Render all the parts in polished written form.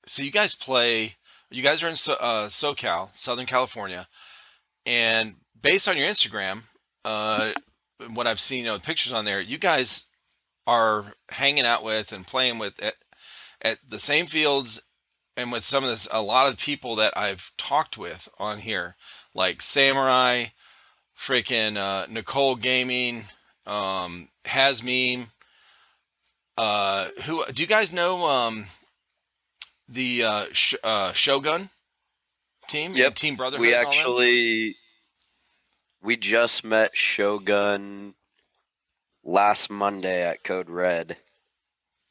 so you guys play. You guys are in SoCal, Southern California, and based on your Instagram, uh, what I've seen, pictures on there, you guys are hanging out with and playing with at the same fields and with some of this, a lot of people that I've talked with on here, like Samurai, freaking Nicole Gaming, Hasmeme. Who do you guys know? The Shogun team Yep. and Team We Brotherhood and all them. actually we just met Shogun last Monday at Code Red.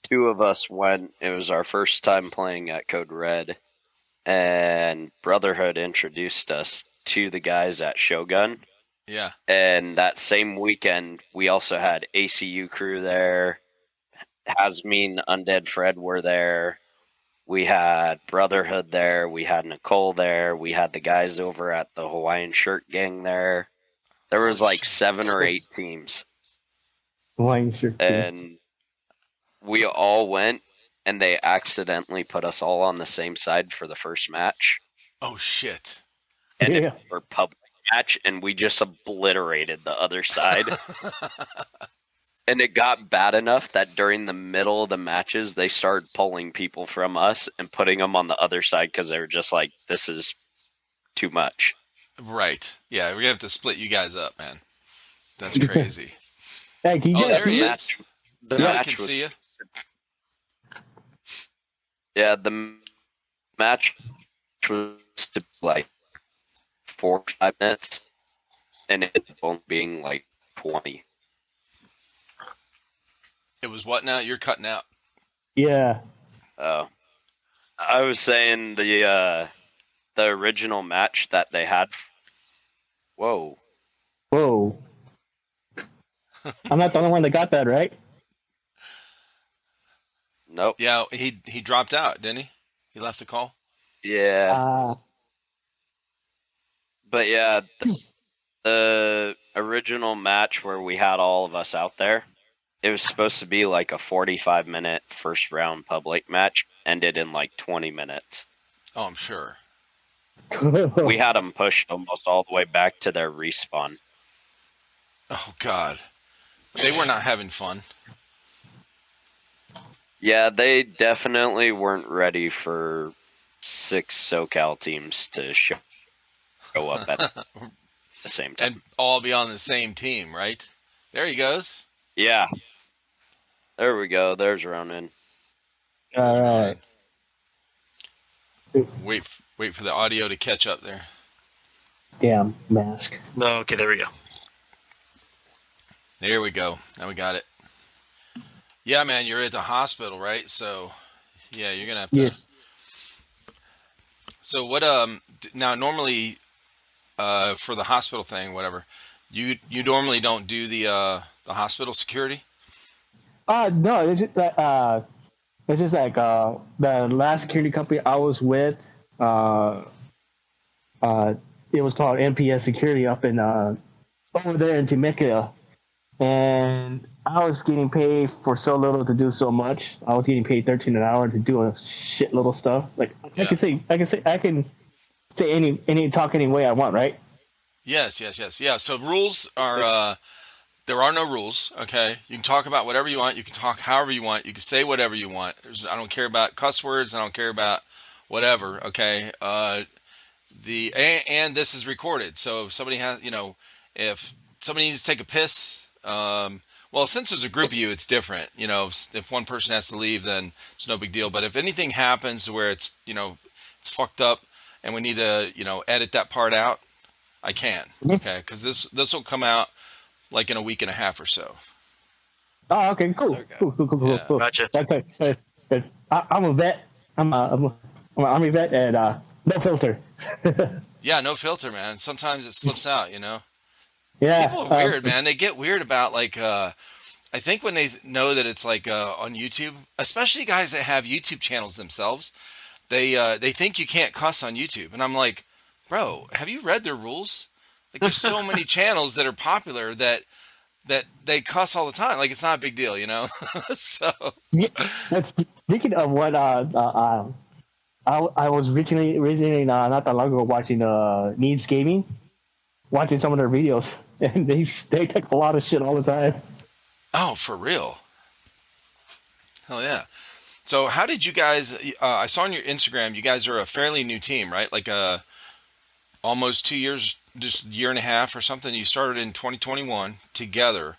Two of us went. It was our first time playing at Code Red, and Brotherhood introduced us to the guys at Shogun. Yeah. And that same weekend, we also had ACU crew there. Hasmeen, Undead Fred were there. We had Brotherhood there. We had Nicole there. We had the guys over at the Hawaiian Shirt Gang there. There Holy was like shit. 7 or 8 teams, Wine shirt too. and we all went, and they accidentally put us all on the same side for the first match, Oh shit. and it Yeah. was our public match, and we just obliterated the other side. And it got bad enough that during the middle of the matches, they started pulling people from us and putting them on the other side because they were just like, "This is too much." Right. Yeah, we're gonna have to split you guys up, man. That's crazy. Hey, can you Oh, guys there The he see it? is. match, the Now we match can see was you. yeah, the match was like 4 or 5 minutes, and it ended up only being like 20. It was what now? You're cutting out. Yeah. Oh, I was saying the original match that they had. Whoa. Whoa. I'm not the only one that got that, right? Nope. Yeah, he dropped out, didn't he? He left the call. Yeah. Uh, But yeah, the original match where we had all of us out there, it was supposed to be like a 45-minute first round public match, ended in like 20 minutes. Oh, I'm sure. We had them pushed almost all the way back to their respawn. Oh God, they were not having fun. Yeah, they definitely weren't ready for 6 SoCal teams to show up at the same time. And all be on the same team, right? There he goes. Yeah, there we go. There's Ronan. all right. Wait for the audio to catch up there. Damn mask. No, okay, there we go. There we go. Now we got it. Yeah, man, you're at the hospital, right? So, yeah, you're gonna have to. Yeah. So what? Now normally, for the hospital thing, whatever, you normally don't do the hospital security. No, it's just like the last security company I was with. Uh, it was called NPS Security up in over there in Temecula, and I was getting paid for so little to do so much. I was getting paid 13 an hour to do a shit little stuff. Like Yeah. I can say any talk any way I want, right? Yes, yes, yes, yeah. So rules are there are no rules. Okay, you can talk about whatever you want. You can talk however you want. You can say whatever you want. I don't care about cuss words. I don't care about whatever. Okay. And this is recorded. So if somebody has, if somebody needs to take a piss, well, since there's a group of you, it's different. If one person has to leave, then it's no big deal. But if anything happens where it's fucked up, and we need to, edit that part out, I can. Okay, because this will come out like in a week and a half or so. Oh, okay, cool, Okay. Yeah. cool. Gotcha. Okay, 'cause I'm a vet. I'm an army vet, and no filter. Yeah, no filter, man. Sometimes it slips out. Yeah, People are weird, man. They get weird about like I think when they know that it's like on YouTube, especially guys that have YouTube channels themselves, they think you can't cuss on YouTube, and I'm like, bro, have you read their rules? Like, there's so many channels that are popular that they cuss all the time. Like, it's not a big deal. So Yeah, that's speaking of what I was recently not that long ago watching Needs Gaming, watching some of their videos, and they take a lot of shit all the time. Oh, for real? Hell yeah. So how did you guys? I saw on your Instagram you guys are a fairly new team, right? Like almost 2 years, just a year and a half or something. You started in 2021 together,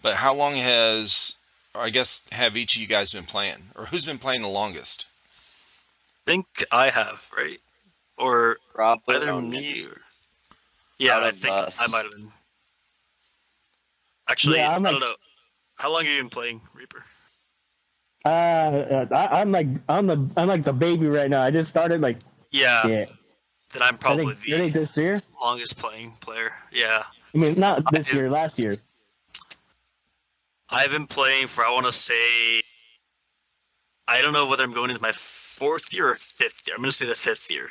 but how long has, or I guess, have each of you guys been playing, or who's been playing the longest? Think I have, right? Or Probably either Ronan. me or yeah, Out I of think I us. might have been. Actually, Yeah, I I'm don't like know. How long have you been playing Reaper? I'm like the baby right now. I just started like Yeah, shit. then I'm probably I the think this year. longest playing player. Yeah, I mean, not this I've year, last year. I've been playing for I want to say I don't know whether I'm going into my fourth year or fifth year. I'm going to say the fifth year,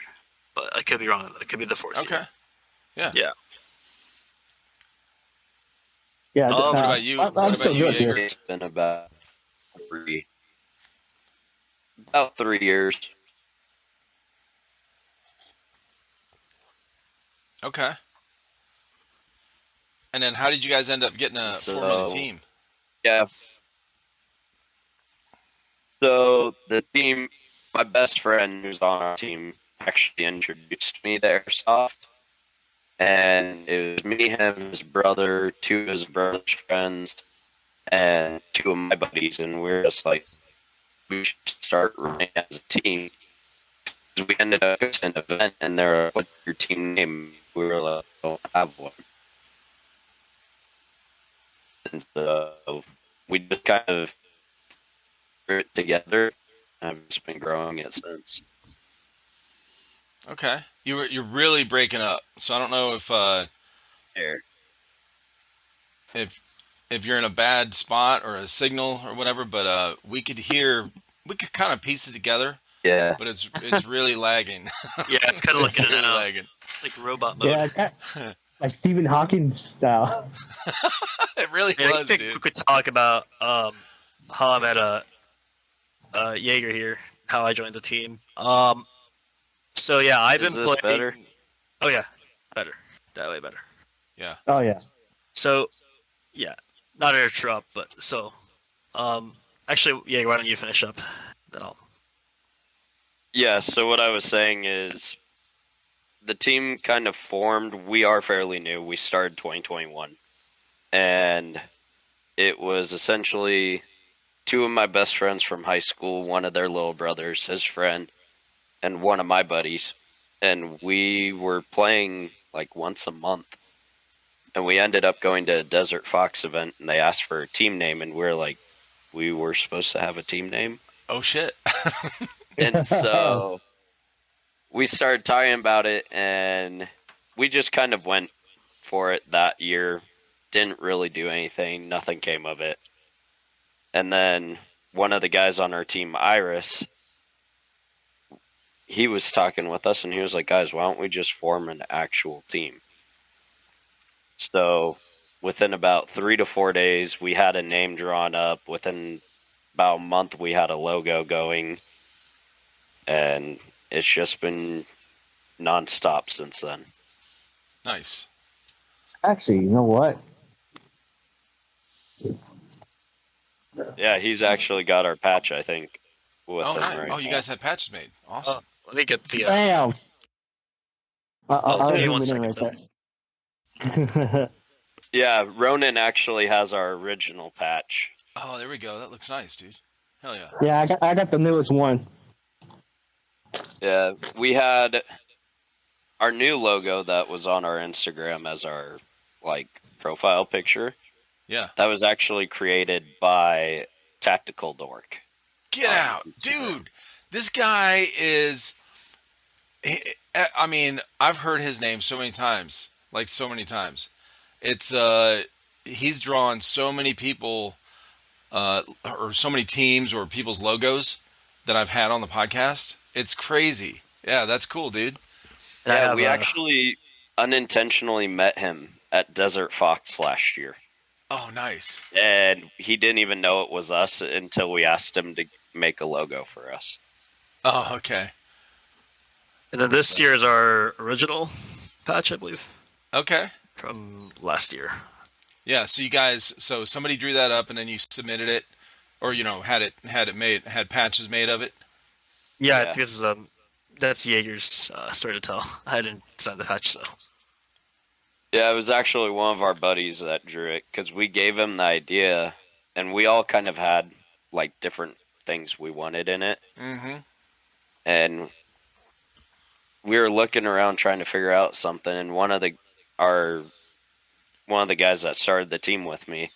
but I could be wrong on that. It could be the fourth Okay. year. Yeah. Yeah. Yeah, What about you? What I'm about still you, good Jaeger? here. It's been about 3 years. Okay. And then how did you guys end up getting forming a So team? yeah. So the team, my best friend who's on our team, actually introduced me to Airsoft, and it was me, him, his brother, two of his brother's friends, and two of my buddies, and we are just like, we should start running as a team. We ended up at an event, and they're like, "What's your team name?" We were like, "Don't have one," and so we just kind of threw it together. I've just been growing it since. Okay. You're really breaking up, so I don't know There. if if you're in a bad spot or a signal or whatever, but we could kind of piece it together, Yeah. but it's really lagging. Yeah, it's kind of It's like in and really out, lagging. like robot mode. Yeah, like Stephen Hawking style. It really I was, can dude. quickly talk about how I met Jaeger here, how I joined the team. So yeah, I've Is been this playing. better? Oh yeah, better, that way better. Yeah. Oh yeah. So yeah, not to interrupt, but so actually, yeah, why don't you finish up? Then I'll. Yeah, so what I was saying is the team kind of formed. We are fairly new. We started 2021. And it was essentially two of my best friends from high school, one of their little brothers, his friend, and one of my buddies. And we were playing like once a month. And we ended up going to a Desert Fox event, and they asked for a team name, and we are like, we were supposed to have a team name. Oh shit. And so we started talking about it, and we just kind of went for it that year. Didn't really do anything. Nothing came of it. And then one of the guys on our team, Iris, he was talking with us, and he was like, guys, why don't we just form an actual team? So within about 3 to 4 days, we had a name drawn up. Within about a month, we had a logo going. And it's just been nonstop since then. Nice. Actually, you know what? Yeah, he's actually got our patch, I think, with Oh, him nice. right Oh, you now. guys had patches made. Awesome. Let me get the. Damn. I'll Give me zoom 1 in second. right there. Yeah, Ronan actually has our original patch. Oh, there we go. That looks nice, dude. Hell yeah. Yeah, I got the newest one. Yeah, we had our new logo that was on our Instagram as our like profile picture. Yeah. That was actually created by Tactical Dork. Get out, dude. This guy is. I mean, I've heard his name so many times, like so many times. It's he's drawn so many people, or so many teams or people's logos that I've had on the podcast. It's crazy. Yeah, that's cool, dude. And I Yeah, have, we actually unintentionally met him at Desert Fox last year. Oh, nice. And he didn't even know it was us until we asked him to make a logo for us. Oh, okay. And then this year is our original patch, I believe, Okay. from last year. Yeah. So you guys, so somebody drew that up and then you submitted it, or had patches made of it. Yeah, I Yeah. think this is that's Jaeger's story to tell. I didn't sign the patch, so. Yeah, it was actually one of our buddies that drew it because we gave him the idea, and we all kind of had like different things we wanted in it, Mm-hmm. and we were looking around trying to figure out something. And one of the guys that started the team with me,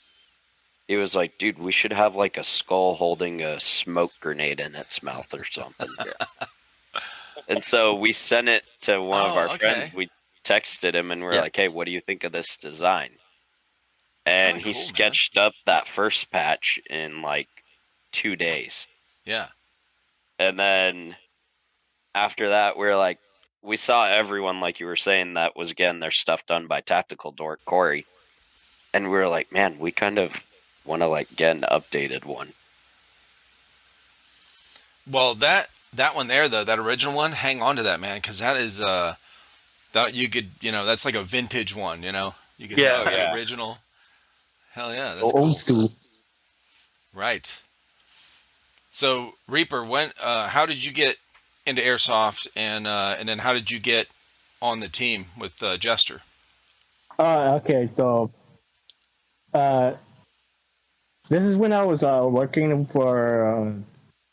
he was like, "Dude, we should have like a skull holding a smoke grenade in its mouth or something." And so we sent it to one of our friends. We texted him and we're like, "Hey, what do you think of this design?" And he sketched up that first patch in like 2 days. Yeah. And then after that, we saw everyone, like you were saying, that was getting their stuff done by Tactical Dork Corey. And we were like, man, we kind of want to like get an updated one. Well, that one there, though, that original one, hang on to that, man, because that is that you could, that's like a vintage one, you could have the original. Hell yeah, that's old school. Right. So Reaper, how did you get into airsoft, and then how did you get on the team with Jester? Okay, so this is when I was working for.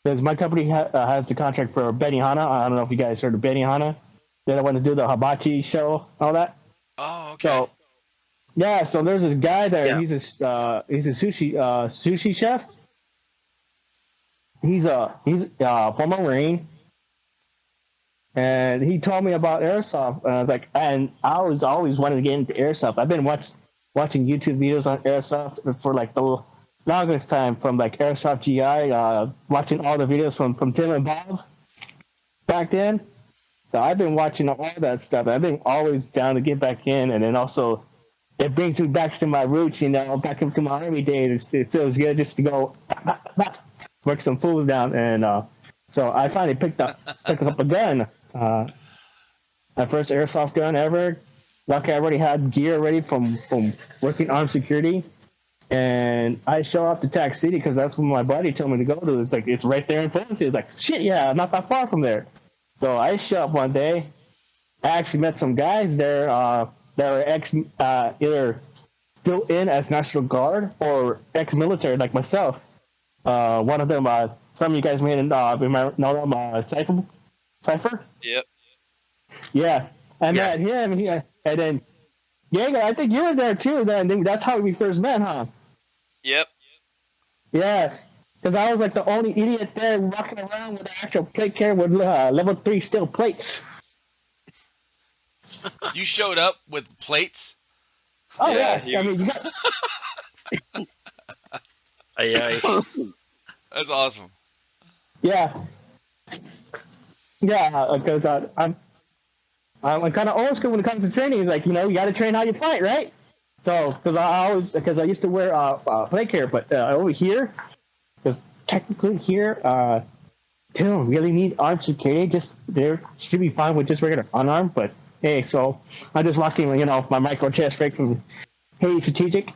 Because my company has the contract for Benihana. I don't know if you guys heard of Benihana. They want to do the hibachi show, all that. Oh, okay. So, yeah, so there's this guy there. Yeah. He's a sushi chef. He's from Marine, and he told me about airsoft. And I was like, and I was always wanted to get into airsoft. I've been watching YouTube videos on airsoft for like the longest time, from like Airsoft GI, watching all the videos from Tim and Bob back then. So I've been watching all that stuff. I've been always down to get back in, and then also it brings me back to my roots, back into my Army days. It feels good just to go work some fools down, and so I finally picked up a gun, my first airsoft gun ever. Lucky I already had gear ready from working armed security. And I show up to Tax City because that's what my buddy told me to go to. It's like, it's right there in front of you. It's like, shit, yeah, I'm not that far from there. So I show up one day. I actually met some guys there that were either still in as National Guard or ex-military like myself. One of them, some of you guys may know them, Cypher? Yep. Yeah. I met him, and then Jaeger, I think you were there too. Then that's how we first met, huh? Yep. Yeah, because I was like the only idiot there walking around with an actual plate carrier with level 3 steel plates. You showed up with plates? Oh yeah. I mean, you got... That's awesome. Yeah. Yeah, because I'm kind of old school when it comes to training. It's like, you got to train how you fight, right? So, because I used to wear plate carrier, but over here, because technically here, they don't really need armed security. Just they should be fine with just regular unarmed. But hey, so I'm just rocking, my micro chest straight from Hey Strategic.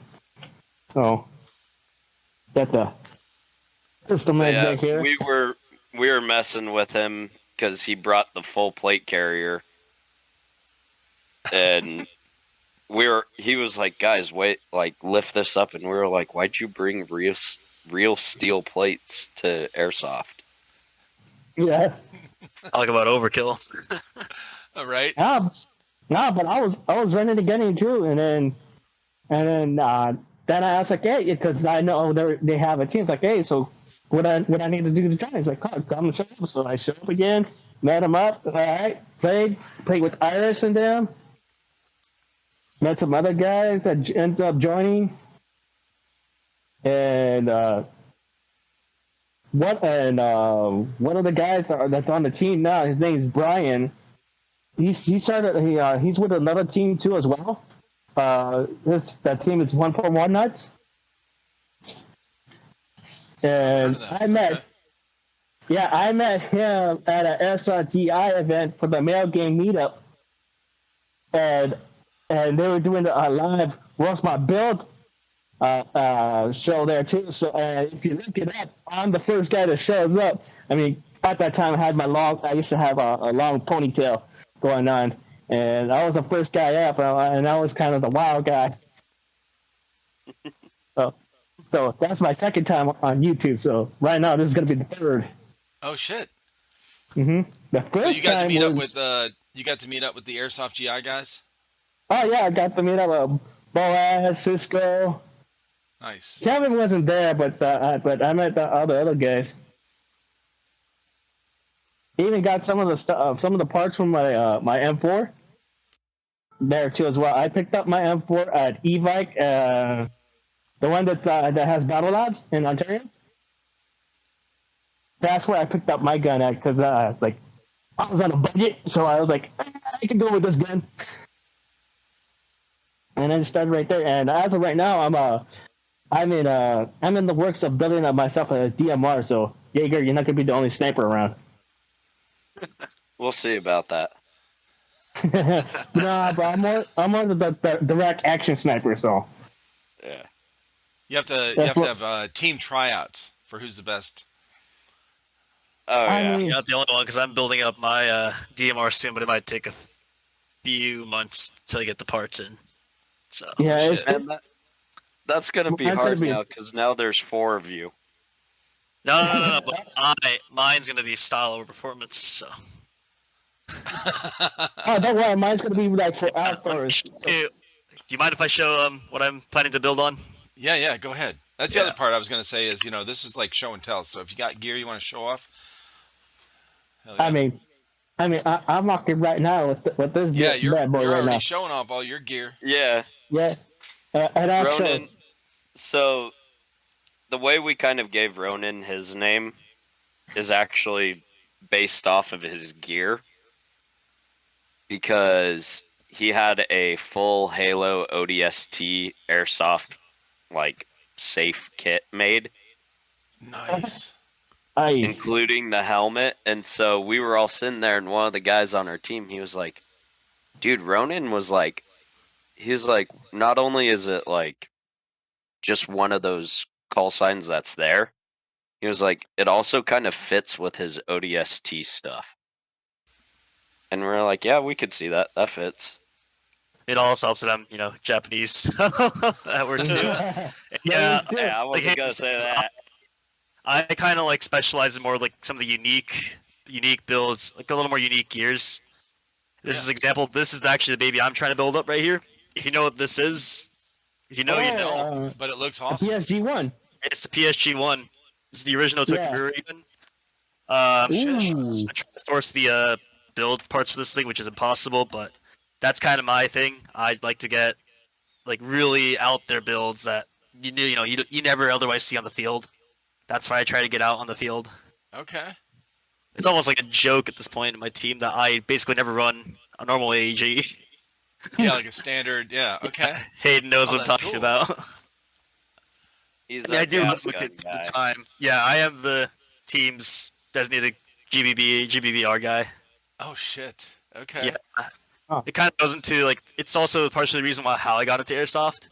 So that's the system back here. We were messing with him because he brought the full plate carrier. And he was like, guys, wait, like, lift this up. And we were like, why'd you bring real steel plates to airsoft? Yeah. Talk about overkill. All right. No, but I was running the gunning too, and then then I was like, hey, because I know they have a team. It's like, hey, so what I need to do to join? It's like, come show up. So I showed up again, met them up. All right, played with Iris and them. Met some other guys that ended up joining, and one of the guys that's on the team now, his name's Brian. He's with another team too as well. That team is 141 Nuts, and I met. Yeah, I met him at an Airsoft GI event for the male game meetup, and they were doing a live roast my build show there too. So if you look it up, I'm the first guy that shows up. I mean, at that time, I used to have a long ponytail going on, and I was the first guy up, and I was kind of the wild guy. So that's my second time on YouTube. So right now, this is gonna be the third. Oh shit! The first So you got to time meet up was, with the Airsoft GI guys. oh yeah, I got to meet up with Boaz, Cisco. Nice. Kevin wasn't there, but I met all the other guys. Even got some of the some of the parts from my M4 there too as well. I picked up my M4 at Evike, the one that has Battle Labs in Ontario. That's where I picked up my gun at because like I was on a budget, so I was like, I can go with this gun, and I just started right there. And as of right now, I'm in the works of building up myself a DMR. So Jaeger, you're not gonna be the only sniper around. We'll see about that. Nah, but I'm more the direct action sniper. So Yeah. You have to That's have team tryouts for who's the best. Oh I yeah. mean, You're not the only one because I'm building up my DMR soon, but it might take a few months to get the parts in. So yeah, shit. And that's gonna be Mine's hard gonna be- now because now there's 4 of you. no. But mine's gonna be style over performance. So oh, don't worry, mine's gonna be like for outdoors. do you mind if I show what I'm planning to build on? Yeah, go ahead. That's the Yeah. other part I was gonna say is this is like show and tell. So if you got gear you want to show off, hell yeah. I'm rocking right now with this yeah, you're bad boy right already now. showing off all your gear. Yeah. Yeah, and actually, Ronan. So the way we kind of gave Ronan his name is actually based off of his gear because he had a full Halo ODST airsoft like safe kit made, Nice. including the helmet. And so we were all sitting there, and one of the guys on our team, he was like, dude, Ronan was like, he's like, not only is it like just one of those call signs that's there, he was like, it also kind of fits with his ODST stuff. And we're like, yeah, we could see that. That fits. It also helps that I'm Japanese. That works too. Yeah, me too. Yeah, I wasn't Like, gonna say that. I kind of like specialize in more like some of the unique builds, like a little more unique gears. This is an example. This is actually the baby I'm trying to build up right here. If you know what this is, if you know, you know. But it looks the awesome. PSG one. It's the PSG-1. It's the original Yeah. Tokyo even. Ooh. I'm trying to source the build parts for this thing, which is impossible, but that's kind of my thing. I'd like to get like really out there builds that you never otherwise see on the field. That's why I try to get out on the field. Okay. It's almost like a joke at this point in my team that I basically never run a normal AEG. Yeah, like a standard. Yeah. Okay. Hayden knows Oh, what I'm that's talking cool. about. He's Yeah, a I do gas look gun at guy. the time. Yeah, I am the team's designated GBBR guy. Oh shit. Okay. Yeah. Huh. It kind of goes into like it's also partially the reason how I got into airsoft.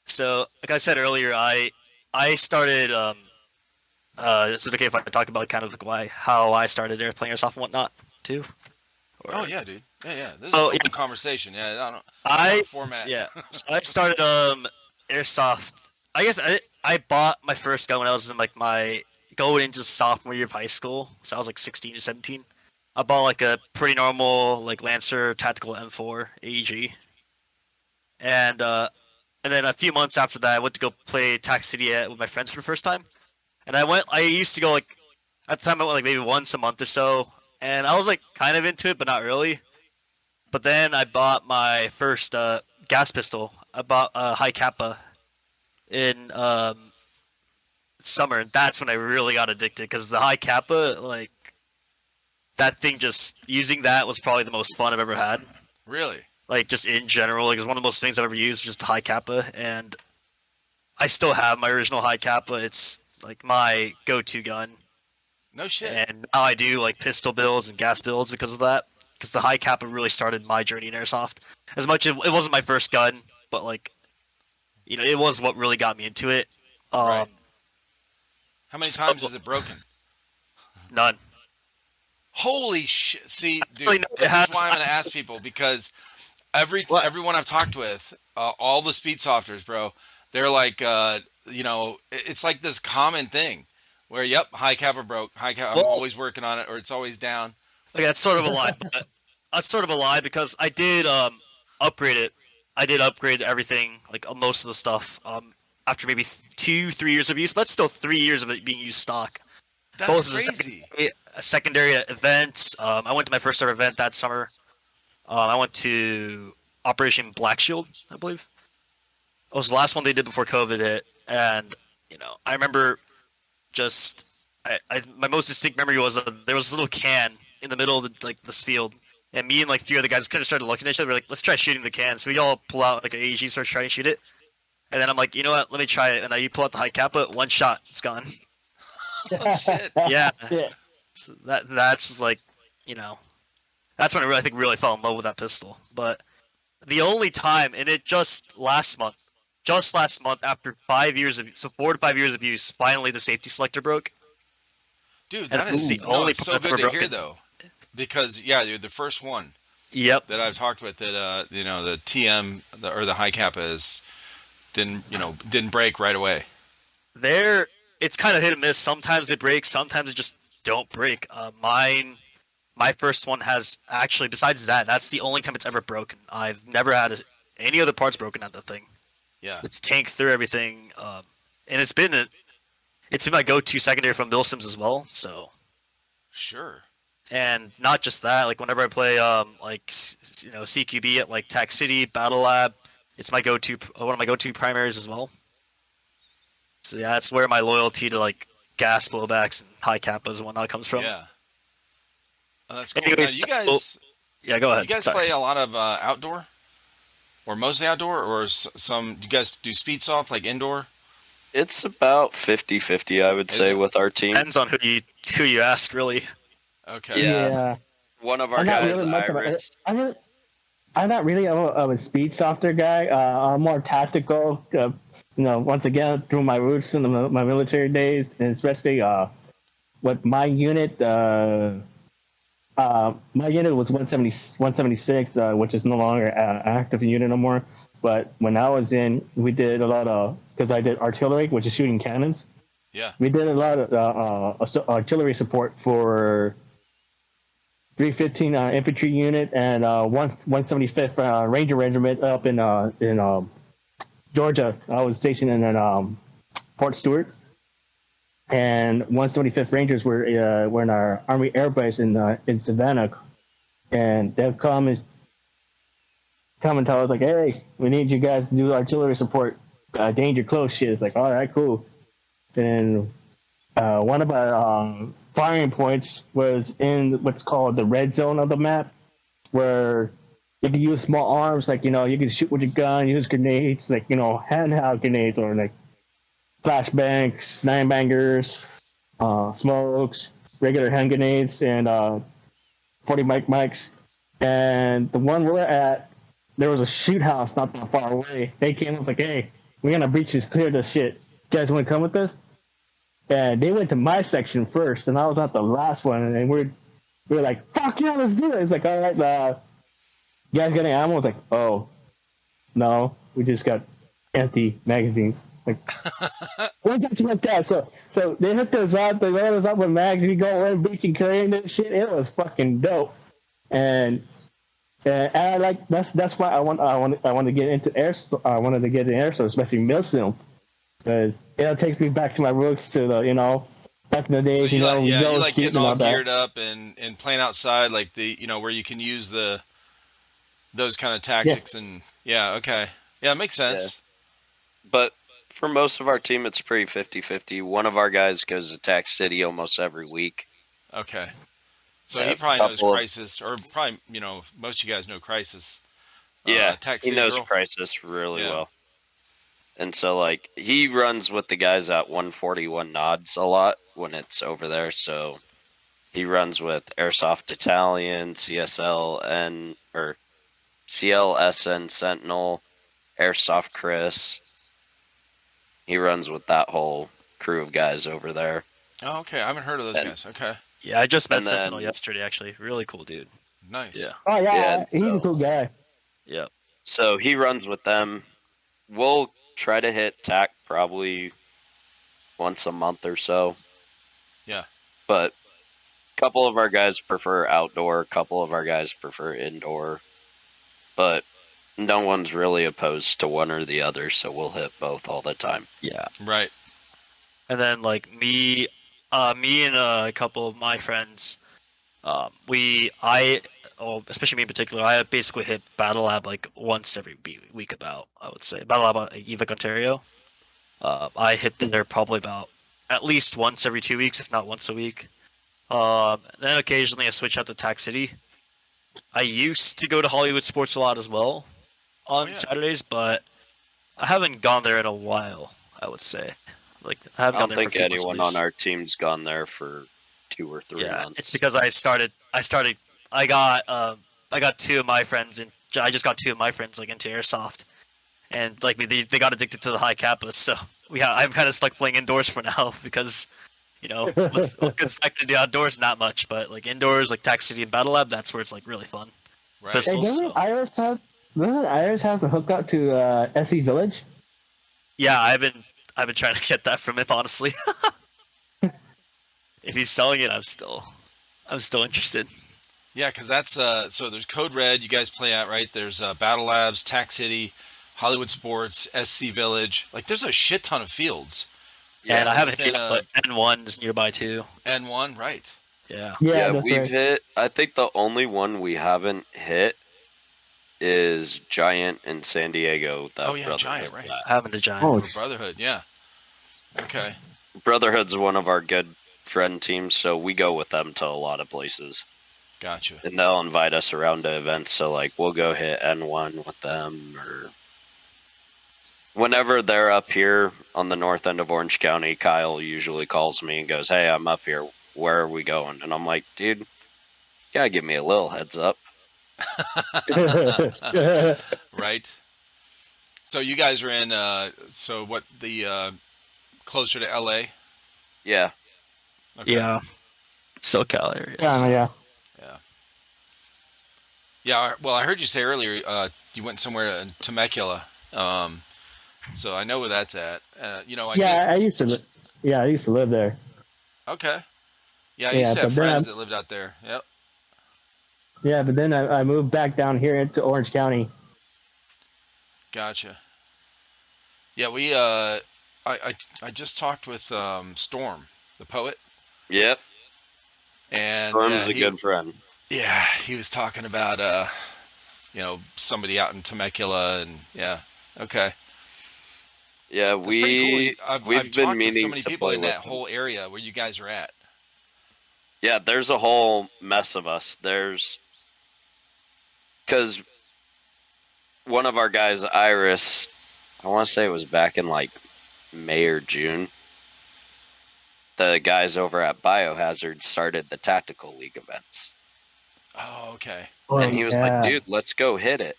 So, like I said earlier, I started. Is it okay if I talk about kind of like how I started playing airsoft and whatnot too? Or- Oh yeah, dude. Yeah. This is Oh, open yeah. conversation. Yeah. I don't. I format. yeah. So I started airsoft. I guess I bought my first gun when I was in like my going into sophomore year of high school. So I was like 16 or 17. I bought like a pretty normal like Lancer tactical M4 AEG, and then a few months after that, I went to go play Tac City with my friends for the first time. And I used to go like at the time I went like maybe once a month or so, and I was like kind of into it, but not really. But then I bought my first gas pistol. I bought a High Kappa in summer, and that's when I really got addicted because the High Kappa, like that thing, just using that was probably the most fun I've ever had. Really? Like just in general, like it's one of the most things I've ever used, just the High Kappa, and I still have my original High Kappa. It's like my go-to gun. No shit. and now I do like pistol builds and gas builds because of that. Because the high kappa really started my journey in airsoft. As much as it wasn't my first gun, but like it was what really got me into it. Right. How many So, times is it broken? none. Holy shit! See, Actually, dude, no, it this is has- why I'm gonna ask people because What? everyone I've talked with, all the speed softers, bro, they're like, it's like this common thing where, yep, high kappa broke, I'm Well, always working on it, or it's always down. okay, that's sort of a lie, but that's sort of a lie because I did upgrade it. I did upgrade everything, like most of the stuff. After maybe 2-3 years of use, but that's still 3 years of it being used stock. That's Both as crazy. secondary events. I went to my first ever event that summer. I went to Operation Black Shield, I believe. It was the last one they did before COVID hit, and I remember just my most distinct memory was there was a little can in the middle of this field, and me and like 3 other guys kind of started looking at each other. We're like, let's try shooting the can. So we all pull out like an AEG, start trying to shoot it, and then I'm like, you know what? Let me try it. And you pull out the high kappa, one shot, it's gone. Oh shit! Yeah, Yeah. so that's just like, that's when I really, I think really fell in love with that pistol. But the only time, and it just last month after 5 years of 4 to 5 years of use, finally the safety selector broke. Dude, And that this is is the only it's so part that's good to ever hear broken. though, because yeah, you're the first one Yep. that I've talked with that the TM or the high kappa didn't break right away. There, it's kind of hit and miss. Sometimes they break, sometimes they just don't break. My first one has actually, besides that's the only time it's ever broken. I've never had any other parts broken at the thing. Yeah. It's tanked through everything, and it's been my go-to secondary from Milsims as well. So, Sure. and not just that, like whenever I play CQB at like Tac City, Battle Lab, it's my go-to one of my go-to primaries as well. So yeah, that's where my loyalty to like gas blowbacks and high kappas and whatnot comes from. Yeah. Oh, that's cool. Anyways, Now, you guys, yeah, go ahead. you guys Sorry. play a lot of outdoor, or mostly outdoor, or some? Do you guys do speed soft like indoor? It's about 50-50, I would Is say, it? with our team. Depends on who you ask, really. Okay. Yeah. One of our I'm not guys, really much of Iris. I'm not really of a speed softer guy. I'm more tactical. Once again, through my roots in my military days, and especially with my unit. My unit was 176, which is no longer an active unit no more. But when I was in, we did a lot of, because I did artillery, which is shooting cannons. Yeah. We did a lot of artillery support for 315 infantry unit and 175th Ranger Regiment up in Georgia. I was stationed in Port Stewart, and 175th Rangers were in our Army Air Base in Savannah, and they'll come and tell us like, hey, we need you guys to do artillery support, danger close shit. It's like, all right, cool. And one of our firing points was in what's called the red zone of the map, where you can use small arms, like, you can shoot with your gun, use grenades, like, handheld grenades, or like flashbangs, 9-bangers, smokes, regular hand grenades, and 40 mics. And the one we're at, there was a shoot house not that far away. They came and was like, hey, we're going to breach this, clear this shit. You guys want to come with us? And they went to my section first, and I was at the last one, and we were like, fuck yeah, let's do it. It's like, all right, you guys got any ammo? I was like, oh, no, we just got empty magazines. Like, what got you like that? So they hooked us up, they loaded us up with mags, we go around beaching, carrying this shit. It was fucking dope. And I like that's why I want to get into I wanted to get into airsoft, especially milsim, because it takes me back to my roots to the back in the days. So you girls like shooting getting all and that. geared up and playing outside, like where you can use those kind of tactics and okay, yeah, it makes sense. But for most of our team, it's pretty 50-50. One of our guys goes to Tac City almost every week. Okay, so Yeah, he probably knows couple of- Crisis, or probably most of you guys know Crisis. Yeah, Tech he City knows Girl. Crisis really Yeah. well. And so, like, he runs with the guys at 141 Nods a lot when it's over there. So he runs with Airsoft Italian, or CLSN Sentinel, Airsoft Chris. He runs with that whole crew of guys over there. Oh, okay. I haven't heard of those And- guys. Okay. Yeah, I just met And Sentinel then- yesterday. Actually, really cool dude. Nice. Yeah. Oh yeah, Yeah, he's a so- cool guy. Yep. So he runs with them. We'll try to hit TAC probably once a month or so. Yeah. But a couple of our guys prefer outdoor, a couple of our guys prefer indoor. But no one's really opposed to one or the other, so we'll hit both all the time. Yeah. Right. And then like me and a couple of my friends, especially me in particular, I basically hit Battle Lab like once every week. About I would say Battle Lab Evic, Ontario. I hit there probably about at least once every 2 weeks, if not once a week. Then occasionally I switch out to Tac City. I used to go to Hollywood Sports a lot as well on yeah. Saturdays, but I haven't gone there in a while. I would say, like I I haven't don't gone there think for a few anyone months, on at least. our team's gone there for 2 or 3 Yeah, months. it's because I got two of my friends and I just got two of my friends like into airsoft, and like they got addicted to the high kappas. So I'm kind of stuck playing indoors for now because because I can do outdoors not much, but like indoors like Tac City and Battle Lab, that's where it's like really fun. Right. Hey, Pistols. doesn't Iris have a hookup to SE Village? Yeah, I've been trying to get that from him honestly. If he's selling it, I'm still interested. Yeah, because that's so there's Code Red you guys play at, right? There's Battle Labs, Tac City, Hollywood Sports, SC Village. Like there's a shit ton of fields. And I haven't hit within, it, but N1 is nearby too. N1, right? Yeah. Yeah, that's we've right. hit. I think the only one we haven't hit is Giant in San Diego. That Oh, yeah, Brotherhood Giant, right. flat. Having a giant. Oh, For Brotherhood, yeah. Okay. Brotherhood's one of our good friend teams, so we go with them to a lot of places, Gotcha. and they'll invite us around to events. So like we'll go hit N1 with them, or whenever they're up here on the north end of Orange County. Kyle usually calls me and goes, "Hey, I'm up here. Where are we going?" And I'm like, "Dude, you gotta give me a little heads up." Right. So you guys are in so what the closer to LA? Yeah, Okay. Yeah. SoCal areas. yeah. Yeah, well, I heard you say earlier you went somewhere in Temecula. So I know where that's at. I used to. I used to live there. Okay. Yeah, I Yeah, used to have but then friends I'm- that lived out there. Yep. Yeah, but then I moved back down here into Orange County. Gotcha. Yeah, we I just talked with Storm, the poet, yep. and Storm's a good friend. Yeah, he was talking about somebody out in Temecula, and yeah, okay. Yeah, That's pretty cool. we've I've been talked meaning with so many to people play in with that them. whole area where you guys are at. Yeah, there's a whole mess of us. Because one of our guys, Iris, I want to say it was back in like May or June. The guys over at Biohazard started the Tactical League events. Oh, okay. And he was like, dude, let's go hit it.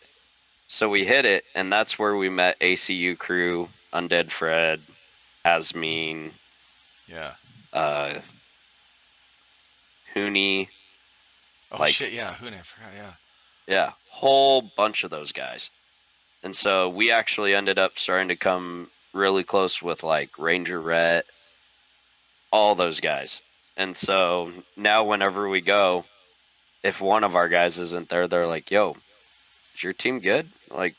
So we hit it, and that's where we met ACU crew, Undead Fred, Asmeen, Yeah. Hooney. Oh Like- shit, yeah. Who I forgot. Yeah. Yeah, whole bunch of those guys. And so we actually ended up starting to come really close with like Ranger Rhett, all those guys. And so now whenever we go, if one of our guys isn't there, they're like, "Yo, is your team good? Like,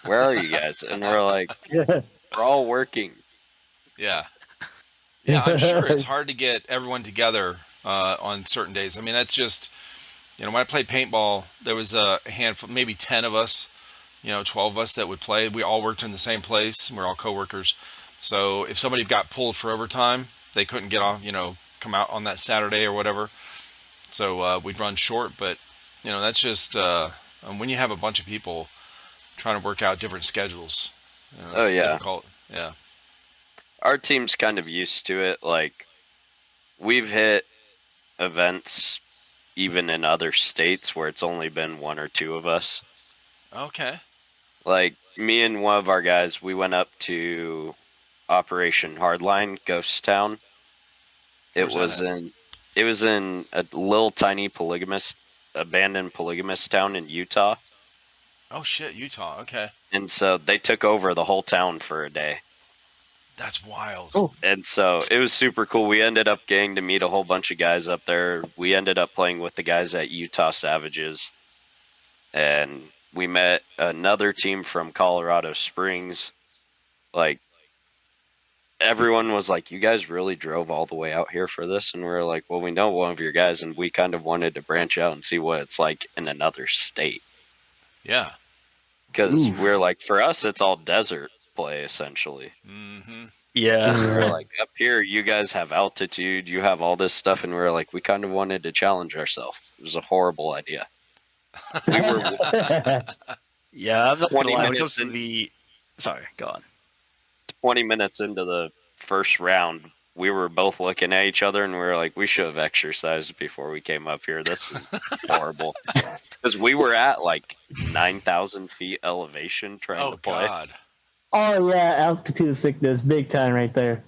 where are you guys?" And we're like, "We're all working." Yeah. Yeah, I'm sure it's hard to get everyone together on certain days. I mean, that's just, when I played paintball, there was a handful, maybe 10 of us, 12 of us that would play. We all worked in the same place. And we're all coworkers. So if somebody got pulled for overtime, they couldn't get off, come out on that Saturday or whatever. So we'd run short. But, that's just when you have a bunch of people trying to work out different schedules. Oh, It's yeah. difficult. Yeah. Our team's kind of used to it. Like, we've hit events even in other states where it's only been one or two of us. Okay. Like, me and one of our guys, we went up to Operation Hardline, Ghost Town. It Where's that was at? in it was in a little tiny abandoned polygamous town in Utah. Oh shit, Utah. Okay. And so they took over the whole town for a day. That's wild. Oh. And so it was super cool. We ended up getting to meet a whole bunch of guys up there. We ended up playing with the guys at Utah Savages. And we met another team from Colorado Springs. Like, everyone was like, "You guys really drove all the way out here for this?" And we were like, "Well, we know one of your guys, and we kind of wanted to branch out and see what it's like in another state." Yeah. Because we're like, for us, it's all desert play, essentially. Mm-hmm. Yeah. We're like, up here, you guys have altitude, you have all this stuff, and we're like, we kind of wanted to challenge ourselves. It was a horrible idea. We were Yeah, I'm not gonna 20 lie. When it comes minutes to in. the, sorry, go on. 20 minutes into the first round, we were both looking at each other and we were like, we should have exercised before we came up here. This is horrible. Because we were at like 9,000 feet elevation trying Oh to play. god. Oh yeah, altitude sickness, big time right there.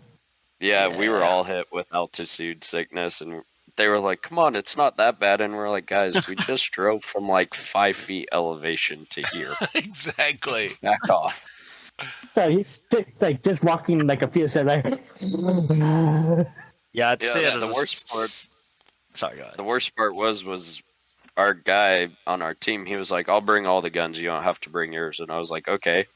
Yeah, we were Yeah. all hit with altitude sickness, and they were like, come on, it's not that bad. And we're like, guys, we just drove from like 5 feet elevation to here. Exactly. Back off. So he's like just walking like a few steps, like. Yeah, I'd Yeah, say it the is worst part. Sorry, go ahead. The worst part was our guy on our team. He was like, I'll bring all the guns. You don't have to bring yours. And I was like, okay.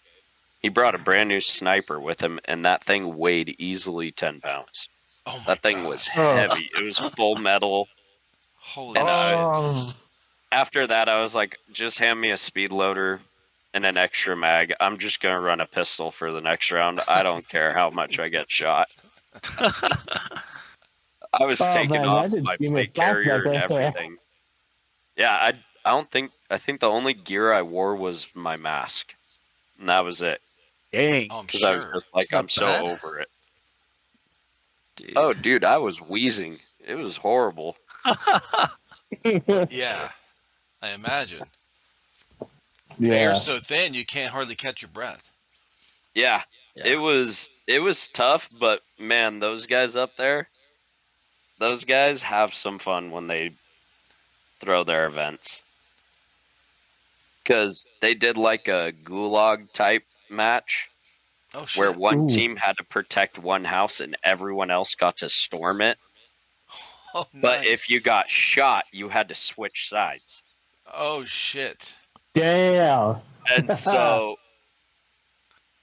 He brought a brand new sniper with him, and that thing weighed easily 10 pounds. Oh my That thing God. was heavy. It was full metal. Holy And Oh. after that, I was like, just hand me a speed loader and an extra mag. I'm just going to run a pistol for the next round. I don't care how much I get shot. I was Oh, taking man, off that just my gave me a plate carrier and flashback right there. everything. Yeah, I think the only gear I wore was my mask. And that was it. Dang, Oh, I'm Because I was sure. just like, It's not I'm so bad. over it. dude. Oh, dude, I was wheezing. It was horrible. Yeah. I imagine. The Yeah. air's so thin you can't hardly catch your breath. Yeah, Yeah. it was tough, but man, those guys up there, those guys have some fun when they throw their events. Because they did like a gulag type match Oh shit. where one Ooh. team had to protect one house and everyone else got to storm it. Oh, But nice. if you got shot, you had to switch sides. Oh shit. Damn. And so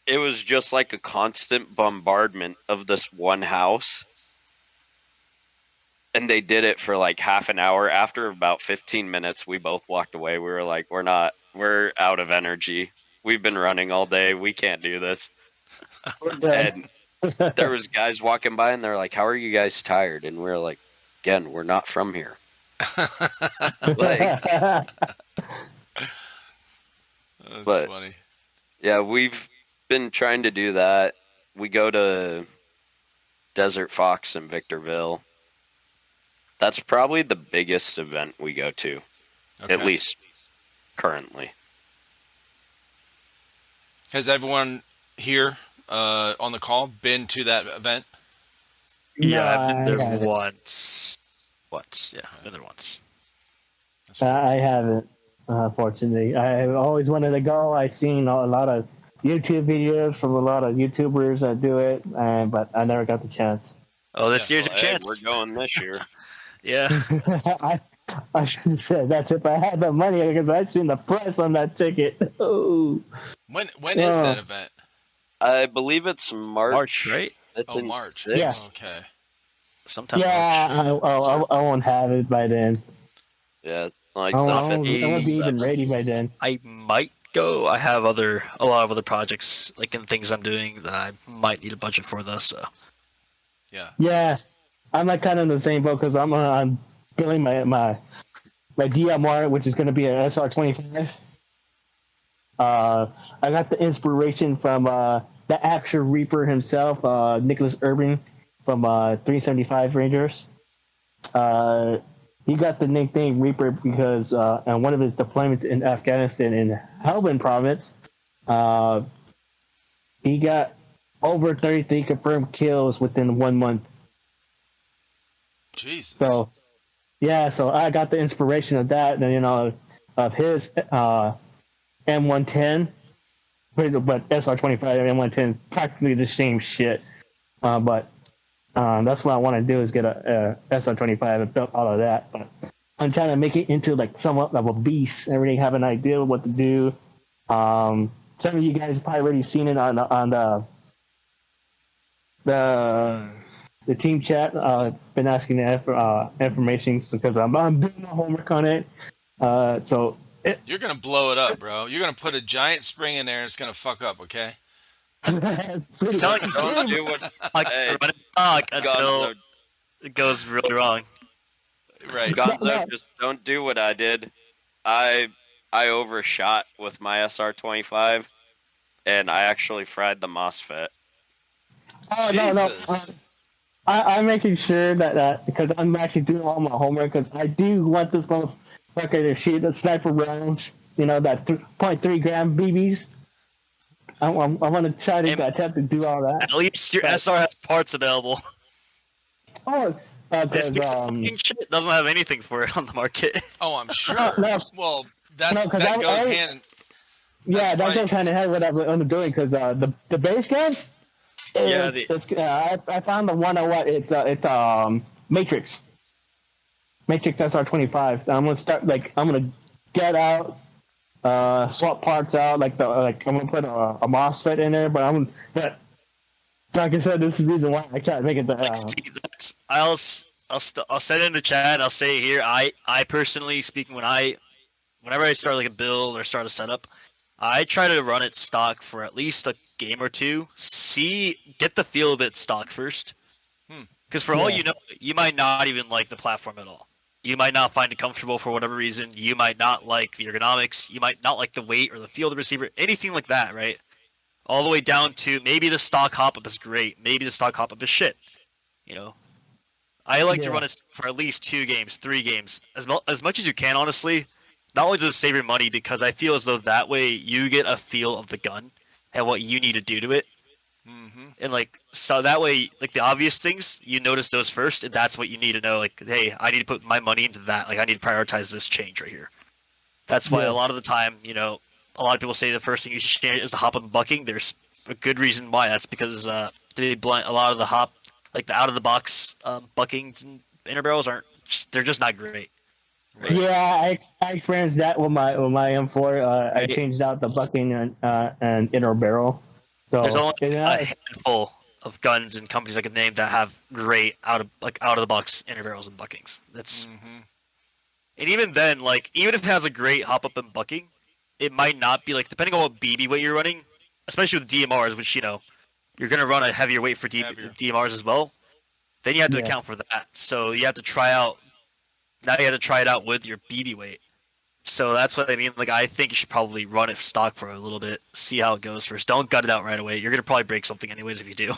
it was just like a constant bombardment of this one house. And they did it for like half an hour. After about 15 minutes, we both walked away. We were like, we're out of energy. We've been running all day. We can't do this. And there was guys walking by and they're like, how are you guys tired? And we're like, again, we're not from here. Like, That's But- funny. yeah, we've been trying to do that. We go to Desert Fox in Victorville. That's probably the biggest event we go to, Okay. at least currently. Has everyone here on the call been to that event? Yeah, I've been No, there I haven't. once. Once, yeah, I've been there once. That's fine. I haven't, unfortunately. I always wanted to go. I've seen a lot of YouTube videos from a lot of YouTubers that do it, but I never got the chance. Oh, this Yeah, year's Well, your hey, chance. we're going this year. Yeah. I should have said that's if I had the money because I seen the price on that ticket. Oh, When is that event? I believe it's March. March, right? 5th Oh, and March. 6th. Yeah. Okay. Sometime in yeah, March. I won't have it by then. Yeah, like I the won't 5th I won't and be even 7th. ready by then. I might go. I have a lot of other projects, like in things I'm doing that I might need a budget for, though. So Yeah. Yeah, I'm like kind of in the same boat because I'm building my DMR, which is going to be an SR25. I got the inspiration from the actual Reaper himself, Nicholas Urban from 375 Rangers. Uh, he got the nickname Reaper because on one of his deployments in Afghanistan in Helmand province, uh, he got over 33 confirmed kills within 1 month. Jesus. So yeah, so I got the inspiration of that, and of his M110, but SR25 and M110 practically the same shit. But that's what I want to do is get a SR25 and build all of that. But I'm trying to make it into like somewhat of a beast. I already have an idea of what to do. Some of you guys have probably already seen it on the team chat. Been asking the information because I'm doing my homework on it. So You're gonna blow it up, bro. You're gonna put a giant spring in there and it's gonna fuck up, okay? pretty, Telling you, Don't do what. like, Hey, run it stock until Gonzo, it goes really wrong. Right. Gonzo, just don't do what I did. I I overshot with my SR25, and I actually fried the MOSFET. oh no. Jesus. I'm making sure that because I'm actually doing all my homework because I do want this motherfucker to shoot the sniper rounds. That 0.3 gram BBs. I want to try to And- attempt to do all that. At least your But- SR has parts available. Oh, This because piece of fucking shit doesn't have anything for it on the market. Oh, I'm sure. no, Well, No, 'cause that I- goes I- hand. yeah, That's that why- goes hand in hand with what I'm doing because the base gun. Yeah, I found the one I want. It's Matrix SR25. I'm gonna start I'm gonna get out, swap parts out I'm gonna put a MOSFET in there, but like I said, this is the reason why I can't make it. Like, see, I'll set it in the chat. I'll say it here. I personally speaking, whenever I start like a build or start a setup, I try to run it stock for at least a game or two. Get the feel of it stock first. Because for all Yeah. you know, you might not even like the platform at all. You might not find it comfortable for whatever reason. You might not like the ergonomics. You might not like the weight or the feel of the receiver. Anything like that, right? All the way down to maybe the stock hop-up is great. Maybe the stock hop-up is shit. I like to Yeah. run it for at least 2 games, 3 games, as much as you can. Honestly, not only does it save your money because I feel as though that way you get a feel of the gun and what you need to do to it, Mm-hmm. and so that way, the obvious things you notice those first, and that's what you need to know. Hey, I need to put my money into that. I need to prioritize this change right here. That's why Yeah. a lot of the time, a lot of people say the first thing you should change is the hop up and bucking. There's a good reason why. That's because to be blunt, a lot of the hop, the out of the box buckings and inner barrels they're just not great. Right. Yeah, I experienced that with my M4. I Right. changed out the bucking and inner barrel. So There's only yeah, a handful of guns and companies I could name that have great out of the box inner barrels and buckings. That's Mm-hmm. And even then, even if it has a great hop up and bucking, it might not be depending on what BB weight you're running, especially with DMRs, which you're gonna run a heavier weight for Heavier. DMRs as well. Then you have to Yeah. account for that. So you have to try out. Now you have to try it out with your BB weight. So that's what I mean. I think you should probably run it stock for a little bit, see how it goes first. Don't gut it out right away. You're gonna probably break something anyways if you do.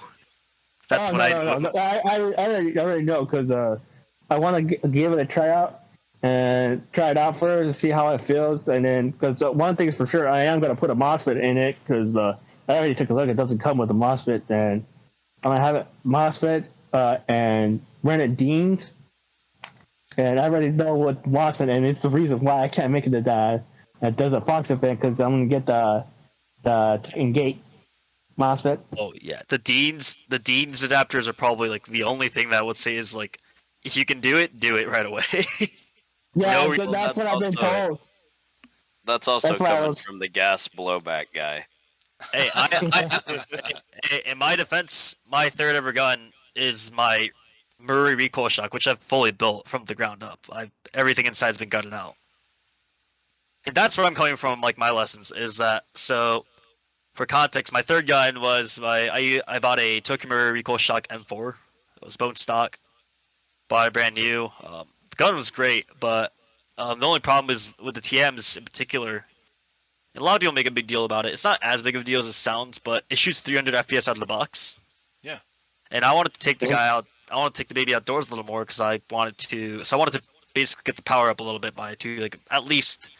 That's Oh, what no, I no, do. no, no. I already know because I want to give it a tryout and try it out first and see how it feels. And then, because one thing is for sure, I am going to put a MOSFET in it because I already took a look. It doesn't come with a MOSFET. And I'm going to have it MOSFET and run it Deans. And I already know what MOSFET, and it's the reason why I can't make it that does a Fox event because I'm going to get the Titan Gate MOSFET. Oh yeah, the Dean's adapters are probably the only thing that I would say is if you can do it right away. Yeah, No so reason. that's what I've been Also- told. That's also That's why I coming was- from the gas blowback guy. Hey, in my defense, my third ever gun is my Murray recoil shock, which I've fully built from the ground up. Everything inside's been gutted out, and that's where I'm coming from. My lessons is that so. For context, my third gun was I bought a Tokyo Murray recoil shock M4. It was bone stock, bought it brand new. The gun was great, but the only problem is with the TMs in particular And a lot of people make a big deal about it. It's not as big of a deal as it sounds, but it shoots 300 FPS out of the box. Yeah. And I wanted to take the guy out. I want to take the baby outdoors a little more because I wanted to. So I wanted to basically get the power up a little bit by like at least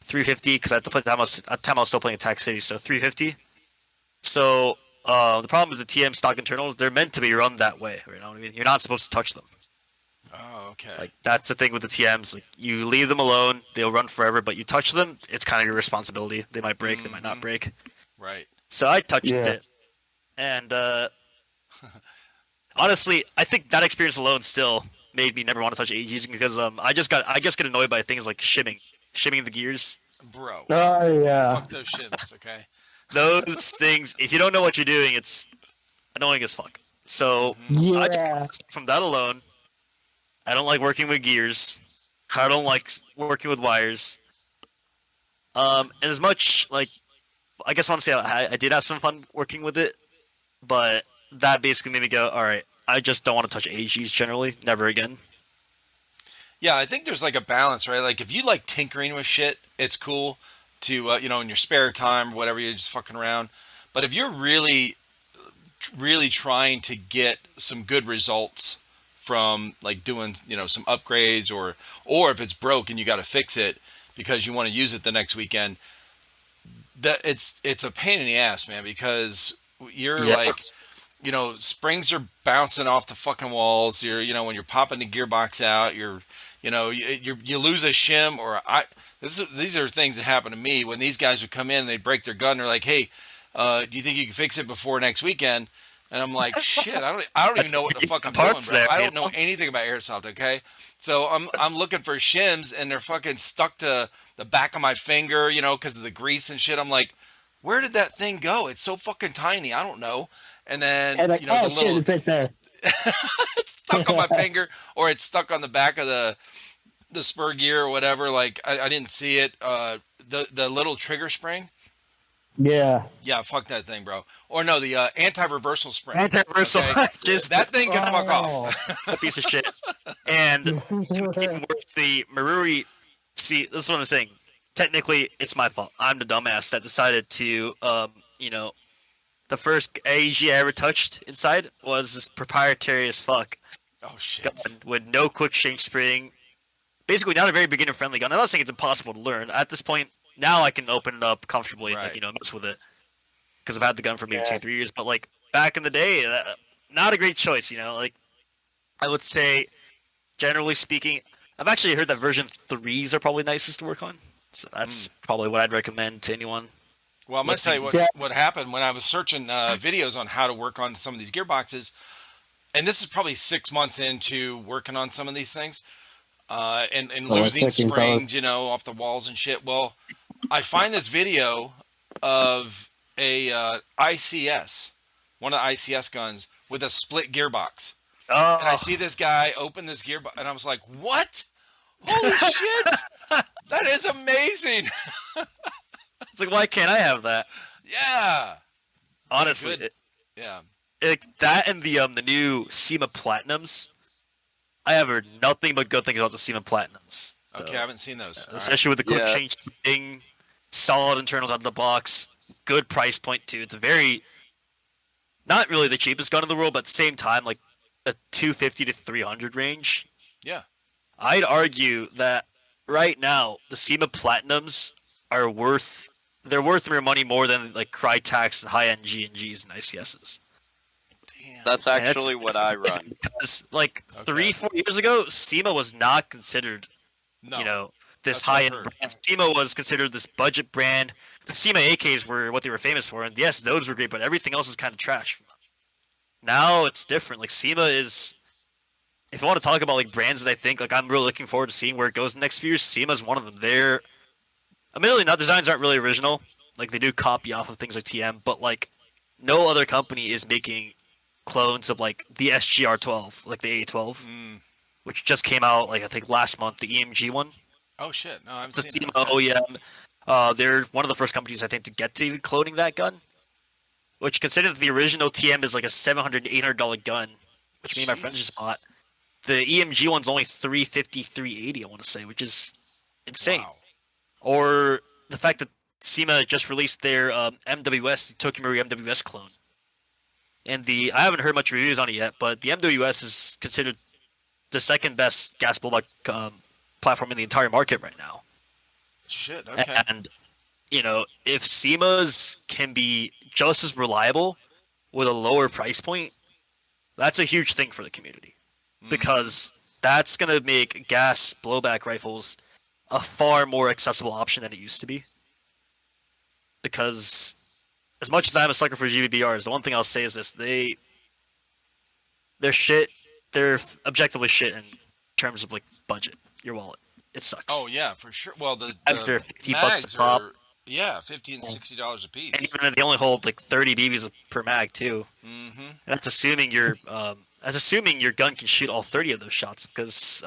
350 because I had to play at the time I was still playing Attack City, so 350. So the problem is the TM stock internals. They're meant to be run that way. You know what I mean? You're not supposed to touch them. Oh, okay. Like that's the thing with the TMs. Like you leave them alone, they'll run forever. But you touch them, it's kind of your responsibility. They might break, they might not break. Right. So I touched it, and honestly, I think that experience alone still made me never want to touch AGs because I just get annoyed by things like shimming the gears. Bro. Oh yeah. Fuck those shims, okay? Those things, if you don't know what you're doing, it's annoying as fuck. So Yeah. I just from that alone, I don't like working with gears. I don't like working with wires. And as much like, I guess I want to say I did have some fun working with it, but that basically made me go, all right, I just don't want to touch AGs generally, never again. Yeah, I think there's like a balance, right? Like if you like tinkering with shit, it's cool to in your spare time or whatever, you're just fucking around. But if you're really trying to get some good results from like doing some upgrades or if it's broke and you got to fix it because you want to use it the next weekend, that it's a pain in the ass, man, because you're like springs are bouncing off the fucking walls. You're when you're popping the gearbox out, you lose a shim these are things that happen to me when these guys would come in and they break their gun. They're like, hey, do you think you can fix it before next weekend? And I'm like, shit, I don't even know what the fuck I'm doing, bro. I don't know anything about airsoft, okay? So I'm looking for shims and they're fucking stuck to the back of my finger, because of the grease and shit. I'm like, where did that thing go? It's so fucking tiny. I don't know. And then And like, the little shit, it's right there. it's stuck on my finger or it's stuck on the back of the spur gear or whatever. Like I didn't see it. The little trigger spring. Yeah. Yeah, fuck that thing, bro. Or no, the anti-reversal spring. Anti-reversal, Okay? just that thing can fuck off. a piece of shit. And to make it worse, the Maruri. See, this is what I'm saying. Technically, it's my fault. I'm the dumbass that decided to, the first AEG I ever touched inside was this proprietary as fuck Oh shit. gun with no quick change spring. Basically, not a very beginner friendly gun. I'm not saying it's impossible to learn. At this point, now I can open it up comfortably Right. and mess with it because I've had the gun for maybe 2-3 years. But like back in the day, not a great choice. Like I would say, generally speaking, I've actually heard that version 3s are probably nicest to work on. So that's probably what I'd recommend to anyone. Well, I'm going to tell you what happened when I was searching videos on how to work on some of these gearboxes. And this is probably 6 months into working on some of these things and losing springs, off the walls and shit. Well, I find this video of a ICS, one of the ICS guns with a split gearbox. Oh. And I see this guy open this gearbox, and I was like, what? Holy shit! That is amazing! It's like, why can't I have that? Yeah! Honestly, Yeah. That and the new SEMA Platinums. I have heard nothing but good things about the SEMA Platinums. So, Okay, I haven't seen those. especially with the quick change thing, solid internals out of the box, good price point too. It's a very, not really the cheapest gun in the world, but at the same time, like a 250 to 300 range. Yeah. I'd argue that right now the SEMA Platinums are worth their money more than like Crytax and high-end G&Gs and ICSs. Damn. That's actually what I run. Because like 3-4 years ago, SEMA was not considered, No. this That's what I've high-end heard. brand. SEMA was considered this budget brand. The SEMA AKs were what they were famous for, and yes, those were great, but everything else is kind of trash. Now it's different. Like SEMA is, if you want to talk about like brands that I think like I'm really looking forward to seeing where it goes in the next few years, SEMA is one of them. They're, admittedly, not designs aren't really original. Like they do copy off of things like TM, but like no other company is making clones of like the SGR12, like the A12, which just came out like I think last month, the EMG one. Oh shit! No, I'm It's a SEMA OEM. They're one of the first companies I think to get to even cloning that gun. Which, considering that the original TM is like a $700 to $800 gun, which me and my friends just bought, the EMG one's only $350, $380, I want to say, which is insane. Wow. Or the fact that SEMA just released their MWS, the Tokyo Marui MWS clone, and I haven't heard much reviews on it yet, but the MWS is considered the second best gas blowback platform in the entire market right now. Shit. Okay. And if SEMA's can be just as reliable with a lower price point, that's a huge thing for the community, because that's gonna make gas blowback rifles a far more accessible option than it used to be. Because as much as I'm a sucker for GBBRs, the one thing I'll say is this: they're shit. They're objectively shit in terms of like budget, your wallet. It sucks. Oh yeah, for sure. Well, the Mags are $50 mags a pop. are $50 and $60 a piece. And even then, they only hold like 30 BBs per mag too. Mm-hmm. And that's assuming your gun can shoot all 30 of those shots, because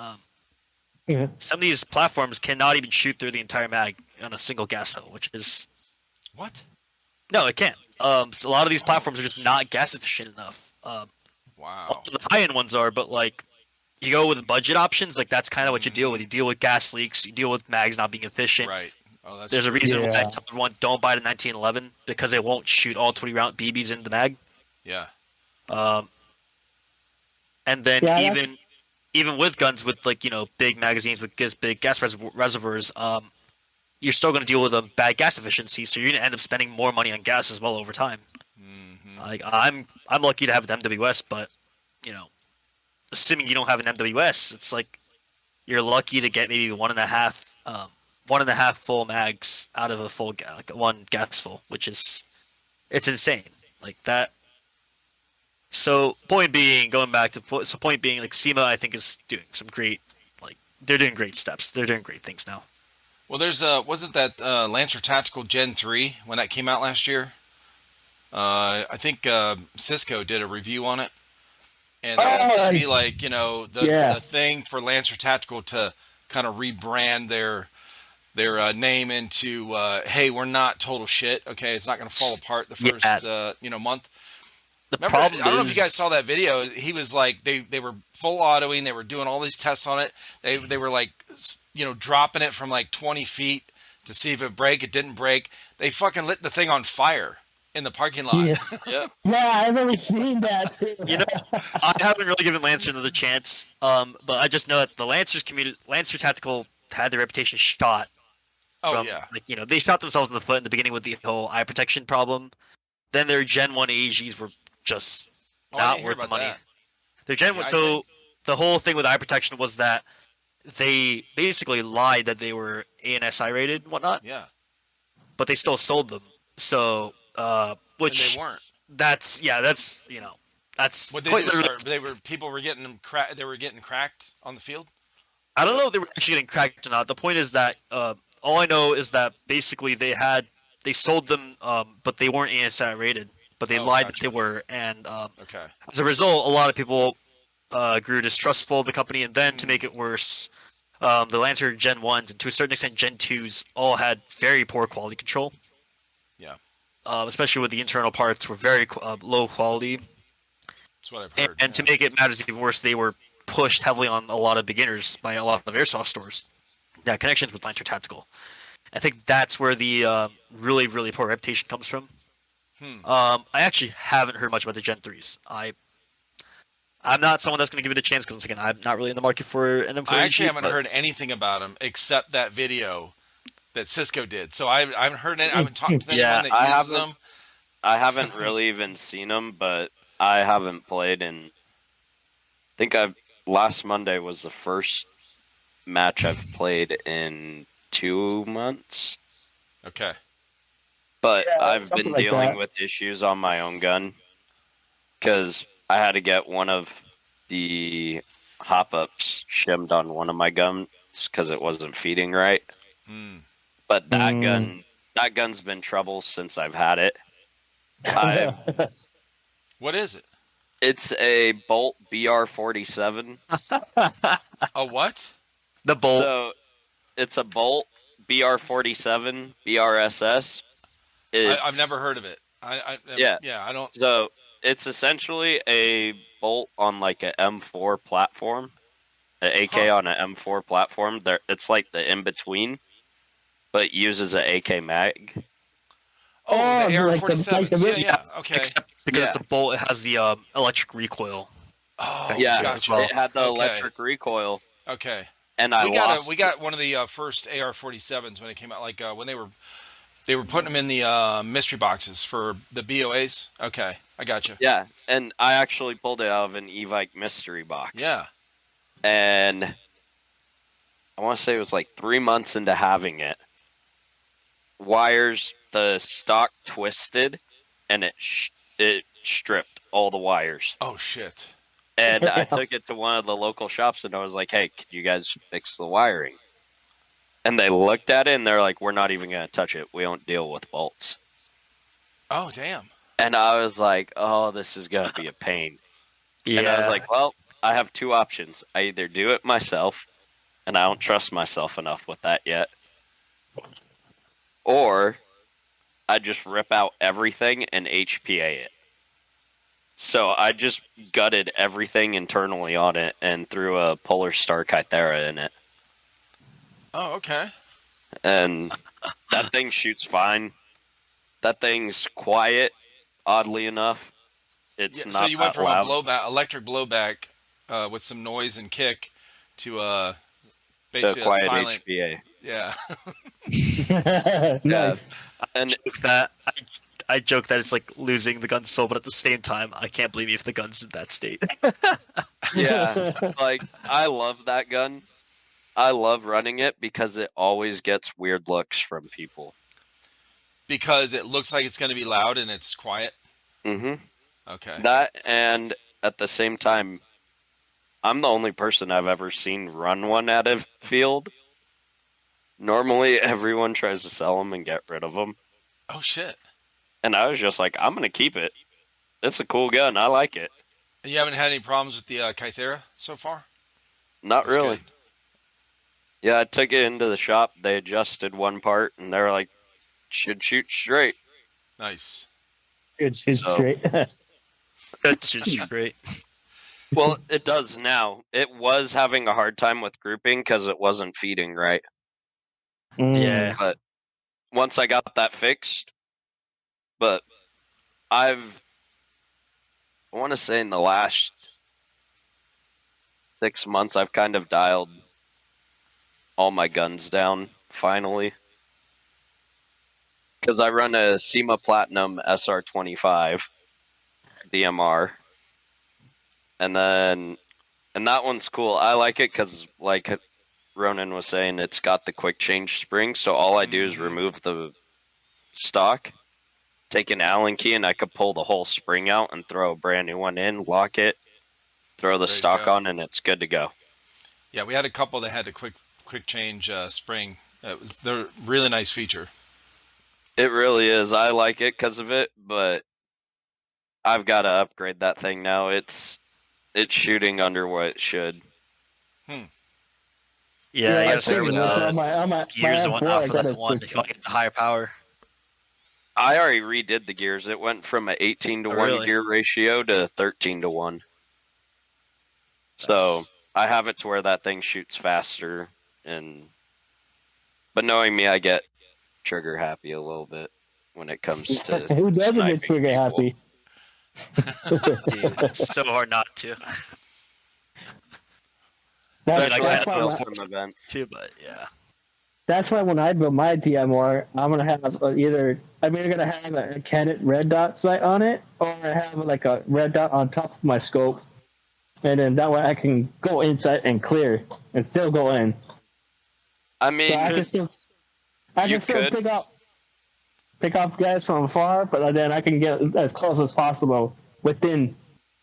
some of these platforms cannot even shoot through the entire mag on a single gas cell, which is What? no, it can't. So a lot of these platforms are just not gas efficient enough. Wow. The high end ones are, but like you go with budget options, like that's kind of what you deal with. You deal with gas leaks, you deal with mags not being efficient. Right. Oh, that's There's a true. reason why I Yeah. tell everyone don't buy the 1911, because it won't shoot all 20 round BBs in the mag. Yeah. And then Yeah, that's- even with guns with like big magazines with big gas reservoirs, you're still going to deal with a bad gas efficiency, so you're going to end up spending more money on gas as well over time. Mm-hmm. Like I'm lucky to have an MWS, but assuming you don't have an MWS, it's like you're lucky to get maybe 1.5 full mags out of a full like one gas full, which is insane like that. So point being, like SEMA, I think is doing some great, like they're doing great steps. They're doing great things now. Well, there's wasn't that Lancer Tactical Gen 3 when that came out last year? I think Cisco did a review on it, and that was supposed to be like the thing for Lancer Tactical to kind of rebrand their name into hey, we're not total shit. Okay, it's not going to fall apart the first month. The Remember, problem I don't know if you guys is- saw that video. He was like, they were full autoing. They were doing all these tests on it. They were like, dropping it from like 20 feet to see if it break. It didn't break. They fucking lit the thing on fire in the parking lot. Yeah. Yeah. Yeah, I've never seen that. I haven't really given Lancer another chance, but I just know that the Lancer Tactical had their reputation shot. Oh yeah. Like they shot themselves in the foot in the beginning with the whole eye protection problem. Then their Gen 1 AGs were just I not didn't hear worth the about money. that. Their Gen Yeah, 1, I so think- the whole thing with eye protection was that they basically lied that they were ANSI rated and whatnot, Yeah. but they still sold them. So, And which they weren't. that's that's What they quite do? literally- People were getting them They were getting cracked on the field. I don't know if they were actually getting cracked or not. The point is that all I know is that basically they sold them, but they weren't ANSI rated, but they lied that gotcha. they were, and Okay. as a result, a lot of people grew distrustful of the company, and then to make it worse, the Lancer Gen 1s and to a certain extent Gen 2s all had very poor quality control. Yeah. Especially with the internal parts were very low quality. That's what I've And, heard. and to make it matters even worse, they were pushed heavily on a lot of beginners by a lot of airsoft stores that had connections with Lancer Tactical. I think that's where the really, really poor reputation comes from. I actually haven't heard much about the Gen 3s. I'm not someone that's going to give it a chance because, once again, I'm not really in the market for an M4. I actually haven't heard anything about them except that video that Cisco did. So I haven't heard any. I haven't talked to anyone Yeah, that I uses haven't. them. I haven't really even seen them, but I haven't played in. I think last Monday was the first match I've played in 2 months. Okay. But Yeah, I've something been like dealing that. with issues on my own gun because I had to get one of the hop-ups shimmed on one of my guns because it wasn't feeding right. Mm. But that gun's been trouble since I've had it. What is it? It's a Bolt BR-47. A what? the Bolt. So it's a Bolt BR-47 BRSS. I've never heard of it. Yeah. Yeah. I don't. So it's essentially a bolt on like a M4 platform, an AK on an M4 platform. It's like the in between. but uses an AK mag. Oh, the Oh, like the- like the AR-47s. really- Yeah. Okay. Except because it's Yeah. a bolt, it has the electric recoil. Oh, Yeah, as well. it had the Okay. electric recoil, Okay. and I lost. We got one of the first AR-47s when it came out. Like when they were putting them in the mystery boxes for the BOAs. Okay, I got you. Yeah, and I actually pulled it out of an Evike mystery box. Yeah. And I want to say it was like 3 months into having it. Wires, the stock twisted, and it stripped all the wires. Oh shit. And I took it to one of the local shops, and I was like, "Hey, can you guys fix the wiring?" And they looked at it, and they're like, "We're not even going to touch it. We don't deal with bolts." Oh damn. And I was like, "Oh, this is going to be a pain." Yeah. And I was like, "Well, I have two options. I either do it myself, and I don't trust myself enough with that yet, or I just rip out everything and HPA it." So I just gutted everything internally on it and threw a Polar Star Kythera in it. Oh, okay. And that thing shoots fine. That thing's quiet, oddly enough. It's Yeah, not so you went that from loud. a blowback, electric blowback, with some noise and kick, to The basically a quiet silent. HPA. Yeah. Nice. And joke that I joke that it's like losing the gun soul, but at the same time, I can't believe if the gun's in that state. yeah, like I love that gun. I love running it because it always gets weird looks from people. Because it looks like it's going to be loud and it's quiet. Mm-hmm. Okay. That, and at the same time, I'm the only person I've ever seen run one at a field. Normally, everyone tries to sell them and get rid of them. Oh shit. And I was just like, I'm going to keep it. It's a cool gun. I like it. And you haven't had any problems with the Kythera so far? Not That's really. good. Yeah, I took it into the shop. They adjusted one part, and they were like, should shoot straight. Nice. Good shit So- straight. That's just great. Well, it does now. It was having a hard time with grouping because it wasn't feeding right. Yeah. But once I got that fixed, but I want to say in the last 6 months, I've kind of dialed all my guns down finally. Because I run a SEMA Platinum SR25 DMR. And that one's cool. I like it because, like Ronan was saying, it's got the quick change spring. So all I do is remove the stock, take an Allen key, and I could pull the whole spring out and throw a brand new one in, lock it, throw the There you stock go. on, and it's good to go. Yeah, we had a couple that had a quick change spring. They're a really nice feature. It really is. I like it because of it, but I've got to upgrade that thing now. It's shooting under what it should. Yeah, you I gotta start with figured that's on my gears and M4, whatnot I for gotta that one switch if you want to get the higher power. I already redid the gears. It went from an 18 to 1 really? gear ratio to 13 to 1. So Nice. I have it to where that thing shoots faster, but knowing me, I get trigger happy a little bit when it comes to Who doesn't sniping get trigger people. happy? Dude, it's so hard not to. That's, I Especially got that's, at why no when, film events. Too, but yeah. that's why when I build my DMR, I'm gonna have I'm either gonna have a Canon red dot sight on it, or I have like a red dot on top of my scope, and then that way I can go inside and clear and still go in. I So mean, I can still You could. pick up guys from afar, but then I can get as close as possible within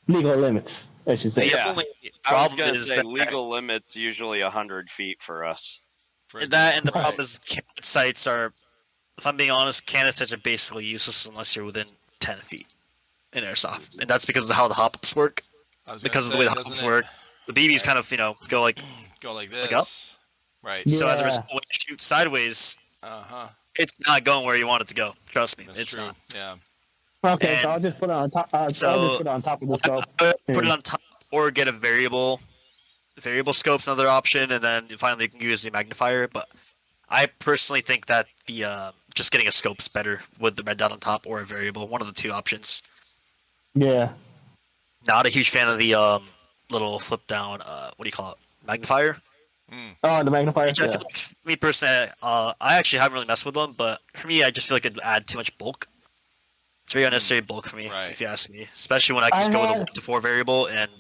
legal limits, I should say. Yeah. The only I was problem going to is say that legal limits usually 100 feet for us. that and the Right. problem is candidate sites are, if I'm being honest, candidate sites are basically useless unless you're within 10 feet in airsoft, and that's because of how the hop-ups work. I was gonna Because of the say, way the doesn't hop-ups it work, the BBs kind of go like go like Like up? this? Right. Yeah. so. As a result, when you shoot sideways, Uh huh. it's not going where you want it to go. Trust me, That's it's true. not. Yeah. Okay, so And I'll just put it on top. I'll just put it on top of the scope. Put it on top or get a variable. Variable scope's another option, and then finally you can use the magnifier. But I personally think that the just getting a scope is better with the red dot on top or a variable, one of the two options. Yeah. Not a huge fan of the little flip down. What do you call it? Magnifier. Mm. Oh, the magnifier. I feel Yeah. like, me personally, I actually haven't really messed with them, but for me, I just feel like it'd add too much bulk. It's very unnecessary bulk for me, Right. if you ask me. Especially when I can I just go with a had 1 to 4 variable and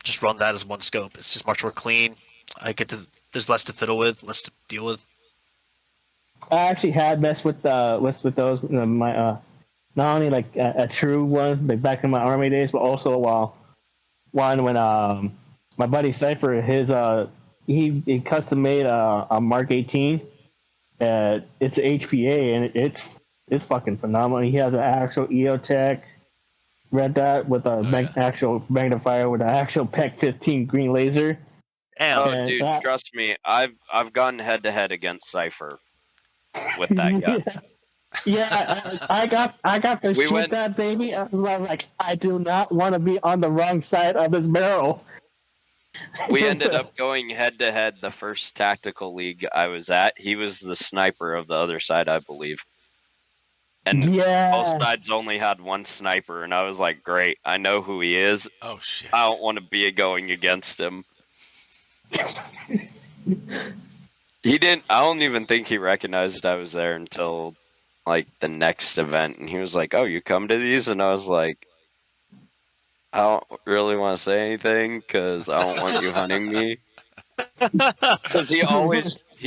just run that as one scope. It's just much more clean. There's less to fiddle with, less to deal with. I actually had messed with those my not only like a true one like back in my army days, but also one when my buddy Cypher he custom made a Mark 18. It's HPA and it's fucking phenomenal. He has an actual EOTech red dot with a Oh, yeah. actual magnifier with an actual PEC 15 green laser. Damn. Oh, And dude, that- trust me, I've gone head to head against Cypher with that gun. Yeah, I got to We shoot went- that baby. I was like, I do not want to be on the wrong side of this barrel. We ended up going head to head the first tactical league I was at. He was the sniper of the other side, I believe. And Yeah, both sides only had one sniper, and I was like, great, I know who he is. Oh shit. I don't want to be going against him. He didn't, I don't even think he recognized I was there until like the next event, and he was like, oh, you come to these? And I was like, I don't really want to say anything because I don't want you hunting me. Because he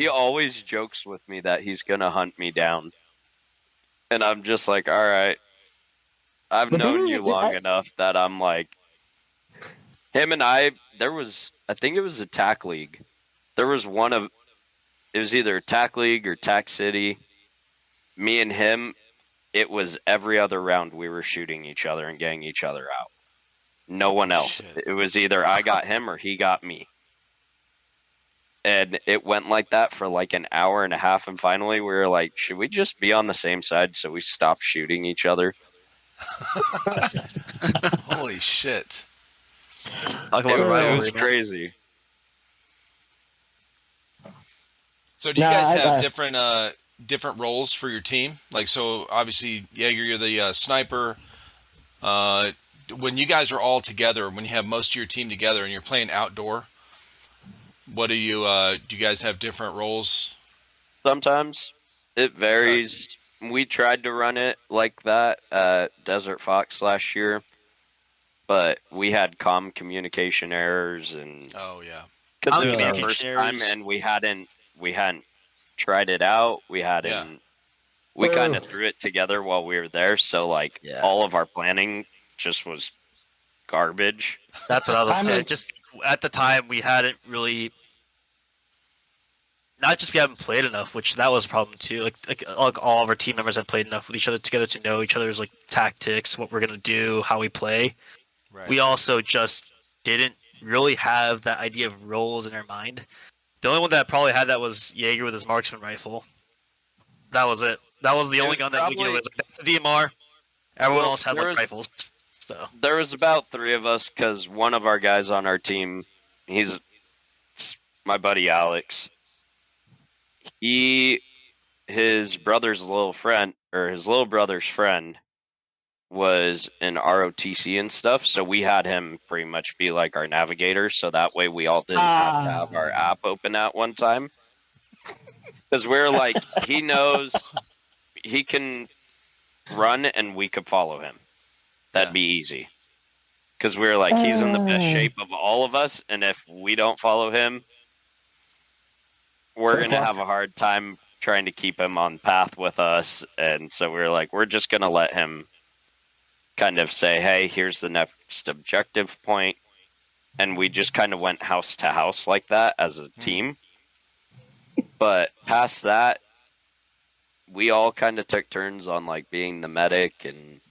always jokes with me that he's gonna hunt me down, and I'm just like, all right, I've But known didn't you he- long enough that I'm like, him and I think it was a TAC league. There was it was either TAC league or TAC City. Me and him, it was every other round we were shooting each other and getting each other out. No one else. Shit. It was either I got him or he got me. And it went like that for like an hour and a half, and finally we were like, should we just be on the same side? So we stopped shooting each other. Holy shit. Talk It, about a it rivalry, was man. crazy. So do you Nah, guys have I- different roles for your team? Like, so obviously, Jaeger, you're the sniper. When you guys are all together, when you have most of your team together and you're playing outdoor, what do you guys have different roles? Sometimes it varies. We tried to run it like that at Desert Fox last year, but we had communication errors, and Oh yeah. because it was our Communication first time errors. and we hadn't tried it out. We hadn't. We kind of threw it together while we were there, so like Yeah. all of our planning just was garbage. That's what I was I saying. mean- Just at the time, we hadn't really. Not just we haven't played enough, which that was a problem too. Like all of our team members had played enough with each other together to know each other's like tactics, what we're gonna do, how we play. Right. We also just didn't really have that idea of roles in our mind. The only one that probably had that was Jaeger with his marksman rifle. That was it. That was the It only was gun that we knew probably- was like, that's a DMR. Everyone Well, else had there like was- rifles. So There was about three of us because one of our guys on our team, he's my buddy Alex. His brother's little friend, or his little brother's friend, was in ROTC and stuff, so we had him pretty much be like our navigator, so that way we all didn't have to have our app open at one time. Because we're like, he knows he can run and we could follow him. That'd Yeah. be easy. Because we're like, he's in the best shape of all of us, and if we don't follow him, we're going to have a hard time trying to keep him on path with us. And so we're like, we're just going to let him kind of say, hey, here's the next objective point. And we just kind of went house to house like that as a team. But past that, we all kind of took turns on like being the medic, and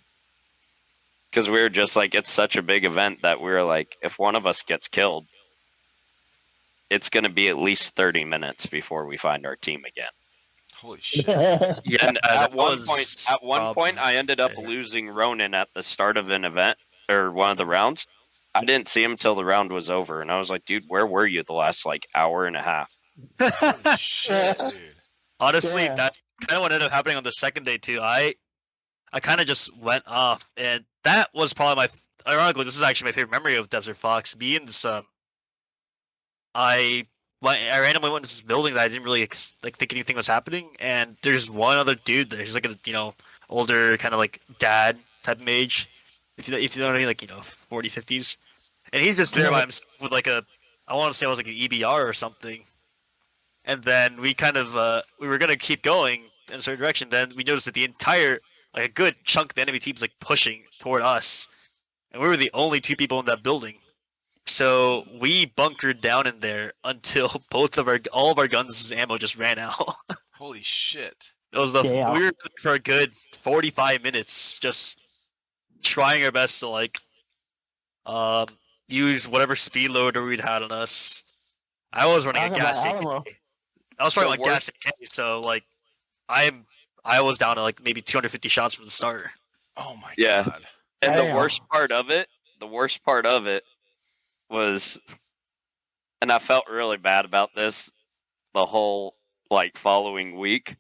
because we were just like, it's such a big event that we were like, if one of us gets killed, it's going to be at least 30 minutes before we find our team again. Holy shit. yeah, And that at one was point, I ended up yeah. losing Ronan at the start of an event or one of the rounds. I didn't see him till the round was over, and I was like, dude, where were you the last like hour and a half? Holy shit, dude. Honestly, Yeah. that's kind of what ended up happening on the second day too. I kind of just went off, and that was probably ironically, this is actually my favorite memory of Desert Fox. Me and this I randomly went to this building that I didn't really think anything was happening, and there's one other dude there. He's like a older kind of like dad type of age, if you know what I mean, like 40s, 50s, and he's just there by himself with like a I want to say it was like an EBR or something, and then we kind of we were gonna keep going in a certain direction. Then we noticed that the entire like a good chunk of the enemy team's like pushing toward us, and we were the only two people in that building. So we bunkered down in there until all of our guns' ammo just ran out. Holy shit. It was Yeah. we were for a good 45 minutes just trying our best to um use whatever speed loader we'd had on us. I was running a Talking about gas AK. Alamo. I was running The like gas AK, so like I was down to like maybe 250 shots from the start. Oh my Yeah. god. And Damn. the worst part of it was, and I felt really bad about this the whole like following week.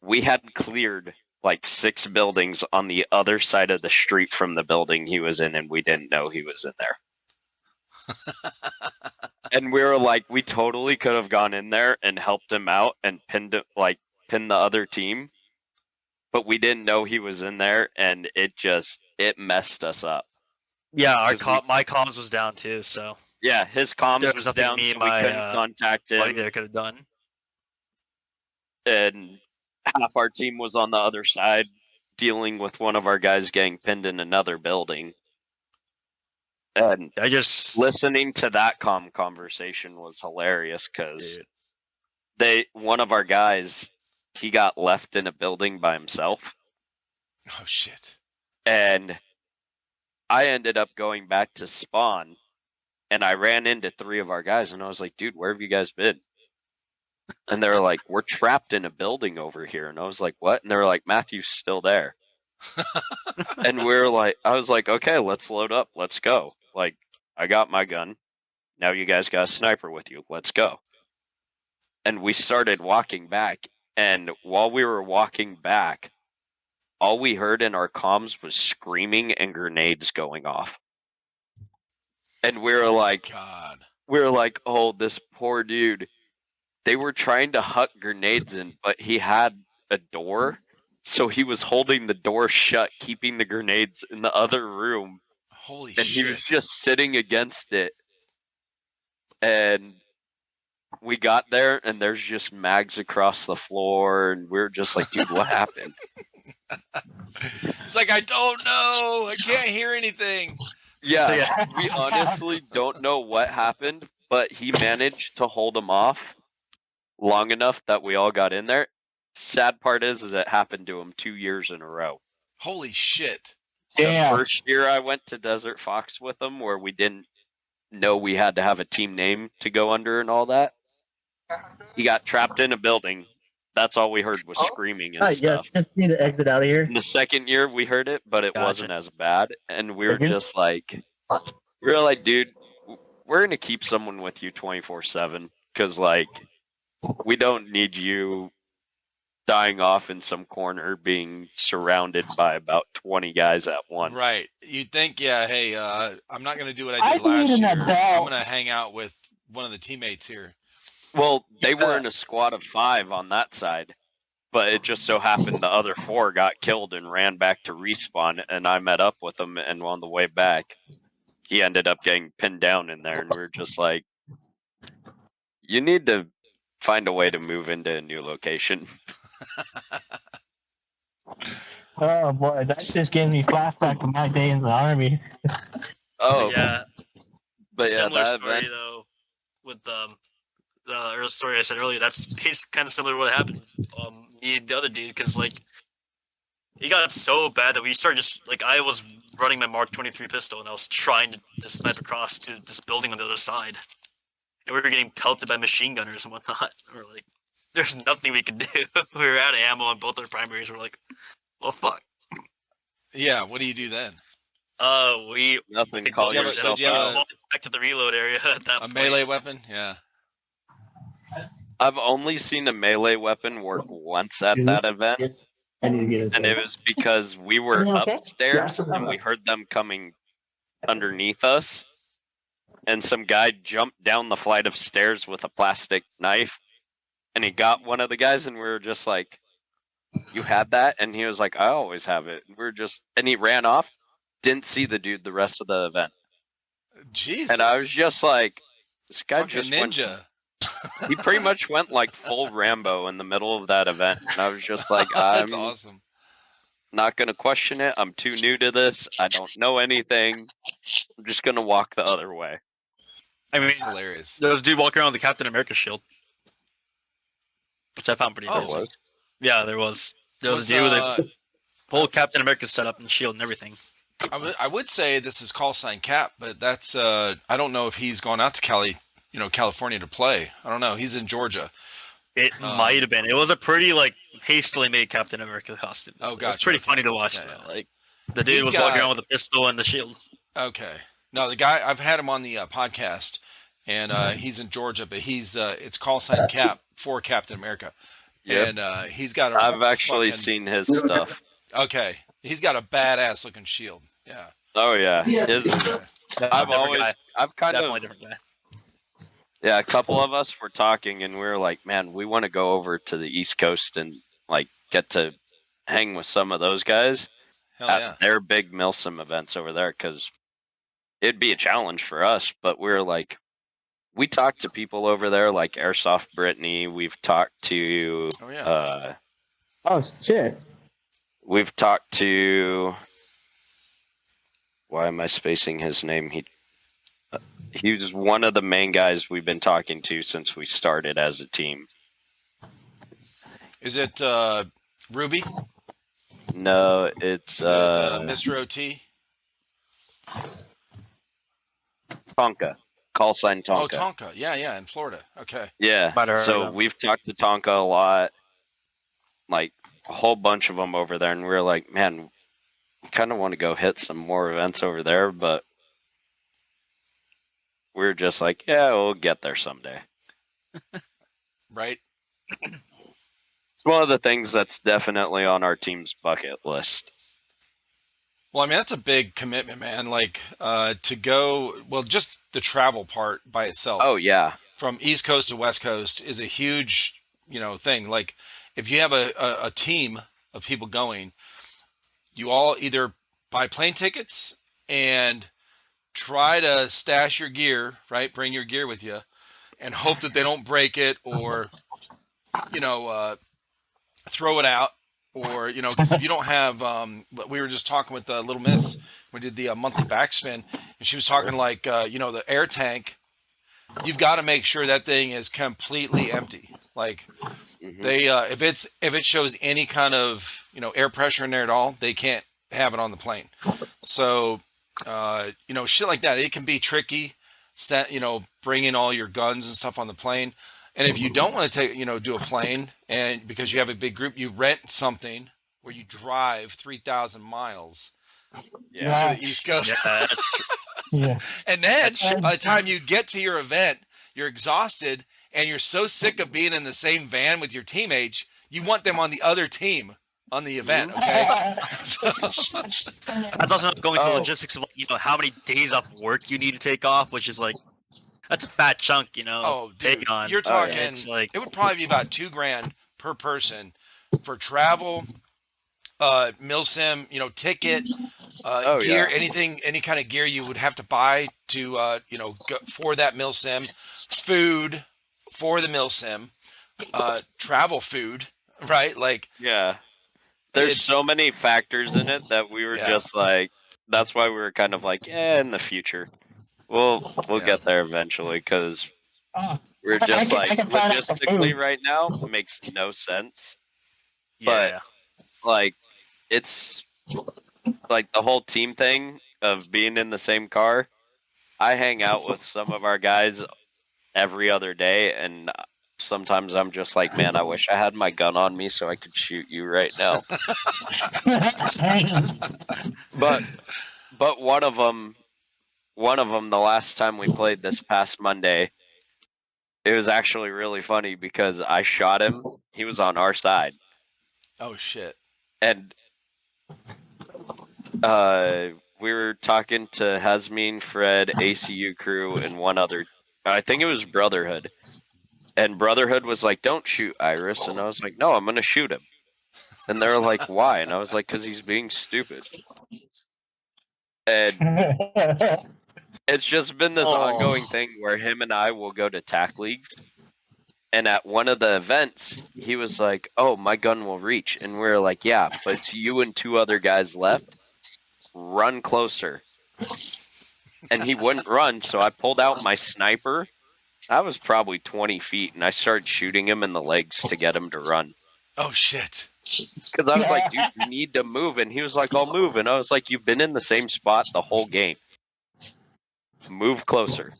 We had cleared like 6 buildings on the other side of the street from the building he was in, and we didn't know he was in there. And we were like, we totally could have gone in there and helped him out and pinned the other team, but we didn't know he was in there, and it messed us up. Yeah, Because my comms was down too, so Yeah, his comms there was was nothing down, me so and we my couldn't contact buddy him, there could have done. and half our team was on the other side dealing with one of our guys getting pinned in another building. And I just listening to that conversation was hilarious because dude. one of our guys, he got left in a building by himself, Oh shit. and I ended up going back to spawn, and I ran into 3 of our guys, and I was like, dude, where have you guys been? And they were like, we're trapped in a building over here. And I was like, what? And they were like, Matthew's still there. And I was like, okay, let's load up. Let's go. Like, I got my gun. Now you guys got a sniper with you. Let's go. And we started walking back. And while we were walking back, all we heard in our comms was screaming and grenades going off. And we were like, God. oh, this poor dude. They were trying to huck grenades in, but he had a door, so he was holding the door shut, keeping the grenades in the other room, Holy and shit. he was just sitting against it. And we got there, and there's just mags across the floor, and we were just like, dude, what happened? It's like, I don't know. I can't hear anything. Yeah, we honestly don't know what happened, but he managed to hold them off long enough that we all got in there. Sad part is it happened to him 2 years in a row. Holy shit. Damn. The first year I went to Desert Fox with him, where we didn't know we had to have a team name to go under and all that, he got trapped in a building. That's all we heard was screaming and stuff. Yeah, just need to exit out of here. In the second year we heard it, but it wasn't as bad, and we were just like, dude, we're gonna keep someone with you 24/7 because like we don't need you dying off in some corner being surrounded by about 20 guys at once. Right. You'd think, yeah, hey, I'm not going to do what I I did last need year. an adult. I'm going to hang out with one of the teammates here. Well, they were in a squad of 5 on that side, but it just so happened the other 4 got killed and ran back to respawn, and I met up with them, and on the way back, he ended up getting pinned down in there, and we were just like, you need to find a way to move into a new location. Oh boy, that just gives me flashback to my day in the army. Oh, Yeah. but yeah, Similar that story event, though with the earlier story I said earlier. That's kind of similar to what happened. Me and the other dude, because like he got so bad that we started just like I was running my Mark 23 pistol and I was trying to snipe across to this building on the other side, and we were getting pelted by machine gunners and whatnot. We're like, there's nothing we can do. We were out of ammo on both our primaries. We're like, well, fuck. Yeah, what do you do then? nothing. Call Did you have a- yourself did you have out. a- back to the reload area at that A point. melee weapon? Yeah. I've only seen a melee weapon work once at that event, Yes. I need to get it. and it was because we were Everything okay? upstairs Yeah. and we heard them coming underneath us, and some guy jumped down the flight of stairs with a plastic knife, and he got one of the guys, and we were just like, "You had that?" And he was like, "I always have it." And and he ran off. Didn't see the dude the rest of the event, Jesus. and I was just like, "This guy Fucking just ninja. He pretty much went like full Rambo in the middle of that event, and I was just like, That's I'm awesome. not gonna question it. I'm too new to this. I don't know anything. I'm just gonna walk the other way. I mean, That's hilarious. there was a dude walking around with the Captain America shield, which I found pretty Oh, amazing. was? Yeah, there was. There was Was, a dude with a whole Captain America setup and shield and everything. I would say this is call sign Cap, but that's I don't know if he's gone out to California to play. I don't know. He's in Georgia. It might have been. It was a pretty hastily made Captain America costume. Oh, It was gotcha. pretty Okay. funny to watch. Yeah, though. yeah. Like the dude He's was walking got- around with a pistol and the shield. Okay. No, the guy I've had him on the podcast, and he's in Georgia, but he's it's call sign Cap for Captain America, Yep. and he's got a. I've actually fucking- seen his stuff. Okay, he's got a badass looking shield. Yeah. Oh yeah, his, I've kind Definitely of different guy. a couple of us were talking, and we were like, man, we want to go over to the East Coast and like get to hang with some of those guys Hell at yeah. their big Milsim events over there, because it'd be a challenge for us. But we're like, we talked to people over there like Airsoft Brittany. We've talked to Oh yeah. Oh shit. we've talked to, why am I spacing his name? He was one of the main guys we've been talking to since we started as a team. Is it Ruby? No, it's Is it Mr. OT? Tonka. Call sign Tonka. Oh, Tonka. Yeah, in Florida. Okay. Yeah. Might have heard So of him. we've talked to Tonka a lot, like a whole bunch of them over there, and we were like, man, we kind of want to go hit some more events over there, but we're just like, yeah, we'll get there someday. Right. It's one of the things that's definitely on our team's bucket list. Well, I mean, that's a big commitment, man. Like to go, well, just the travel part by itself. Oh yeah. From East Coast to West Coast is a huge, thing. Like if you have a team of people going, you all either buy plane tickets and try to stash your gear, right? Bring your gear with you and hope that they don't break it or, throw it out or, because if you don't have, we were just talking with Little Miss, we did the monthly backspin and she was talking like, the air tank, you've got to make sure that thing is completely empty. Like they, if it shows any kind of, air pressure in there at all, they can't have it on the plane. So, shit like that, it can be tricky. Bringing all your guns and stuff on the plane. And if you don't want to do a plane and because you have a big group, you rent something where you drive 3,000 miles Yeah. to the East Coast. Yeah, that's true. Yeah. And then by the time you get to your event, you're exhausted and you're so sick of being in the same van with your teammates, you want them on the other team on the event, okay? That's also not going to Oh. logistics of how many days off work you need to take off, which is that's a fat chunk, Oh, take dude, on. you're talking. It's like It would probably be about $2,000 per person for travel, milsim, ticket, Oh, gear, yeah. any kind of gear you would have to buy to, go for that milsim, food for the milsim, travel food, right? Like Yeah. There's It's- so many factors in it that we were Yeah. just like, that's why we were kind of like, in the future. We'll Yeah. get there eventually, because Oh, we're I just can- like, I can find out the logistically food. right now, it makes no sense. yeah. Like, it's like the whole team thing of being in the same car. I hang out with some of our guys every other day, and sometimes I'm just like, man, I wish I had my gun on me so I could shoot you right now. But one of them, the last time we played this past Monday, It was actually really funny because I shot him. He was on our side, Oh shit. and we were talking to Hasmin, Fred, ACU crew, and one other. I think it was Brotherhood. And Brotherhood was like, "Don't shoot Iris," and I was like, "No, I'm gonna shoot him." And they were like, "Why?" And I was like, "Cause he's being stupid." And it's just been this ongoing thing where him and I will go to TAC leagues. And at one of the events, he was like, "Oh, my gun will reach." And we were like, "Yeah, but it's you and two other guys left. Run closer." And he wouldn't run, so I pulled out my sniper. I was probably 20 feet, and I started shooting him in the legs to get him to run. Oh shit. Because I was like, "Dude, you need to move." And he was like, "I'll move." And I was like, "You've been in the same spot the whole game. Move closer."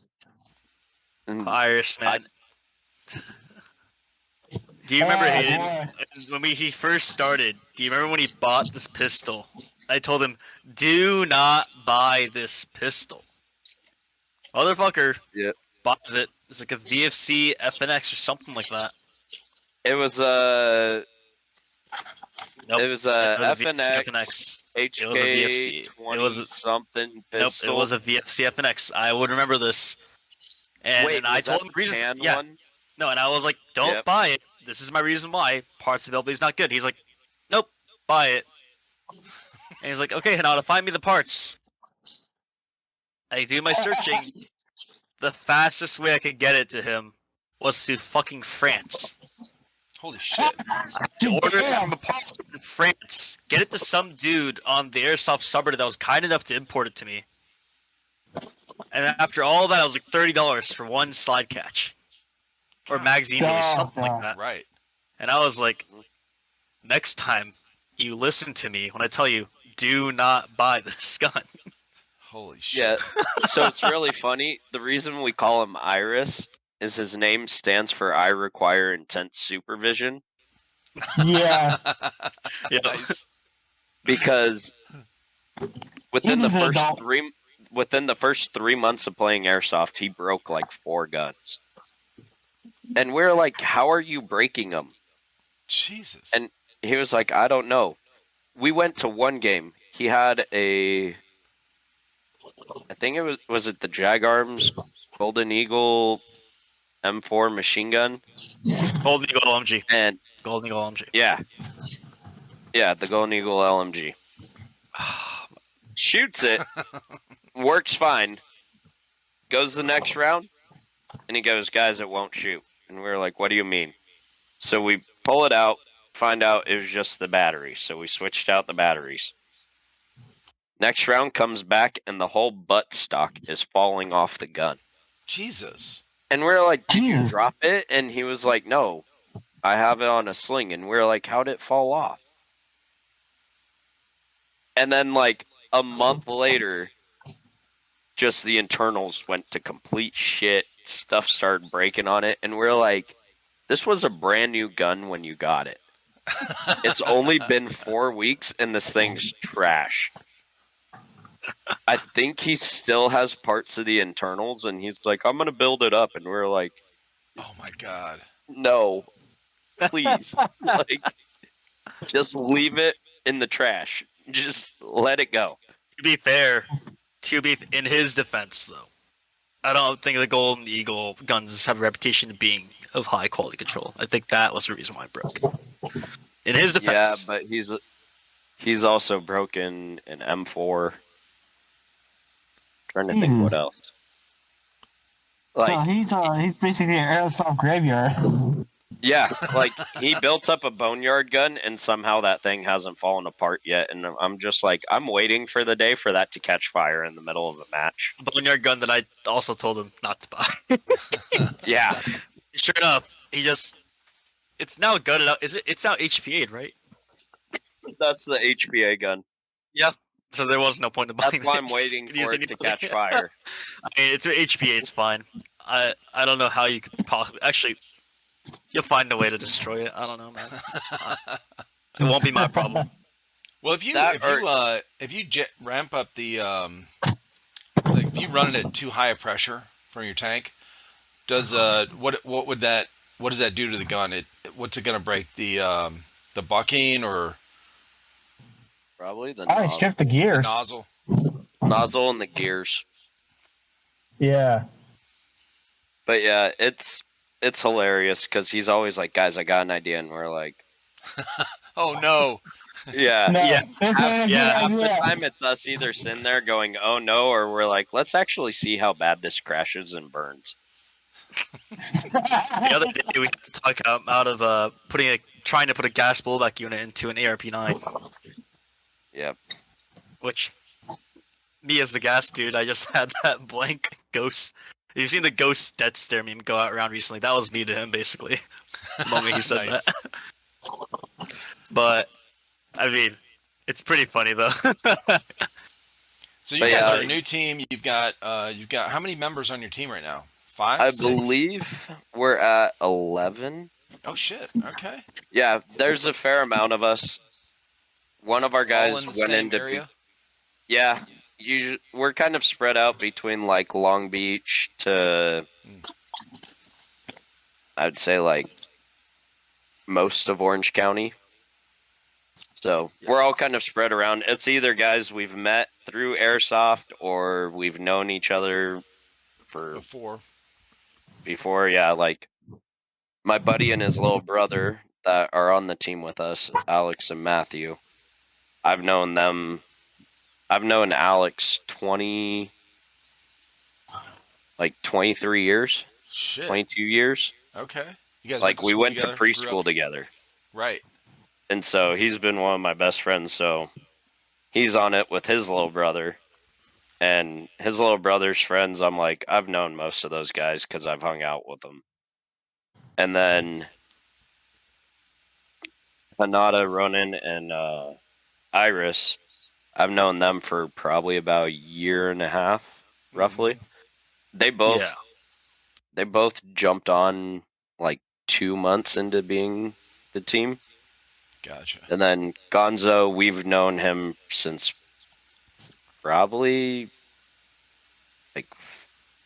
And Iris, man. Do you remember Hayden when he first started? Do you remember when he bought this pistol? I told him, "Do not buy this pistol." Motherfucker Yeah. buys it. It's like a VFC FNX or something like that. It was Nope. It was a VFC FNX It was a VFC. HK 20 something pistol. Nope, it was a VFC FNX. I would remember this. And, Wait, and I was told that him the reasons. tan Yeah, one? no, and I was like, "Don't Yep. buy it. This is my reason why. Parts availability is not good." He's like, "Nope, buy it." And he's like, "Okay, Hinata, find me the parts." I do my searching. The fastest way I could get it to him was to fucking France. Holy shit. To order it from a parts store in France. Get it to some dude on the Airsoft subreddit that was kind enough to import it to me. And after all that, it was like $30 for one slide catch. Or magazine release, something like that. Right. And I was like, next time you listen to me when I tell you, do not buy this gun. Holy shit. Yeah. So it's really funny. The reason we call him Iris is his name stands for "I require intense supervision," Yeah. Yeah. Nice. because within the He's an first adult. within the first 3 months of playing airsoft, he broke like 4 guns. And we're like, "How are you breaking them?" Jesus. And he was like, "I don't know." We went to one game. He had I think it was it the Jag Arms Golden Eagle M4 machine gun? Golden Eagle LMG. And Golden Eagle LMG. yeah, the Golden Eagle LMG. Shoots it, works fine. Goes the next round, and he goes, "Guys, it won't shoot." And we were like, "What do you mean?" So we pull it out, find out it was just the battery. So we switched out the batteries. Next round comes back, and the whole butt stock is falling off the gun. Jesus. And we're like, "Did you Jesus. drop it?" And he was like, "No, I have it on a sling." And we're like, "How'd it fall off?" And then like a month later, just the internals went to complete shit. Stuff started breaking on it. And we're like, "This was a brand new gun when you got it. It's only been 4 weeks and this thing's trash." I think he still has parts of the internals, and he's like, "I'm gonna build it up," and we're like, Oh my god. "No, please, like, just leave it in the trash. Just let it go." To be fair, in his defense, though, I don't think the Golden Eagle guns have a reputation of being of high quality control. I think that was the reason why it broke. In his defense. Yeah, but he's also broken an M4. Trying to think what Jesus. else. So Like, he's basically an airsoft graveyard. yeah, like he built up a boneyard gun, and somehow that thing hasn't fallen apart yet. And I'm just like, I'm waiting for the day for that to catch fire in the middle of a match. Boneyard gun that I also told him not to buy. Yeah, Sure enough, it's now gutted out. It's now HPA'd, right? that's the HPA gun. Yeah. So there was no point in buying That's why that. I'm Just waiting could use for it to anything. catch fire. I mean, it's HPA. It's fine. I don't know how you could possibly. Actually, you'll find a way to destroy it. I don't know, man. It won't be my problem. Well, if you That ramp up the like if you run it at too high a pressure from your tank, Does what would that what does that do to the gun? What's it gonna break the bucking or Probably the I stripped the the gears. nozzle? nozzle and the gears. Yeah. But yeah, it's hilarious because he's always like, "Guys, I got an idea," and we're like, Oh no! "Yeah." No, Yeah, that's not a good Half the idea. time it's us either sitting there going, "Oh no," or we're like, "Let's actually see how bad this crashes and burns." the other day we got to talk out of trying to put a gas blowback unit into an ARP9, Yeah. which me as the gas dude, I just had that blank ghost. You've seen the ghost death stare meme go out around recently. That was me to him, basically, the moment he said Nice. that. But I mean, it's pretty funny though. So you But guys yeah, are a new team. You've got how many members on your team right now? Five, I six? believe we're at 11. Oh shit! Okay, Yeah, there's a fair amount of us. One of our all guys in the went same into area. yeah. We're kind of spread out between like Long Beach to I'd say like most of Orange County. So we're all kind of spread around. It's either guys we've met through Airsoft or we've known each other for before. Yeah, like my buddy and his little brother that are on the team with us, Alex and Matthew. I've known them. I've known Alex 23 years, Shit. 22 years. Okay. You guys Like we school went to together, grew preschool up- together. Right. And so he's been one of my best friends. So he's on it with his little brother. And his little brother's friends, I'm like, I've known most of those guys because I've hung out with them. And then Hanada, Ronan, and Iris, I've known them for probably about a year and a half, roughly. Mhm. Yeah. They both jumped on like 2 months into being the team. Gotcha. And then Gonzo, we've known him since probably like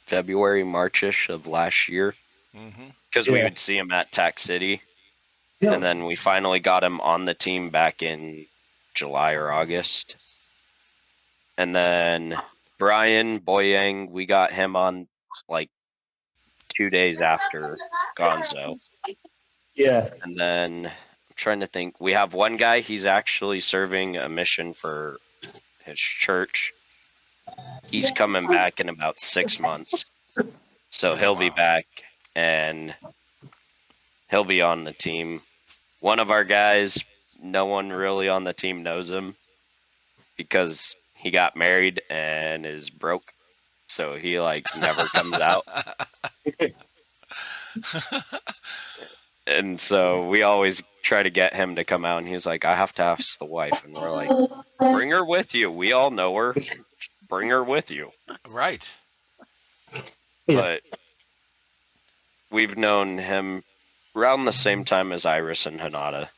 February, Marchish of last year. Mm-hmm. Because we Yeah. would see him at Tac City. Yeah. And then we finally got him on the team back in July or August. And then Brian Boyang, we got him on like 2 days after Gonzo. Yeah. And then I'm trying to think. We have one guy, he's actually serving a mission for his church. He's coming back in about 6 months. So he'll be Wow. back and he'll be on the team. One of our guys, no one really on the team knows him because he got married and is broke. So he like never comes out. And so we always try to get him to come out, and he's like, I have to ask the wife. And we're like, bring her with you. We all know her. Bring her with you. Right. Yeah. But we've known him around the same time as Iris and Hanada.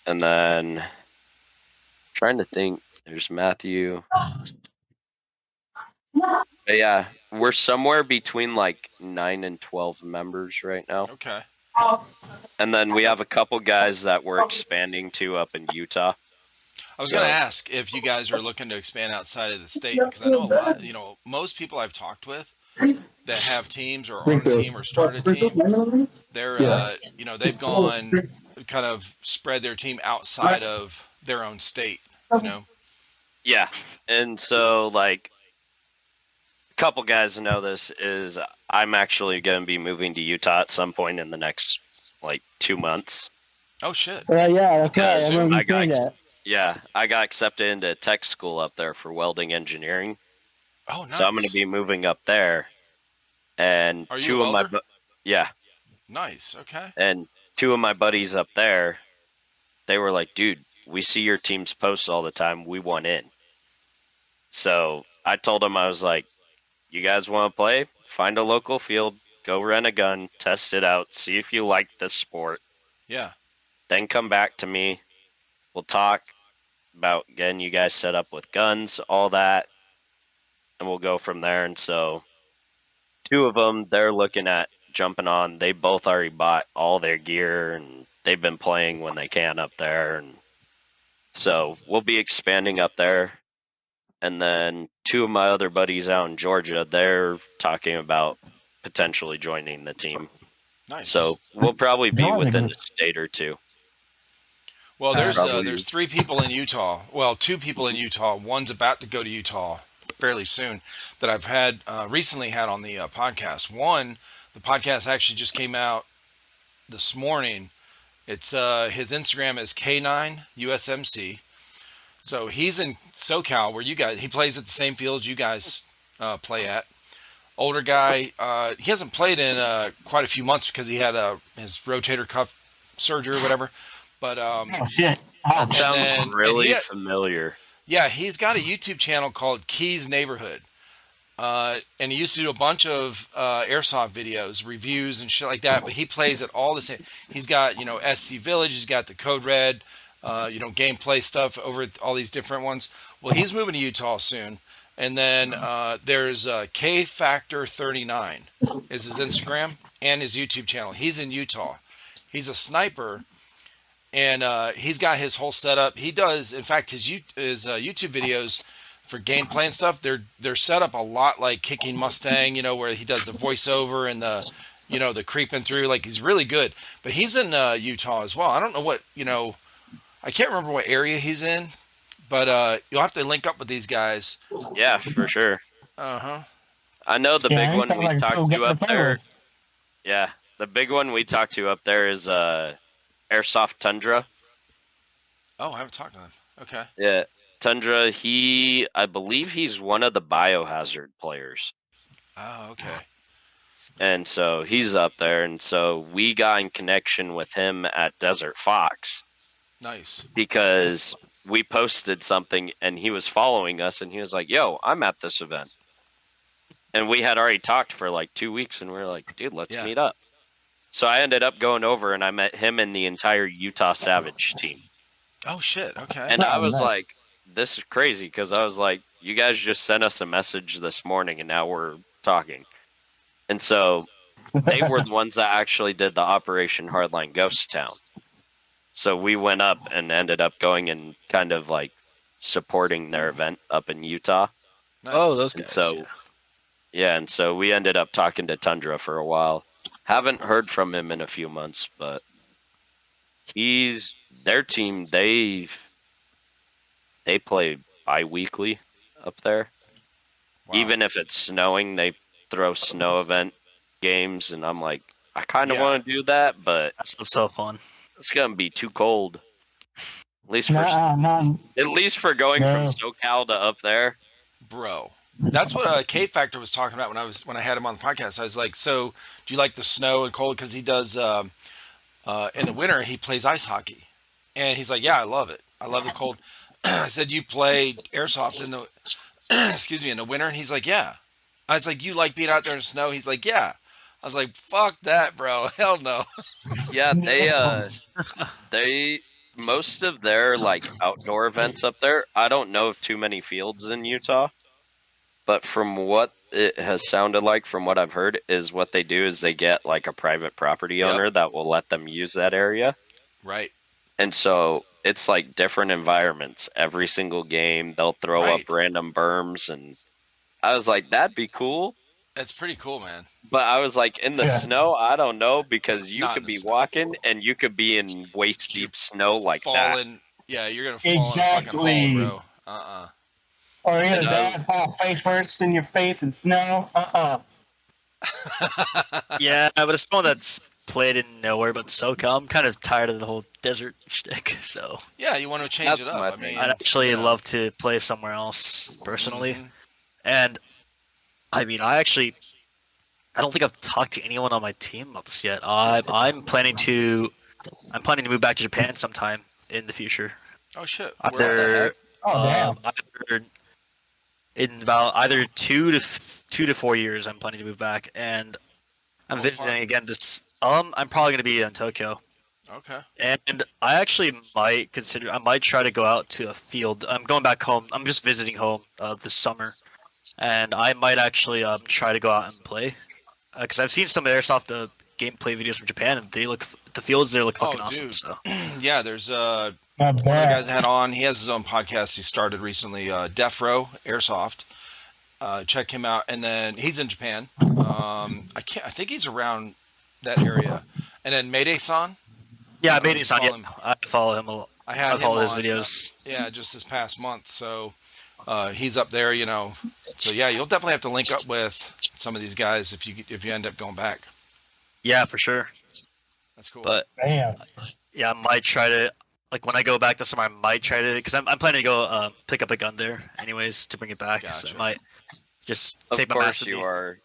And then trying to think, there's Matthew. But yeah, we're somewhere between like 9 and 12 members right now. Okay. And then we have a couple guys that we're expanding to up in Utah. I was going to ask if you guys are looking to expand outside of the state because I know a lot. Most people I've talked with that have teams or are on a team or started a team, they're they've gone kind of spread their team outside of their own state. Yeah. And so like a couple guys know this is I'm actually going to be moving to Utah at some point in the next like 2 months. Oh shit. Yeah, that's right. I Soon remember I you got saying that. Yeah, I got accepted into tech school up there for welding engineering. Oh, nice. So I'm going to be moving up there. And Are you two a of my welder? yeah, Nice. Okay. and two of my buddies up there, they were like, "Dude, we see your team's posts all the time. We want in." So I told them, I was like, "You guys want to play? Find a local field, go rent a gun, test it out, see if you like this sport. Yeah. Then come back to me. We'll talk about getting you guys set up with guns, all that, and we'll go from there." And so two of them, they're looking at jumping on. They both already bought all their gear, and they've been playing when they can up there. And so we'll be expanding up there. And then two of my other buddies out in Georgia, they're talking about potentially joining the team. Nice. So we'll probably be Georgia. within a state or two. Well, Probably. there's 3 people in Utah. Well, 2 people in Utah. One's about to go to Utah fairly soon that I've had recently had on the podcast. One, the podcast actually just came out this morning. It's his Instagram is K9USMC. So he's in SoCal where he plays at the same field you guys play at. Older guy. He hasn't played in quite a few months because he had his rotator cuff surgery or whatever. But Oh shit! That sounds then- really and he- familiar. yeah, he's got a YouTube channel called Keys Neighborhood. And he used to do a bunch of airsoft videos, reviews, and shit like that. But he plays at all the same. He's got SC Village. He's got the Code Red, gameplay stuff over at all these different ones. Well, he's moving to Utah soon. And then there's K Factor 39 is his Instagram and his YouTube channel. He's in Utah. He's a sniper. And he's got his whole setup. He does, in fact, his YouTube videos for gameplay and stuff. They're set up a lot like Kicking Mustang, where he does the voiceover and the creeping through. Like he's really good. But he's in Utah as well. I don't know what I can't remember what area he's in, but you'll have to link up with these guys. Yeah, for sure. Uh-huh. I know the Yeah, big he one sounds we like talked Phil to getting up the there. power. Yeah, the big one we talked to up there is Airsoft Tundra. Oh, I haven't talked to him. Okay. Yeah, Tundra. I believe he's one of the Biohazard players, Oh, okay. and so he's up there. And so we got in connection with him at Desert Fox Nice. because we posted something, and he was following us, and he was like, "Yo, I'm at this event." And we had already talked for like 2 weeks, and we were like, "Dude, let's Yeah. meet up." So I ended up going over, and I met him and the entire Utah Savage team. Oh shit. Okay. And I Oh, was nice. like, this is crazy, because I was like, you guys just sent us a message this morning, and now we're talking. And so they were the ones that actually did the Operation Hardline Ghost Town. So we went up and ended up going and kind of like supporting their event up in Utah. Nice. Oh, those And guys. so, yeah. yeah, and so we ended up talking to Tundra for a while. Haven't heard from him in a few months, but their team. They play bi-weekly up there. Wow. Even if it's snowing, they throw snow event games, and I'm like, I kind of Yeah. want to do that, but That sounds so fun. it's gonna be too cold. At least for Nah. going from No. SoCal to up there. Bro, that's what K Factor was talking about when I had him on the podcast. I was like, so do you like the snow and cold? Because he does in the winter he plays ice hockey, and he's like, yeah, I love it. I love the cold. I said, you play airsoft in the in the winter, and he's like, yeah. I was like, you like being out there in the snow? He's like, yeah. I was like, fuck that, bro. Hell no. Yeah, they most of their like outdoor events up there. I don't know of too many fields in Utah, but from what it has sounded like, from what I've heard, is what they do is they get like a private property Yep. owner that will let them use that area, Right. and so it's like different environments every single game. They'll throw Right. up random berms, and I was like, that'd be cool. That's pretty cool, man. But I was like, in the Yeah. snow, I don't know, because you Not could in the be snow. walking and you could be in waist deep snow like that. Falling. Yeah, you're gonna fall in a fucking Exactly. hole, bro. Or you're And, gonna die, fall face first in your face in snow. Yeah, but it's someone that's played in nowhere but SoCal. I'm kind of tired of the whole desert shtick, so Yeah, you want to change That's it up. my I thing. mean, I'd actually you know. love to play somewhere else personally. Mhm. And I mean, I don't think I've talked to anyone on my team about this yet. I'm planning to move back to Japan sometime in the future. Oh shit. After Oh damn! either in about either 2 to 4 years, I'm planning to move back, and I'm Oh, visiting fun. again. I'm probably gonna be in Tokyo, Okay. and I actually I might try to go out to a field. I'm going back home. I'm just visiting home this summer, and I might actually try to go out and play. because I've seen some airsoft gameplay videos from Japan, and the fields there look Oh, fucking awesome. dude. So Yeah, there's Not one of the bad. guys I had on. He has his own podcast. He started recently, Defro Airsoft. Check him out. And then he's in Japan. I think he's around that area. And then Mayday-san. yeah, I I don't know made if it you on. Yeah, follow him. I follow him a lot. I I had him follow his on. videos. Yeah, just this past month. So he's up there, you know. So yeah, you'll definitely have to link up with some of these guys if you end up going back. Yeah, for sure. That's cool. But Damn. yeah, I might try to like when I go back this summer. I might try to because I'm planning to go pick up a gun there anyways to bring it back. So Gotcha. I might just Of take my course mask with you me. are.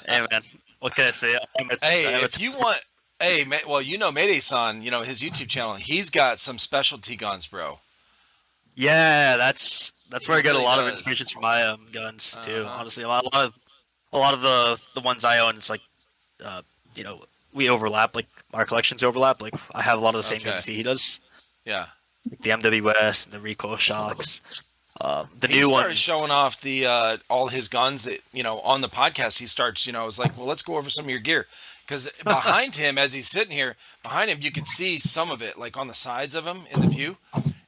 Hey man, what can I say? Hey, if you want, hey, well, you know Mayday-san, you know his YouTube channel. He's got some specialty guns, bro. Yeah, that's where I get really a lot of does. inspirations for my guns too. Uh-huh. Honestly, a lot of the ones I own, it's like, you know, we overlap. Like our collections overlap. Like I have a lot of the same Okay. guns he does, Yeah. like the MWS and the recoil shocks. The He new started ones. showing off the all his guns that on the podcast. He starts, I was like, well, let's go over some of your gear because behind him, as he's sitting here, behind him, you could see some of it, like on the sides of him in the view.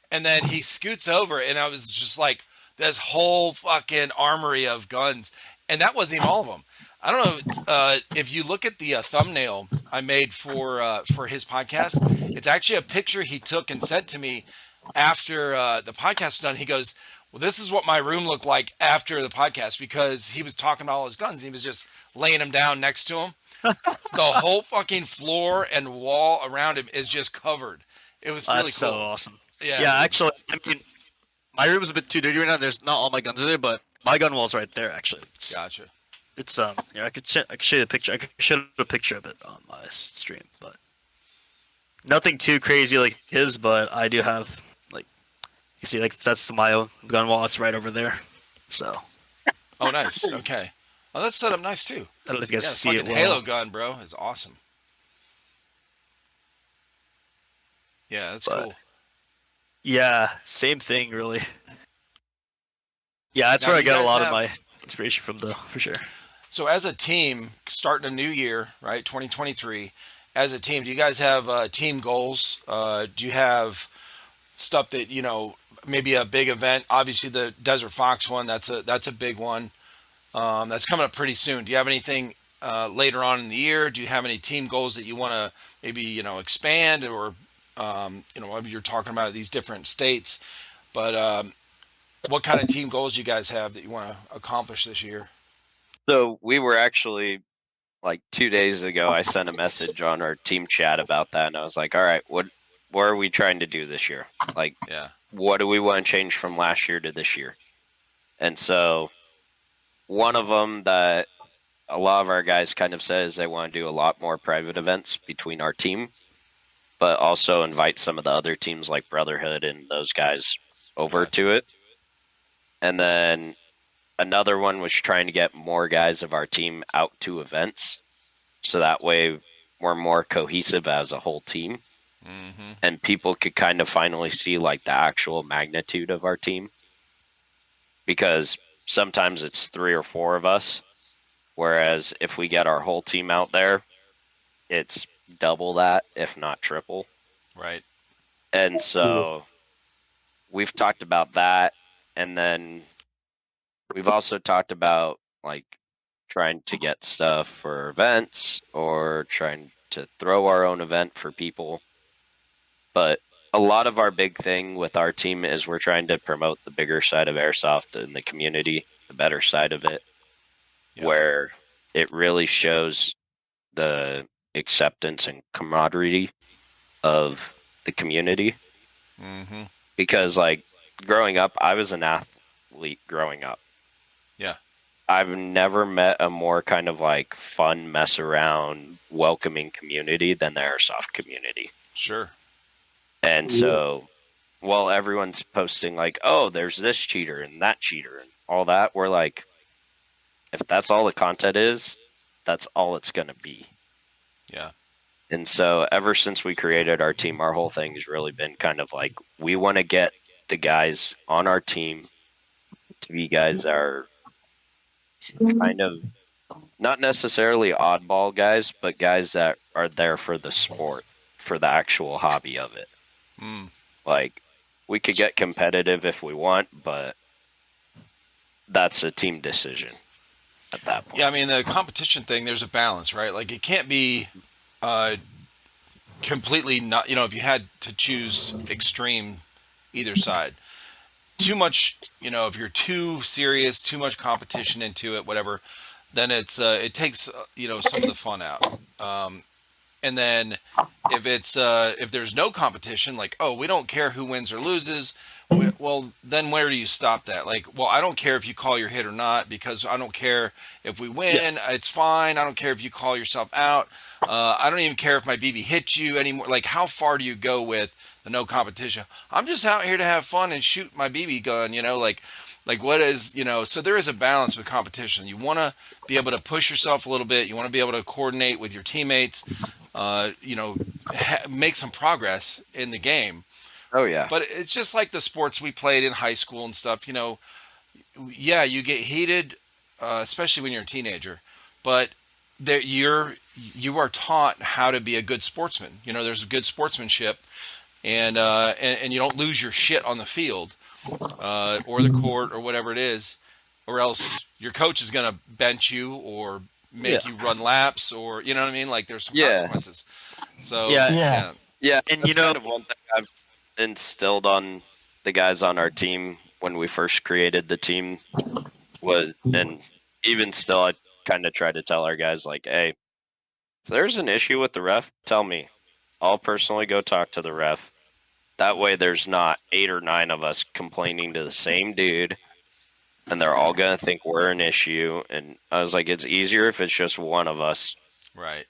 And then he scoots over, and I was just like, this whole fucking armory of guns, and that wasn't even all of them. I don't know if you look at the thumbnail I made for his podcast. It's actually a picture he took and sent to me after the podcast was done. He goes, well, this is what my room looked like after the podcast because he was talking about all his guns. And he was just laying them down next to him. The whole fucking floor and wall around him is just covered. It was really That's cool. so awesome. Yeah. Yeah, actually, I mean, my room's a bit too dirty right now. There's not all my guns are there, but my gun wall's right there. Actually, Gotcha. it's yeah, I could show you the picture. I could show a picture of it on my stream, but nothing too crazy like his. But I do have like you see, like that's my gun wall. It's right over there. So Oh, nice. Okay. Oh, that's set up nice too. I don't know if you Yeah, guys the see it fucking well. Halo gun, bro, is awesome. Yeah, that's But- cool. Yeah, same thing, really. Yeah, that's Now, where I do get you a guys lot have- of my inspiration from, though, for sure. So, as a team, starting a new year, right, 2023, as a team, do you guys have team goals? Do you have stuff that maybe a big event? Obviously, the Desert Fox one, that's a big one. That's coming up pretty soon. Do you have anything later on in the year? Do you have any team goals that you want to maybe expand or you're talking about these different states, but what kind of team goals you guys have that you want to accomplish this year? So we were actually like 2 days ago. I sent a message on our team chat about that, and I was like, "All right, what are we trying to do this year? Like, Yeah. what do we want to change from last year to this year?" And so one of them that a lot of our guys kind of says they want to do a lot more private events between our team, but also invite some of the other teams like Brotherhood and those guys over Gotcha. to it. And then another one was trying to get more guys of our team out to events, so that way we're more cohesive as a whole team, Mm-hmm. and people could kind of finally see like the actual magnitude of our team. Because sometimes it's 3 or 4 of us, whereas if we get our whole team out there, it's double that, if not triple. Right. And so we've talked about that, and then we've also talked about like trying to get stuff for events or trying to throw our own event for people. But a lot of our big thing with our team is we're trying to promote the bigger side of airsoft in the community, the better side of it, Yeah. where it really shows the acceptance and camaraderie of the community. Mm-hmm. Because like growing up, I was an athlete growing up. Yeah. I've never met a more kind of like fun, mess around, welcoming community than the airsoft community. Sure. And so while everyone's posting like, oh, there's this cheater and that cheater and all that, we're like, if that's all the content is, that's all it's going to be. Yeah. And so ever since we created our team, our whole thing has really been kind of like, we want to get the guys on our team to be guys that are kind of not necessarily oddball guys, but guys that are there for the sport, for the actual hobby of it. Mm. Like, we could get competitive if we want, but that's a team decision at that point. Yeah, I mean the competition thing. There's a balance, right? Like it can't be completely not. If you had to choose extreme either side, too much. If you're too serious, too much competition into it, whatever, then it takes some of the fun out. And then if there's no competition, like, oh, we don't care who wins or loses, well, then where do you stop that? Like, well, I don't care if you call your hit or not, because I don't care if we win, it's fine. I don't care if you call yourself out. I don't even care if my BB hits you anymore. Like, how far do you go with the no competition? I'm just out here to have fun and shoot my BB gun, like what is, so there is a balance with competition. You want to be able to push yourself a little bit. You want to be able to coordinate with your teammates, make some progress in the game. Oh, yeah. But it's just like the sports we played in high school and stuff. Yeah, you get heated, especially when you're a teenager. But you are taught how to be a good sportsman. There's a good sportsmanship, and you don't lose your shit on the field, or the court or whatever it is, or else your coach is gonna bench you or make you run laps, or you know what I mean. Like there's some consequences. So Yeah. Yeah, And that's kind of one thing I've instilled on the guys on our team when we first created the team was, and even still, I kind of try to tell our guys, like, hey, if there's an issue with the ref, tell me. I'll personally go talk to the ref. That way there's not 8 or 9 of us complaining to the same dude, and they're all going to think we're an issue. And I was like, it's easier if it's just one of us. right.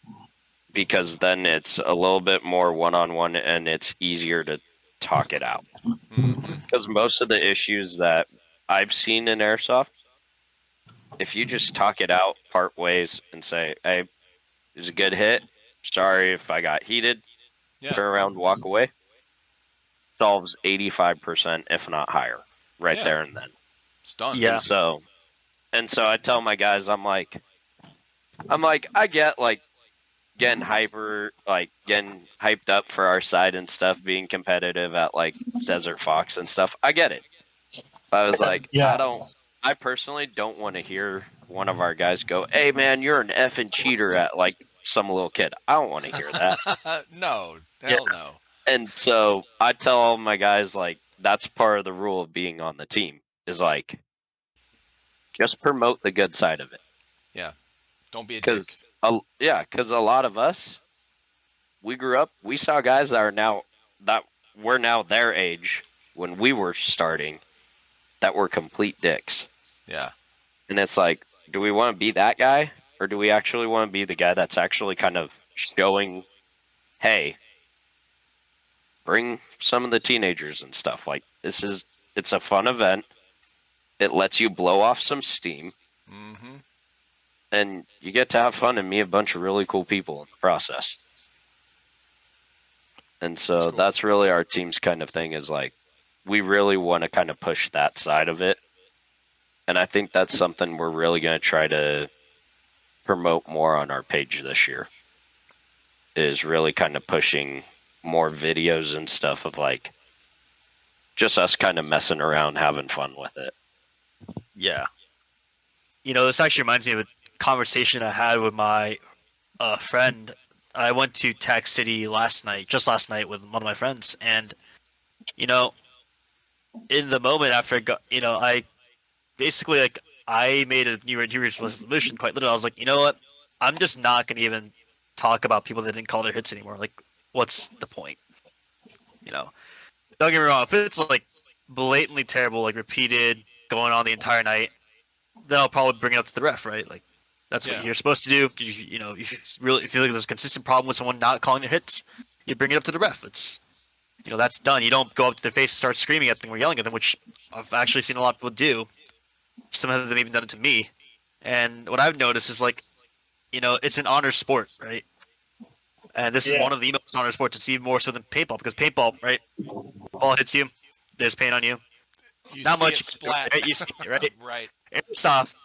Because then it's a little bit more one-on-one and it's easier to talk it out. Mm-hmm. Because most of the issues that I've seen in Airsoft, if you just talk it out part ways and say, hey, it was a good hit, sorry if I got heated, turn around, walk away, solves 85%, if not higher, right there and then. It's done. Yeah. And so I tell my guys, I'm like, I get like getting getting hyped up for our side and stuff, being competitive at like Desert Fox and stuff. I get it. I was like, I personally don't want to hear one of our guys go, hey man, you're an effing cheater at like some little kid. I don't want to hear that. No, hell no. And so I tell all my guys, like, that's part of the rule of being on the team, is like, just promote the good side of it. Yeah. Don't be a dick. Because a lot of us, we grew up, we saw guys that were now their age when we were starting that were complete dicks. Yeah. And it's like, do we want to be that guy? Or do we actually want to be the guy that's actually kind of showing, hey, bring some of the teenagers and stuff. Like, it's a fun event. It lets you blow off some steam. Mm-hmm. And you get to have fun and meet a bunch of really cool people in the process. And so that's really our team's kind of thing, is like, we really want to kind of push that side of it. And I think that's something we're really going to try to promote more on our page this year, is really kind of pushing more videos and stuff of like just us kind of messing around, having fun with it. Yeah. This actually reminds me of a conversation I had with my friend. I went to Tech City just last night with one of my friends, and in the moment after I basically, like, I made a New Year's resolution, quite literally. I was like, you know what? I'm just not going to even talk about people that didn't call their hits anymore. Like, what's the point? Don't get me wrong. If it's like blatantly terrible, like repeated, going on the entire night, then I'll probably bring it up to the ref, right? Like, that's what you're supposed to do. If you feel like there's a consistent problem with someone not calling their hits, you bring it up to the ref. It's that's done. You don't go up to their face and start screaming at them or yelling at them, which I've actually seen a lot of people do. Some of them even done it to me. And what I've noticed is, like, it's an honor sport, right? And this is one of the most honor sports. It's even more so than paintball, because paintball, right? Ball hits you, there's paint on you. You Not see much, it splat. right? You see it, right? Right. Airsoft,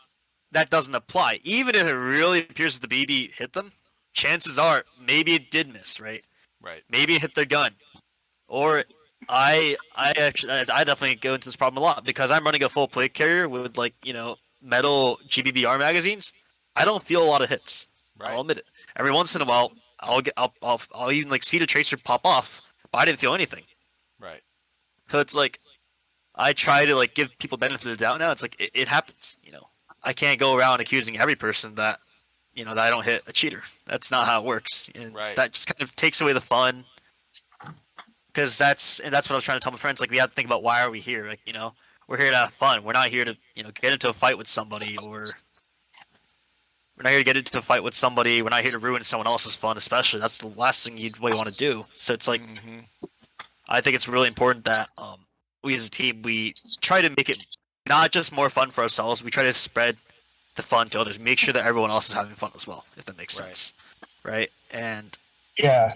that doesn't apply. Even if it really appears that the BB hit them, chances are maybe it did miss, right? Right. Maybe it hit their gun. Or I definitely go into this problem a lot because I'm running a full plate carrier with like, metal GBBR magazines. I don't feel a lot of hits. Right. I'll admit it. Every once in a while, I'll even like see the tracer pop off, but I didn't feel anything. Right. So it's like I try to like give people benefit of the doubt. Now it's like it happens. I can't go around accusing every person that that I don't hit a cheater. That's not how it works. And Right. that just kind of takes away the fun. Because that's what I was trying to tell my friends. Like we have to think about why are we here? Like we're here to have fun. We're not here to get into a fight with somebody, or we're not here to get into a fight with somebody. We're not here to ruin someone else's fun, especially. That's the last thing you'd really want to do. So it's like I think it's really important that we as a team we try to make it not just more fun for ourselves. We try to spread the fun to others. Make sure that everyone else is having fun as well, if that makes sense, right? And Yeah.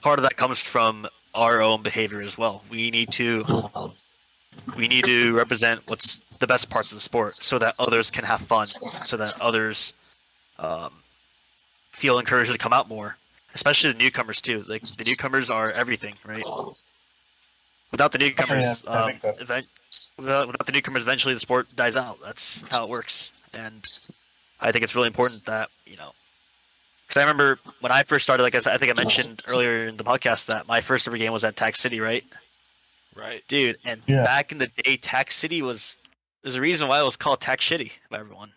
part of that comes from our own behavior as well. We need to represent what's the best parts of the sport, so that others can have fun, so that others feel encouraged to come out more, especially the newcomers too. Like the newcomers are everything, right? Without the newcomers, without the newcomers, eventually the sport dies out. That's how it works, and I think it's really important that because I remember when I first started, like I think I mentioned earlier in the podcast, that my first ever game was at Tax City, right? Right. Dude, and Yeah. back in the day, Tax City there's a reason why it was called Tax Shitty by everyone.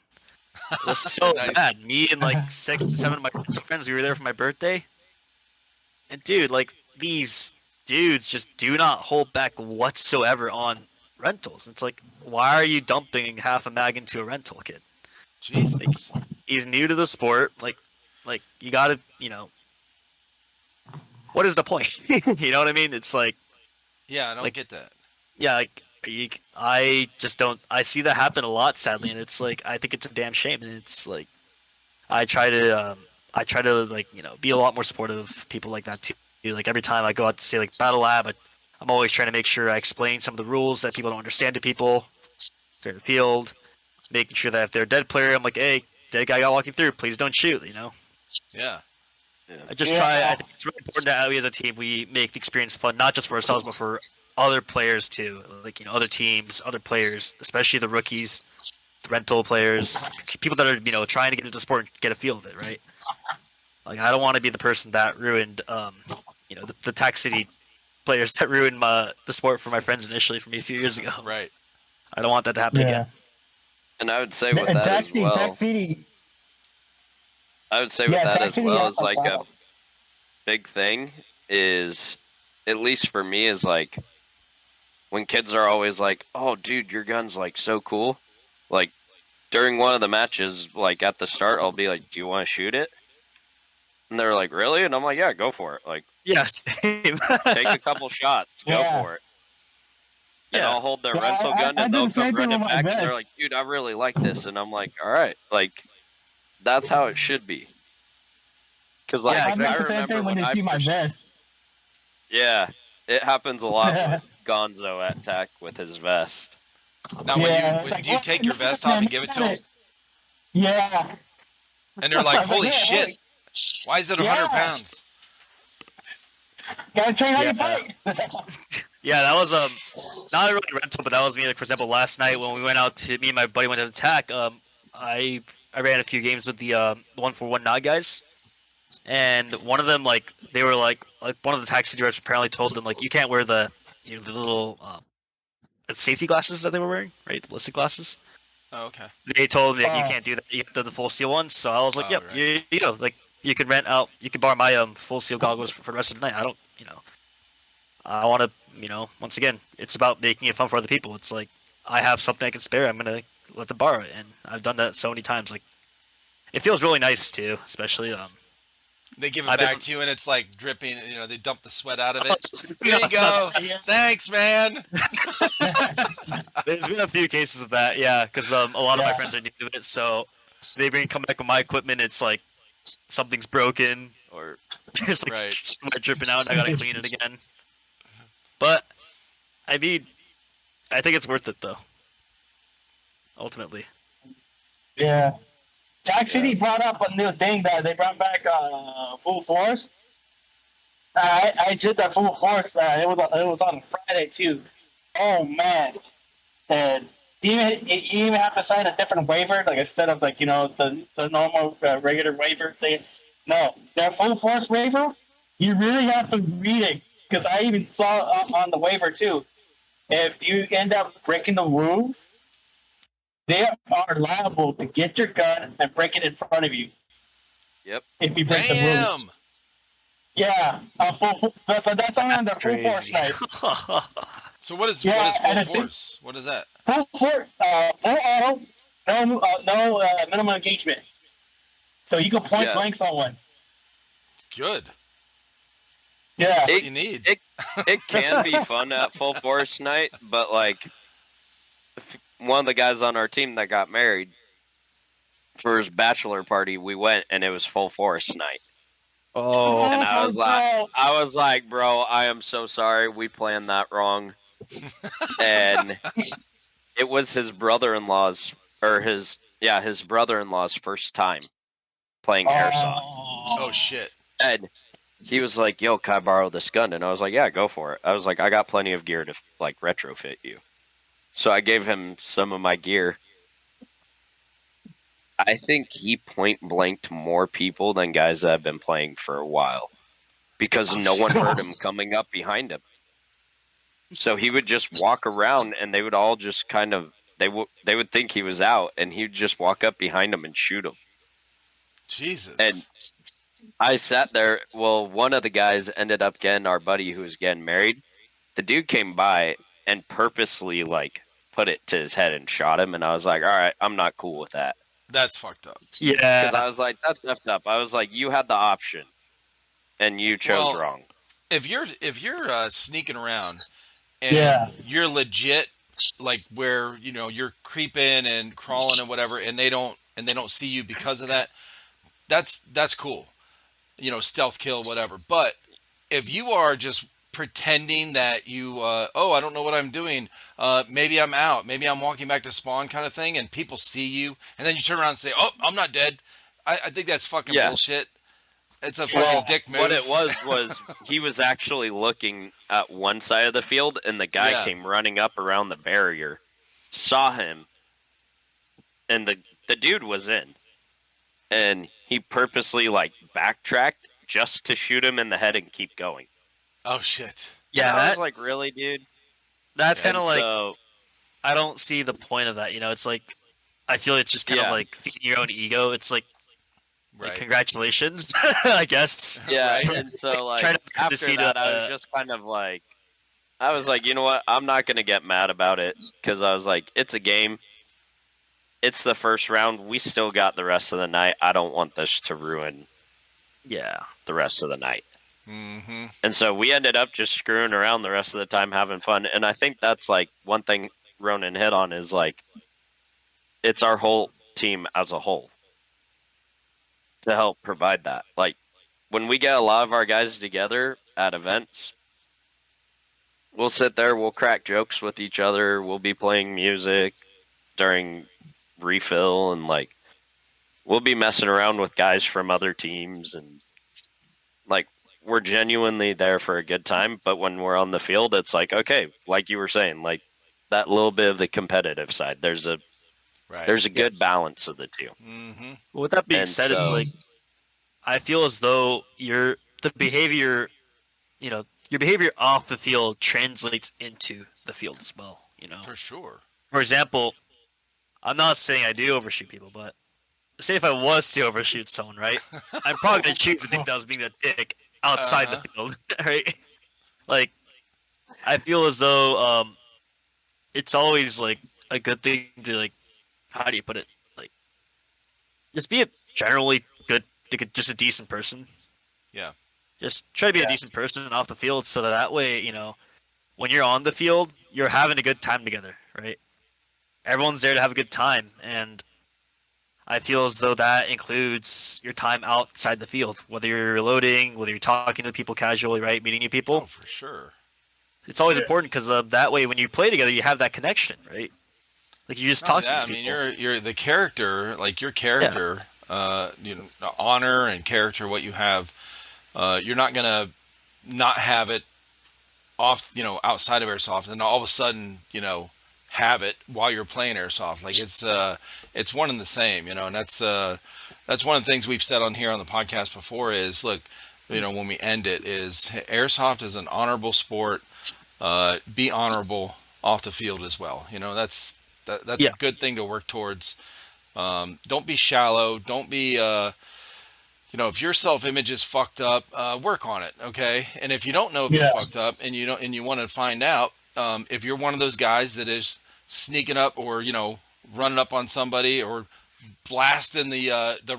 It was so Nice. bad. Me and like 6 to 7 of my friends, we were there for my birthday. And dude, like these dudes just do not hold back whatsoever on rentals. It's like, why are you dumping half a mag into a rental, kid? Jesus. He's new to the sport. Like you gotta, what is the point? You know what I mean? It's like, Yeah, I don't like- get that. yeah, like I just don't. I see that happen a lot, sadly, and it's like I think it's a damn shame. And it's like I try to like be a lot more supportive of people like that too. Like every time I go out to say like Battle Lab, I'm always trying to make sure I explain some of the rules that people don't understand to people. They're in the field, making sure that if they're a dead player, I'm like, hey, dead guy got walking through, please don't shoot. Yeah. I just try. I think it's really important that we as a team we make the experience fun, not just for ourselves, but for other players too. Like other teams, other players, especially the rookies, the rental players, people that are trying to get into the sport and get a feel of it, right? Like I don't want to be the person that ruined, the Tax City players that ruined the sport for my friends initially for me a few years ago. Right. I don't want that to happen again. And I would say with And that as well. Tax City. I would say with Yeah, that Tax as City well has is like a wow. big thing is, at least for me, is like when kids are always like, "Oh, dude, your gun's like so cool." Like during one of the matches, like at the start, I'll be like, "Do you want to shoot it?" And they're like, "Really?" And I'm like, "Yeah, go for it. Like, Yes. take a couple shots, go Yeah. for it." And Yeah. I'll hold their Yeah, rental I- gun I and do they'll the same come thing running with my back and they're vest. like, "Dude, I really like this." And I'm like, "All right, like that's how it should be." Because like Yeah, I exactly. make I the same remember thing when when they I see my first, vest. yeah, it happens a lot with Gonzo at Tech with his vest. Now, Yeah, it's when like, do you "Oh, take your vest man, off and give it to got them? it." Yeah. And they're like, I was "Holy "Yeah, shit! hey, Why is it 100 Yeah. pounds?" Gotta train how Yeah. you fight. Yeah, that was not really rental, but that was me. Like for example, last night when we went out to me and my buddy went to attack. I ran a few games with the 141 Nod guys, and one of them like they were like one of the taxi drivers apparently told them like you can't wear the the little safety glasses that they were wearing, right? The ballistic glasses. Oh, okay. They told me that you Oh. can't do that. You have the full seal ones. So I was like, Oh, yep, right. like you can rent out, you can borrow my full seal goggles for the rest of the night. I don't, I want to, once again, it's about making it fun for other people. It's like I have something I can spare. I'm gonna let them borrow it, and I've done that so many times. Like it feels really nice too, especially They give it I've been- back to you, and it's like dripping. They dump the sweat out of it. No, Here you it's not go. Yeah. Thanks, man. There's been a few cases of that, yeah, because a lot of my Yeah. friends are new to it, so they come back with my equipment. It's like something's broken or there's like Right. sweat dripping out, and I gotta clean it again. But I mean, I think it's worth it though. Ultimately, Yeah. Jack City brought up a new thing that they brought back full force. I did that full force. It was on a Friday too. Oh man! And you even have to sign a different waiver, like instead of like the normal regular waiver thing. No, that full force waiver, you really have to read it because I even saw on the waiver too. If you end up breaking the rules, they are liable to get your gun and break it in front of you Yep. if you break the rules. Damn. Yeah, but that's only on the That's full force crazy. night. So what is Yeah, full and force? What is that? full auto, no minimum engagement. So you can point Yeah. blank someone. Good. Yeah. That's what you need. It can be fun at full force night, but like one of the guys on our team that got married for his bachelor party, we went and it was full force night. Oh, And I no. was like, bro, I am so sorry. We planned that wrong. And it was his brother-in-law's his brother-in-law's first time playing airsoft. Oh shit. And he was like, "Yo, can I borrow this gun?" And I was like, "Yeah, go for it." I was like, "I got plenty of gear to like retrofit you." So I gave him some of my gear. I think he point blanked more people than guys that have been playing for a while because no one heard him coming up behind him. So he would just walk around, and they would all just kind of they would think he was out, and he'd just walk up behind him and shoot him. Jesus. And I sat there. Well, one of the guys ended up getting our buddy who was getting married. The dude came by and purposely like put it to his head and shot him, and I was like, "All right, I'm not cool with that." That's fucked up. yeah. Because I was like, "That's messed up." I was like, "You had the option, and you chose Well, wrong." If you're sneaking around and Yeah. you're legit, like where you're creeping and crawling and whatever, and they don't see you because of that, that's cool. Stealth kill, whatever. But if you are just pretending that I don't know what I'm doing, maybe I'm out, maybe I'm walking back to spawn kind of thing, and people see you, and then you turn around and say, oh, I'm not dead. I think that's fucking Yeah. bullshit. It's a fucking Well, dick move. what it was he was actually looking at one side of the field, and the guy Yeah. came running up around the barrier, saw him, and the dude was in, and he purposely like backtracked just to shoot him in the head and keep going. Oh shit. Yeah, And I was that, like, really, dude? that's Yeah, kind of And like so, I don't see the point of that. It's like I feel it's just kind of Yeah. like feeding your own ego. It's like Right. congratulations, I guess. yeah, Right. and so like Try to after see that, the- I was just kind of like, I was like, you know what? I'm not gonna get mad about it because I was like, it's a game. It's the first round. We still got the rest of the night. I don't want this to ruin Yeah. the rest of the night. Mm-hmm. And so we ended up just screwing around the rest of the time, having fun. And I think that's like one thing Ronan hit on is like, it's our whole team as a whole to help provide that. Like when we get a lot of our guys together at events, we'll sit there, we'll crack jokes with each other, we'll be playing music during refill, and like we'll be messing around with guys from other teams, and like we're genuinely there for a good time. But when we're on the field, it's like, okay, like you were saying, like that little bit of the competitive side, there's a Right. good balance of the two. Mm-hmm. Well, with that being And said, it's so- like I feel as though the behavior, your behavior off the field translates into the field as well. For sure. For example, I'm not saying I do overshoot people, but say if I was to overshoot someone, right? I'm probably gonna choose the dick that was being a dick outside the field, right? Like, I feel as though it's always like a good thing to like, how do you put it? Like, just be a generally good, just a decent person. Yeah. Just try to be a decent person off the field, so that way, when you're on the field, you're having a good time together, right? Everyone's there to have a good time, and I feel as though that includes your time outside the field, whether you're reloading, whether you're talking to people casually, right, meeting new Oh, people. for sure. It's always important because that way, when you play together, you have that connection, right? Like you just Not only talk to that, these I mean, people. you're the character, like your character, honor and character, what you have. You're not gonna not have it off, outside of airsoft, and all of a sudden, have it while you're playing airsoft. Like it's one and the same, and that's one of the things we've said on here on the podcast before is, look, when we end it is airsoft is an honorable sport. Be honorable off the field as well. That's a Yeah, good thing to work towards. Don't be shallow. Don't be if your self-image is fucked up, work on it, okay? And if you don't know if it's Yeah. fucked up, and you want to find out, if you're one of those guys that is sneaking up or running up on somebody or blasting the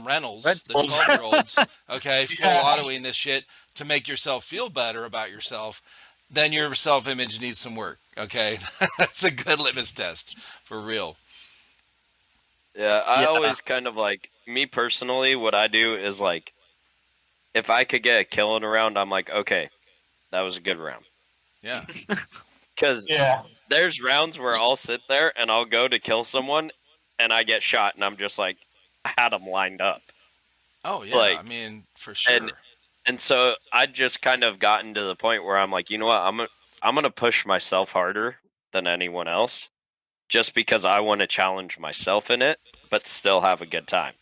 rentals, Red the Bulls. 12-year-olds, okay, full Yeah. autoing this shit to make yourself feel better about yourself, then your self-image needs some work, okay? That's a good litmus test for real. Yeah, I Yeah. always kind of like me personally. What I do is like, if I could get a kill in a round, I'm like, okay, that was a good round. Yeah. Because Yeah. there's rounds where I'll sit there and I'll go to kill someone, and I get shot, and I'm just like, I had them lined up. Oh yeah. Like, I mean, for sure. And so I just kind of gotten to the point where I'm like, you know what, I'm gonna push myself harder than anyone else, just because I want to challenge myself in it, but still have a good time.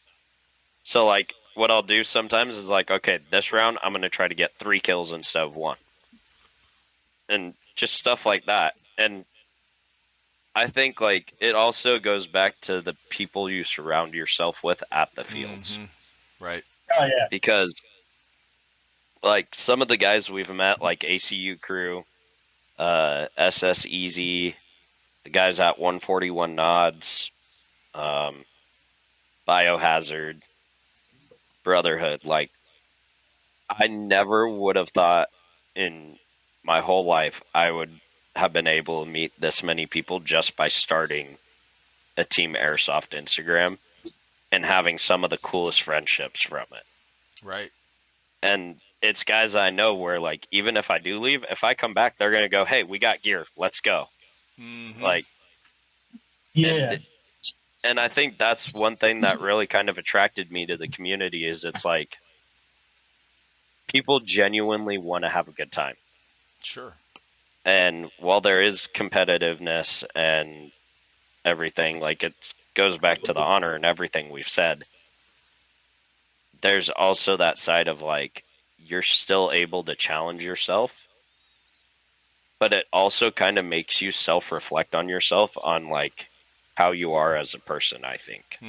So like, what I'll do sometimes is like, okay, this round I'm gonna try to get 3 kills instead of 1, and just stuff like that. And I think like it also goes back to the people you surround yourself with at the fields, Right. Oh yeah. because like some of the guys we've met, like ACU crew, SS Easy, the guys at 141 Nods, Biohazard, Brotherhood, like I never would have thought in my whole life I would have been able to meet this many people just by starting a Team Airsoft Instagram and having some of the coolest friendships from it. Right. And it's guys I know where like, even if I do leave, if I come back, they're going to go, hey, we got gear, let's go. Like, Yeah. and I think that's one thing that really kind of attracted me to the community is it's like people genuinely want to have a good time. Sure. And while there is competitiveness and everything, like it goes back to the honor and everything we've said, there's also that side of like you're still able to challenge yourself, but it also kind of makes you self-reflect on yourself on like how you are as a person, I think.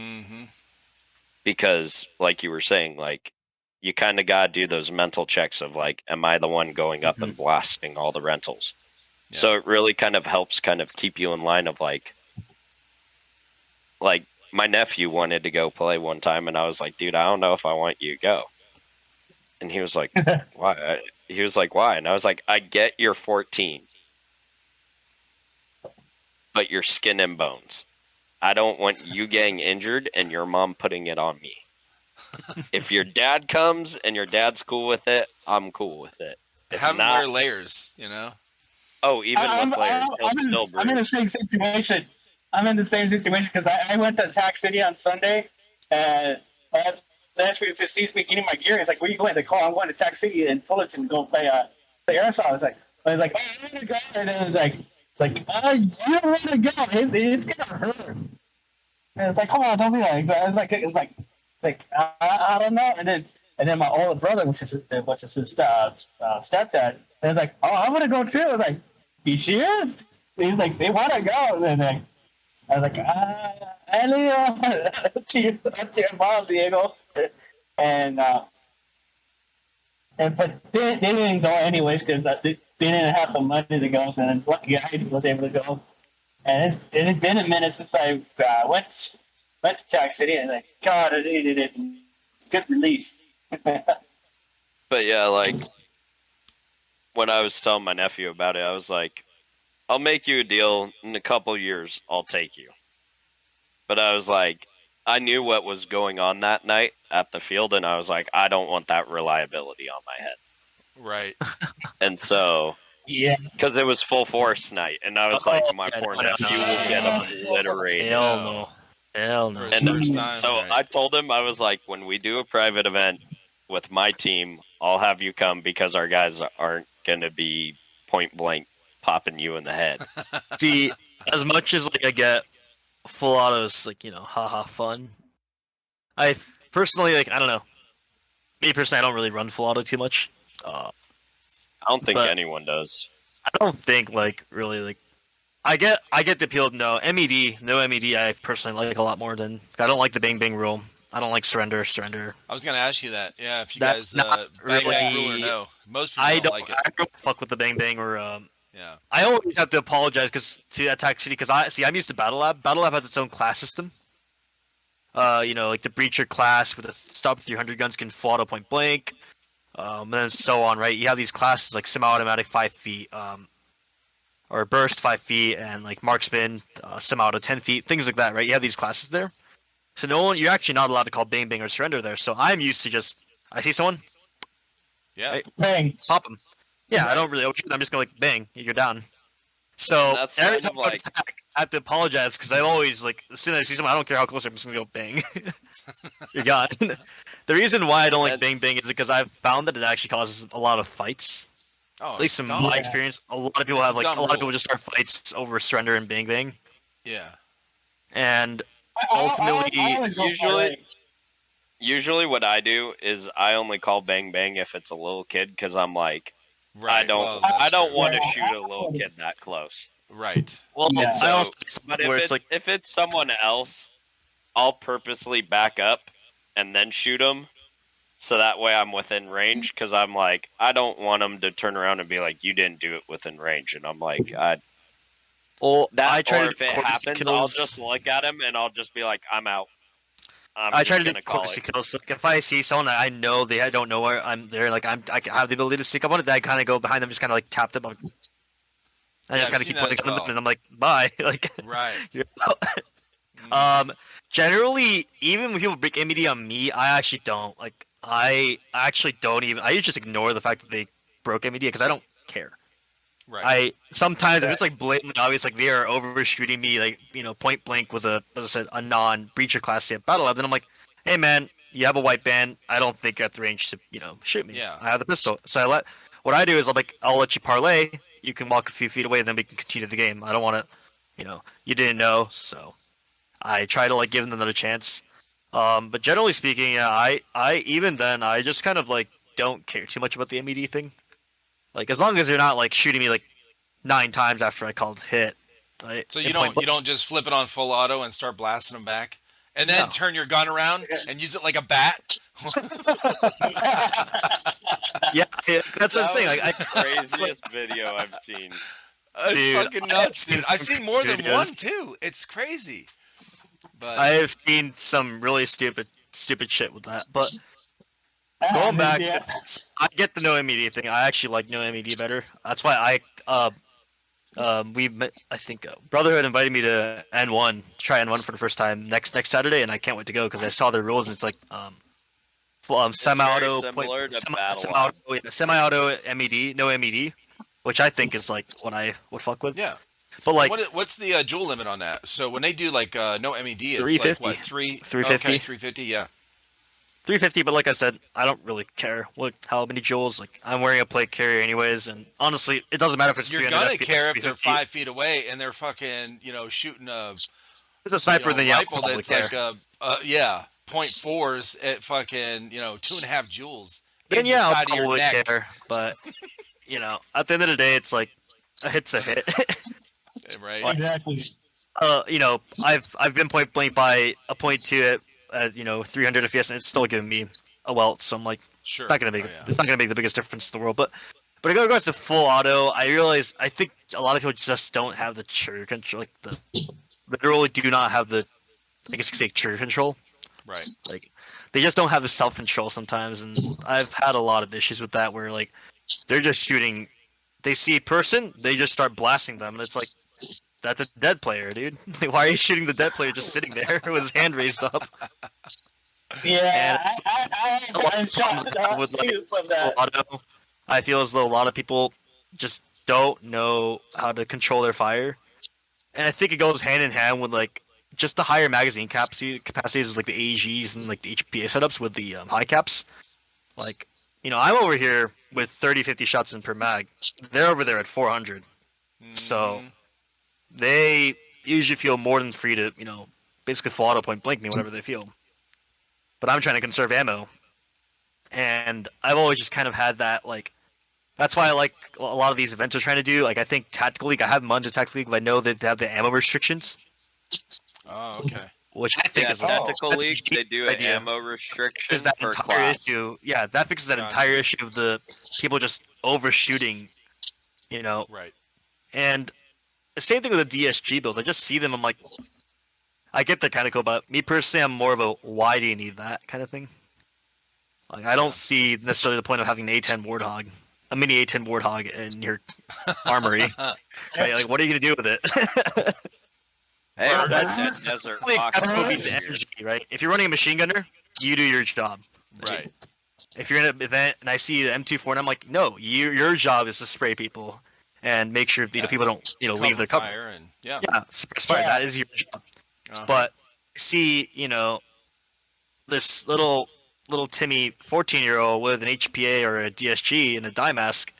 Because like you were saying, like you kind of got to do those mental checks of like, am I the one going up and blasting all the rentals? Yeah. So it really kind of helps kind of keep you in line of like my nephew wanted to go play one time, and I was like, dude, I don't know if I want you to go. And he was like, why? He was like, why? And I was like, I get you're 14, but you're skin and bones. I don't want you getting injured and your mom putting it on me. If your dad comes and your dad's cool with it, I'm cool with it. If Have them not, wear layers, oh, even with players, he'll still I'm in breathe. the same situation. I'm in the same situation because I went to Tax City on Sunday, and last week just sees me getting my gear. He's like, "Where you going?" Like, "Oh, I'm going to Tax City and Fullerton to go play airsoft." I was like, "I'm gonna go," and then it's like, you don't want to go. It's gonna hurt. And it's like, come on, don't be like that. It's like I don't know. And then my older brother, which is his stepdad, and it's like, "Oh, I'm gonna go too." I was like, "You serious?" He's like, "They want to go," and then I was like, I to your mom, Diego. And but they didn't go anyways because they didn't have the money to go. So then lucky I was able to go. And it's been a minute since I went to Tax City, and like, God, I needed it. Good relief. But yeah, like when I was telling my nephew about it, I was like, I'll make you a deal in a couple years. I'll take you. But I was like, I knew what was going on that night at the field, and I was like, I don't want that reliability on my head. Right. And so Yeah. because it was full force night, and I was like, my yeah, poor no, nephew no, will get no. obliterated. Hell No. no. Hell For no. his And first time, so right. I told him, I was like, when we do a private event with my team, I'll have you come because our guys aren't going to be point blank popping you in the head. See, as much as like I get full autos, like haha, fun. Personally, like, I don't know. Me personally, I don't really run full auto too much. I don't think But- anyone does. I don't think like really like. I get the appeal of no MED, no MED. I personally like a lot more than I don't like the bang bang rule. I don't like surrender. I was gonna ask you that. Yeah, if you That's guys not bang bang really- rule or no. Most people I don't like it. I don't fuck with the bang bang or Yeah. I always have to apologize to Attack City because I'm used to Battle Lab. Battle Lab has its own class system. Like the Breacher class with the stop 300 guns can full auto point blank, and then so on. Right? You have these classes like semi-automatic 5 feet, or burst 5 feet, and like marksman, semi-auto 10 feet, things like that. Right? You have these classes there. So you're actually not allowed to call bang bang or surrender there. So I'm used to just I see someone, Yeah. Right. Bang. pop them. Yeah, I Right. don't really. I'm just gonna like bang, you're down. So And that's every kind time of I like- attack, I have to apologize because I always like as soon as I see someone, I don't care how close I'm just gonna go bang. You're gone. The reason why I don't like And- bang bang is because I've found that it actually causes a lot of fights. Oh, At least in it's dumb. my Yeah. experience, a lot of people It's have a like dumb a lot of people rule. just start fights over surrender and bang bang, Yeah. and I ultimately, always go Usually- for Usually, what I do is I only call bang bang if it's a little kid because I'm like, Right. I don't, well, that's I don't true. want to Yeah. shoot a little kid that close. Right. well, Yeah. I also But where if it's like if it's someone else, I'll purposely back up and then shoot them, so that way I'm within range. Because I'm like, I don't want them to turn around and be like, "You didn't do it within range," and I'm like, well, that. I try Or to if it courtesy happens, kills. I'll just look at him and I'll just be like, "I'm out." I try to do gonna call courtesy it. kills. So if I see someone that I know they don't know where I'm there, like I have the ability to sneak up on it, then I kind of go behind them, just kind of like tap them, and Yeah, just I've kind of seen keep that pointing as at them, well. and I'm like, bye, like. Right. You're out. Generally, even when people break MED on me, I actually don't like. I actually don't even. I usually just ignore the fact that they broke MED because I don't care. Right. I sometimes if it's like blatantly obvious, like they are overshooting me, like point blank with a, as I said, a non-breacher class battle lab, then I'm like, hey man, you have a white band. I don't think you're at the range to shoot me. Yeah. I have the pistol, so what I do is I'll let you parlay. You can walk a few feet away, then we can continue the game. I don't want to, you didn't know, so I try to like give them another chance. But generally speaking, yeah, I even then I just kind of like don't care too much about the MED thing. Like as long as you're not like shooting me like 9 times after I called hit. Right? So In you point don't just flip it on full auto and start blasting them back, and then No. turn your gun around and use it like a bat. Yeah, that's what I'm That saying. was Like, the craziest video I've seen. It's Dude, fucking nuts, I've dude. seen I've some seen more than videos. one too. It's crazy. But I have seen some really stupid shit with that. But going back yeah. to, I get the no MED thing. I actually like no MED better. That's why we met. I think Brotherhood invited me to N1, try N1 for the first time next Saturday, and I can't wait to go because I saw their rules. And it's like semi-auto, similar to Battle Lab. semi-auto MED, no MED, which I think is like what I would fuck with. yeah. But like What's the jewel limit on that? So when they do like no MED, it's 350. like what 350? 350. Yeah. 350, but like I said, I don't really care how many joules. Like I'm wearing a plate carrier anyways, and honestly, it doesn't matter if it's You're 300 gonna FPS, care if they're 350. 5 feet away and they're fucking shooting a It's a sniper, then yeah, I'll rifle probably that's care. like .4s at fucking 2.5 joules. Then in yeah, the I'll side of your probably neck. care. But at the end of the day, it's like a hit's a hit. Right. Exactly. I've been point blank by a .2 at 300 FPS, and it's still giving me a welt. So I'm like, Sure. it's not gonna make Oh, yeah. it's not gonna make the biggest difference in the world. But in regards to full auto, I think a lot of people just don't have the trigger control. Like literally do not have the, I guess you could say, trigger control. Right. Like they just don't have the self control sometimes, and I've had a lot of issues with that where like they're just shooting. They see a person, they just start blasting them, and it's like, that's a dead player, dude. Like, why are you shooting the dead player just sitting there with his hand raised up? Yeah, And I shot with like too from that. auto, I feel as though a lot of people just don't know how to control their fire, and I think it goes hand in hand with like just the higher magazine capacities of like the AGs and like the HPA setups with the high caps. Like, I'm over here with 30, 50 shots in per mag. They're over there at 400. So Mhm. they usually feel more than free to, basically full auto point blank me whenever they feel. But I'm trying to conserve ammo. And I've always just kind of had that, like, that's why I like a lot of these events are trying to do. Like, I think Tactical League, I haven't run to Tactical League, but I know that they have the ammo restrictions, Oh, okay. which I think Yeah, is Tactical that's a League, they genius do an idea. ammo Fixes restriction that per entire class. issue. Yeah, that fixes that Gotcha. entire issue of the people just overshooting, Right. And the same thing with the DSG builds. I just see them. I'm like, I get they're kind of cool, but me personally, I'm more of a why do you need that kind of thing. Like, I don't see necessarily the point of having an A10 Warthog, a mini A10 Warthog in your armory. Right? Like, what are you gonna do with it? Hey, Burn that's it. that Desert Like, Fox that's what is be the here. energy, right? If you're running a machine gunner, you do your job. Right. If you're in an event and I see the M24 and I'm like, no, your job is to spray people and make sure Yeah. people don't leave their cover. Fire and yeah. Yeah, suppress fire. Yeah. That is your job. Uh-huh. But see, this little Timmy 14-year-old with an HPA or a DSG and a dye mask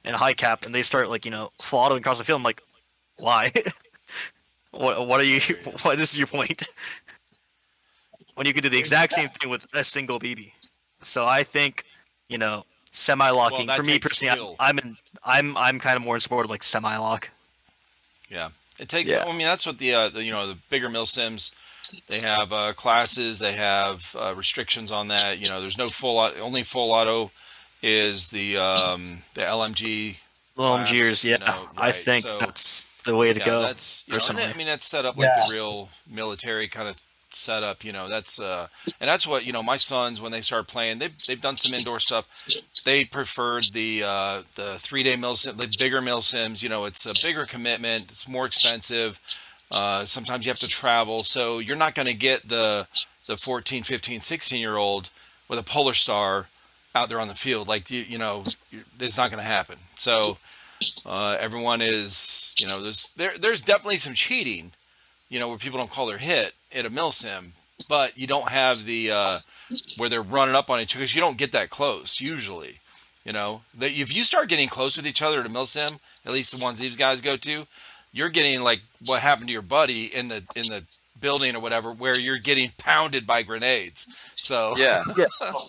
and a high cap, and they start like full autoing across the field. I'm like, why? what are you? What is your point? When you could do the exact same thing with a single BB. So I think semi-locking Well, that for me takes personally, skill. I'm kind of more in support of like semi-lock. Yeah. It takes. Yeah. I mean, that's what the bigger mil sims. They have classes. They have restrictions on that. There's no only full auto is the LMG. Little Class, MGers, yeah. I right. think So, that's the way to yeah, go. that's and Personally, I mean that's set up like Yeah. the real military kind of setup. That's and that's what my sons when they start playing they've done some indoor stuff. They preferred the 3 day mil sim, the bigger mil sims. It's a bigger commitment. It's more expensive. Sometimes you have to travel, so you're not going to get the 14, 15, 16-year-old with a Polar Star out there on the field. Like it's not going to happen. So everyone is there's definitely some cheating. Where people don't call their hit at a mil sim, but you don't have the where they're running up on each other because you don't get that close usually. That if you start getting close with each other at a mil sim, at least the ones these guys go to, you're getting like what happened to your buddy in the building or whatever, where you're getting pounded by grenades. So Yeah.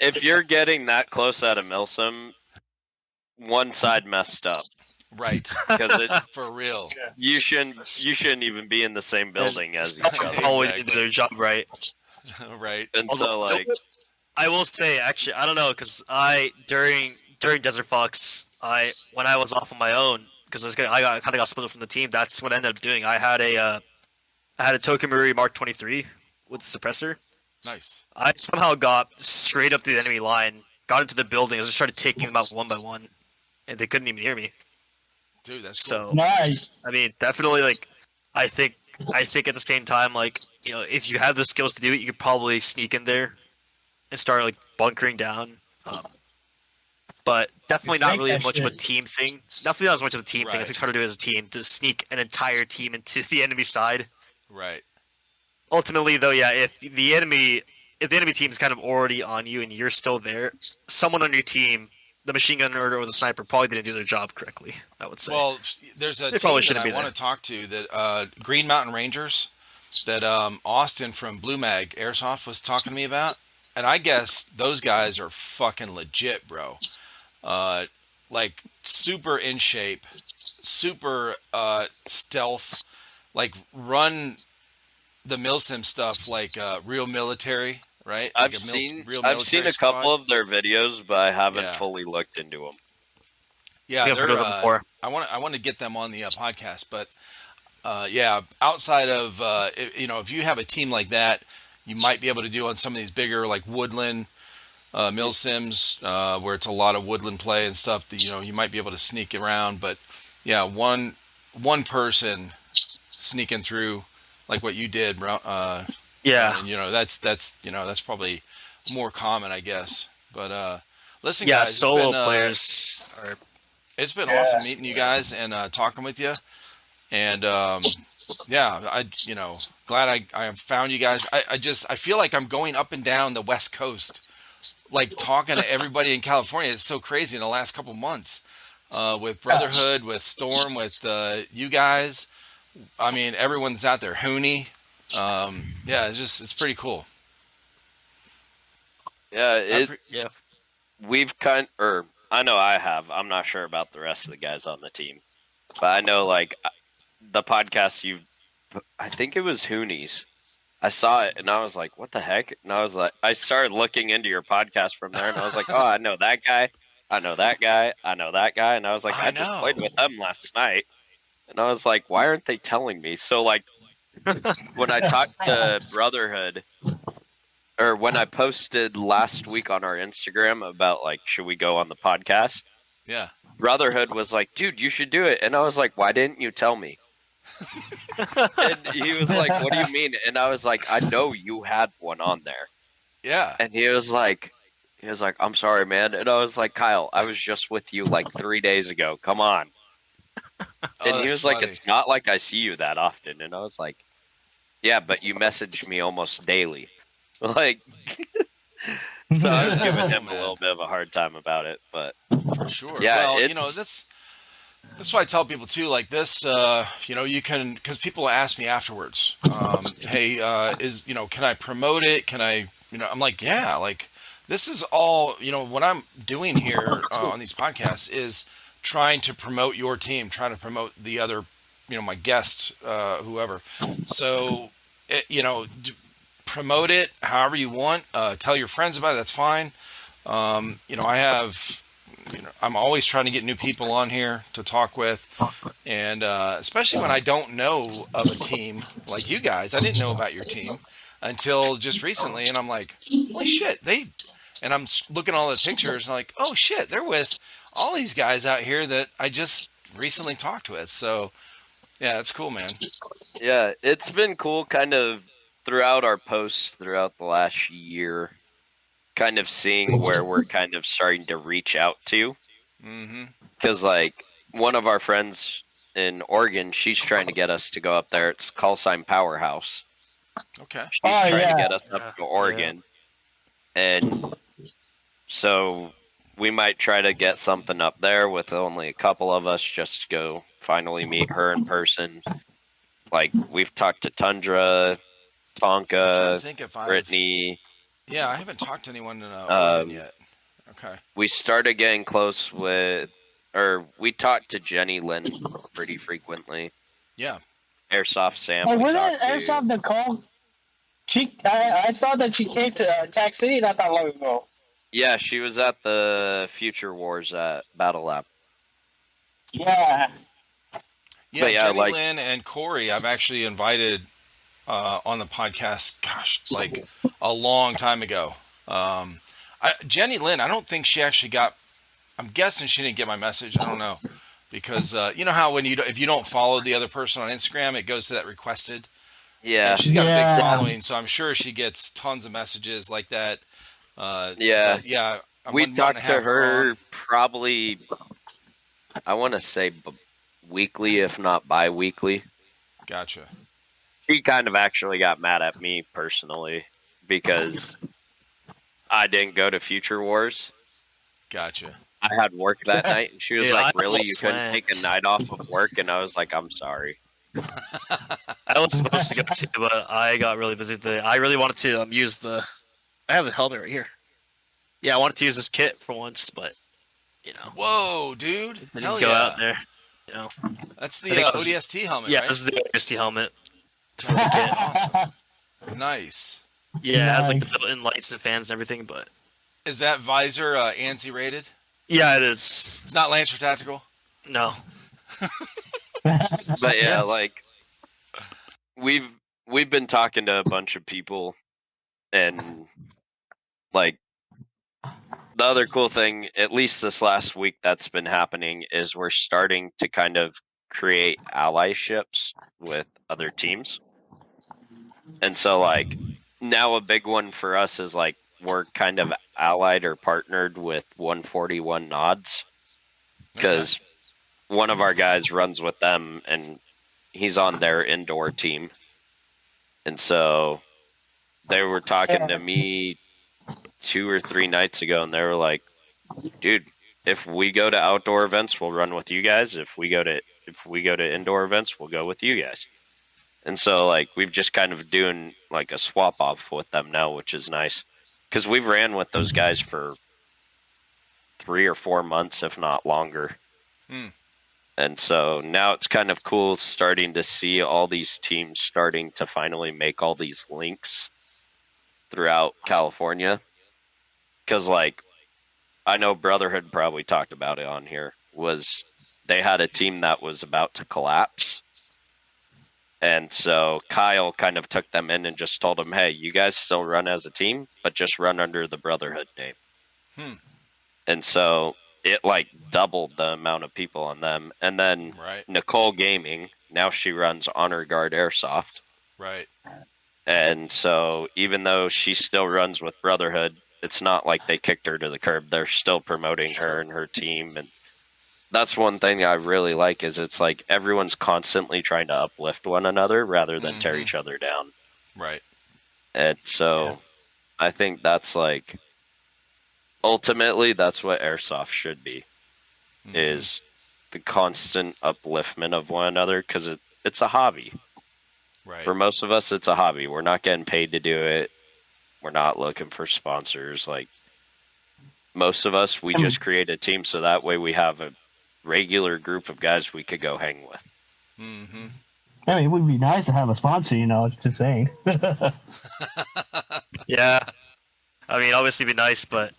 If you're getting that close at a Milsim, one side messed up right, because for real. you shouldn't even be in the same building as each other. always Exactly. do their job right. Right. And so Although, like I will say, actually, I don't know, because during Desert Fox, when I was off on my own, because I kind of got split up from the team. That's what I ended up doing. I had a Tokamuri Mark 23 with the suppressor. Nice. I somehow got straight up to the enemy line, got into the building, and just started taking them out one by one, and they couldn't even hear me. Dude, that's cool. So Nice. I mean, definitely, like, I think at the same time, like, if you have the skills to do it, you could probably sneak in there and start like bunkering down. But definitely not Snake really that much of a shit. team thing. Definitely not as much of a team thing. I Right. think it's hard to do as a team to sneak an entire team into the enemy side. Right. Ultimately, though, yeah, if the enemy team is kind of already on you and you're still there, someone on your team, the machine gunner or the sniper, probably didn't do their job correctly. I would say. Well, there's a They team probably that shouldn't I be want there. to talk to that Green Mountain Rangers that Austin from Blue Mag Airsoft was talking to me about, and I guess those guys are fucking legit, bro. Like super in shape, super stealth, like run the milsim stuff like real military, right? Like I've seen a military couple squad. of their videos, but I haven't Yeah. fully looked into them. Yeah, I've heard they're. of them before. I want to get them on the podcast, but yeah, outside of if you have a team like that, you might be able to do on some of these bigger like woodland mil sims where it's a lot of woodland play and stuff. That you might be able to sneak around, but yeah, one person sneaking through like what you did, Yeah. and that's probably more common, I guess. But listen, Yeah, guys, it's solo been, players are It's been Yeah. awesome meeting you guys and talking with you. And yeah, glad I found you guys. I feel like I'm going up and down the West Coast, like talking to everybody in California. It's so crazy in the last couple months with Brotherhood, with Storm, with you guys. I mean, everyone's out there. Hooney. Yeah, it's pretty cool. Yeah, Yeah. we've or I know I have. I'm not sure about the rest of the guys on the team, but I know like the podcast I think it was Hoonies. I saw it and I was like, what the heck? And I started looking into your podcast from there and I was like, oh, I know that guy. I know that guy. I know that guy. And I was like, I I just played know. with them last night. And I was like, why aren't they telling me? So, like, when I talked to Brotherhood, or when I posted last week on our Instagram about, like, should we go on the podcast? Yeah. Brotherhood was like, dude, you should do it. And I was like, why didn't you tell me? And he was like, what do you mean? And I was like, I know you had one on there. Yeah. And he was like, I'm sorry, man. And I was like, Kyle, I was just with you like 3 days ago. Come on. Oh, And he that's was like, funny. it's not like I see you that often. And I was like, yeah, but you message me almost daily. Like, so I was That's giving cool, him a man. little bit of a hard time about it. But For sure. yeah, Well, it's that's why I tell people too, like this, you can, because people ask me afterwards, hey, can I promote it? Can I, I'm like, yeah, like this is all, what I'm doing here on these podcasts is trying to promote your team, trying to promote the other, my guests, whoever. So, promote it however you want. Tell your friends about it. That's fine. I have, I'm always trying to get new people on here to talk with, and especially when I don't know of a team like you guys. I didn't know about your team until just recently, and I'm like, holy shit, and I'm looking at all the pictures, and like, oh shit, they're with all these guys out here that I just recently talked with. So yeah, that's cool, man. yeah, it's been cool kind of throughout our posts throughout the last year, kind of seeing where we're kind of starting to reach out to. Mm-hmm. Because, like, one of our friends in Oregon, she's trying to get us to go up there. It's call sign Powerhouse. Okay. She's Oh, trying to yeah. get us Yeah, up to Oregon. And so we might try to get something up there with only a couple of us just to go finally meet her in person. Like, we've talked to Tundra, I'm trying to Tonka, think if I've. Brittany. Yeah, I haven't talked to anyone in Oregon yet. Okay. We started getting close we talked to Jenny Lynn pretty frequently. Yeah. Airsoft Sam. Oh, we wasn't talked it to. Airsoft Nicole? I saw that she came to Tax City not that long ago. Yeah, she was at the Future Wars at Battle Lab. Yeah. Yeah, But yeah, Jenny like- Lynn and Corey, I've actually invited on the podcast. Gosh, like a long time ago. Jenny Lynn, I don't think she actually got. I'm guessing she didn't get my message. I don't know because you know how when if you don't follow the other person on Instagram, it goes to that requested. Yeah, And she's got a Yeah. big following, so I'm sure she gets tons of messages like that. Yeah. but yeah. I'm we wanting talked to have her on. probably, I want to say weekly, if not bi-weekly. Gotcha. She kind of actually got mad at me personally because I didn't go to Future Wars. Gotcha. I had work that night, and she was Yeah, like, I really? You almost couldn't take a went. night off of work? And I was like, I'm sorry. I was supposed to go too, but I got really busy today. I really wanted to use the. I have a helmet right here. Yeah, I wanted to use this kit for once, but Whoa, dude! I Hell didn't go yeah! out there. That's I the think I was- ODST helmet, Yeah, right? this is the OST helmet for the That's kit. awesome. Nice. Yeah, it has like the Nice. built-in lights and fans and everything, but Is that visor ANSI rated? yeah, it is. It's not Lancer Tactical. No, But yeah, Yes. like we've been talking to a bunch of people, and like the other cool thing, at least this last week that's been happening, is we're starting to kind of create allyships with other teams. And so like now a big one for us is like we're kind of allied or partnered with 141 Nods. because one of our guys runs with them, and he's on their indoor team. And so they were talking to me 2 or 3 nights ago, and they were like, dude, if we go to outdoor events, we'll run with you guys. If we go to indoor events, we'll go with you guys. And so like we've just kind of doing like a swap off with them now, which is nice, because we've ran with those guys for 3 or 4 months, if not longer. And so now it's kind of cool starting to see all these teams starting to finally make all these links throughout California. Because like, I know Brotherhood probably talked about it on here, was they had a team that was about to collapse. And so Kyle kind of took them in and just told them, hey, you guys still run as a team, but just run under the Brotherhood name. And so it like doubled the amount of people on them. And then Nicole Gaming, now she runs Honor Guard Airsoft. Right. And so even though she still runs with Brotherhood, it's not like they kicked her to the curb. They're still promoting her and her team. And that's one thing I really like, is it's like everyone's constantly trying to uplift one another rather than tear each other down. Right. And so I think that's like, ultimately, that's what Airsoft should be, is the constant upliftment of one another, because it's a hobby. Right. For most of us, it's a hobby. We're not getting paid to do it. We're not looking for sponsors. Like, most of us, we just create a team so that way we have a regular group of guys we could go hang with. I mean, it would be nice to have a sponsor, just saying. Yeah. I mean, obviously it'd be nice, but,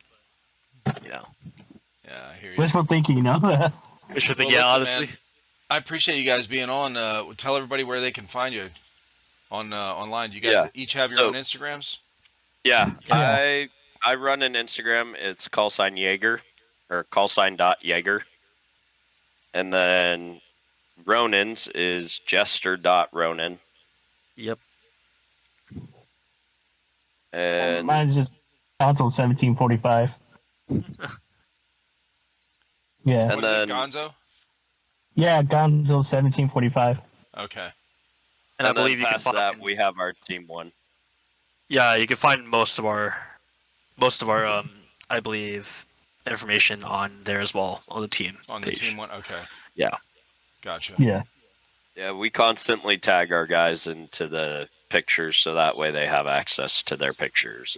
Yeah, I hear you. Wishful thinking, Wishful thinking, listen, honestly. man, I appreciate you guys being on. Tell everybody where they can find you on online. You guys each have your own Instagrams? Yeah. I run an Instagram. It's _Jaeger, or _Jaeger. And then Ronin's is Jester.Ronin. Yep. And mine's just console 1745. Yeah. What is it, Gonzo? Yeah, Gonzo 1745. Okay. And I believe you can past find that, we have our Team 1. Yeah, you can find most of our I believe, information on there as well, on the team On the page. Team 1, okay. Yeah. Gotcha. Yeah. Yeah, we constantly tag our guys into the pictures so that way they have access to their pictures.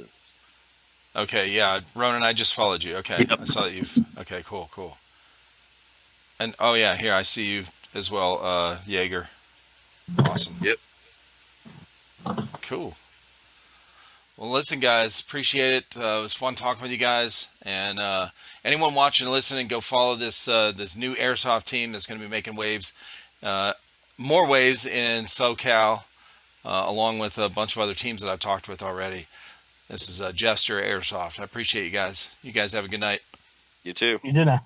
Okay, yeah. Ronan, I just followed you. Okay. Yep. I saw that you've... Okay, cool. And, oh, yeah, here, I see you as well, Jaeger. Awesome. Yep. Cool. Well, listen, guys, appreciate it. It was fun talking with you guys. And anyone watching and listening, go follow this this new Airsoft team that's going to be making waves. More waves in SoCal, along with a bunch of other teams that I've talked with already. This is Jester Airsoft. I appreciate you guys. You guys have a good night. You too. You did that.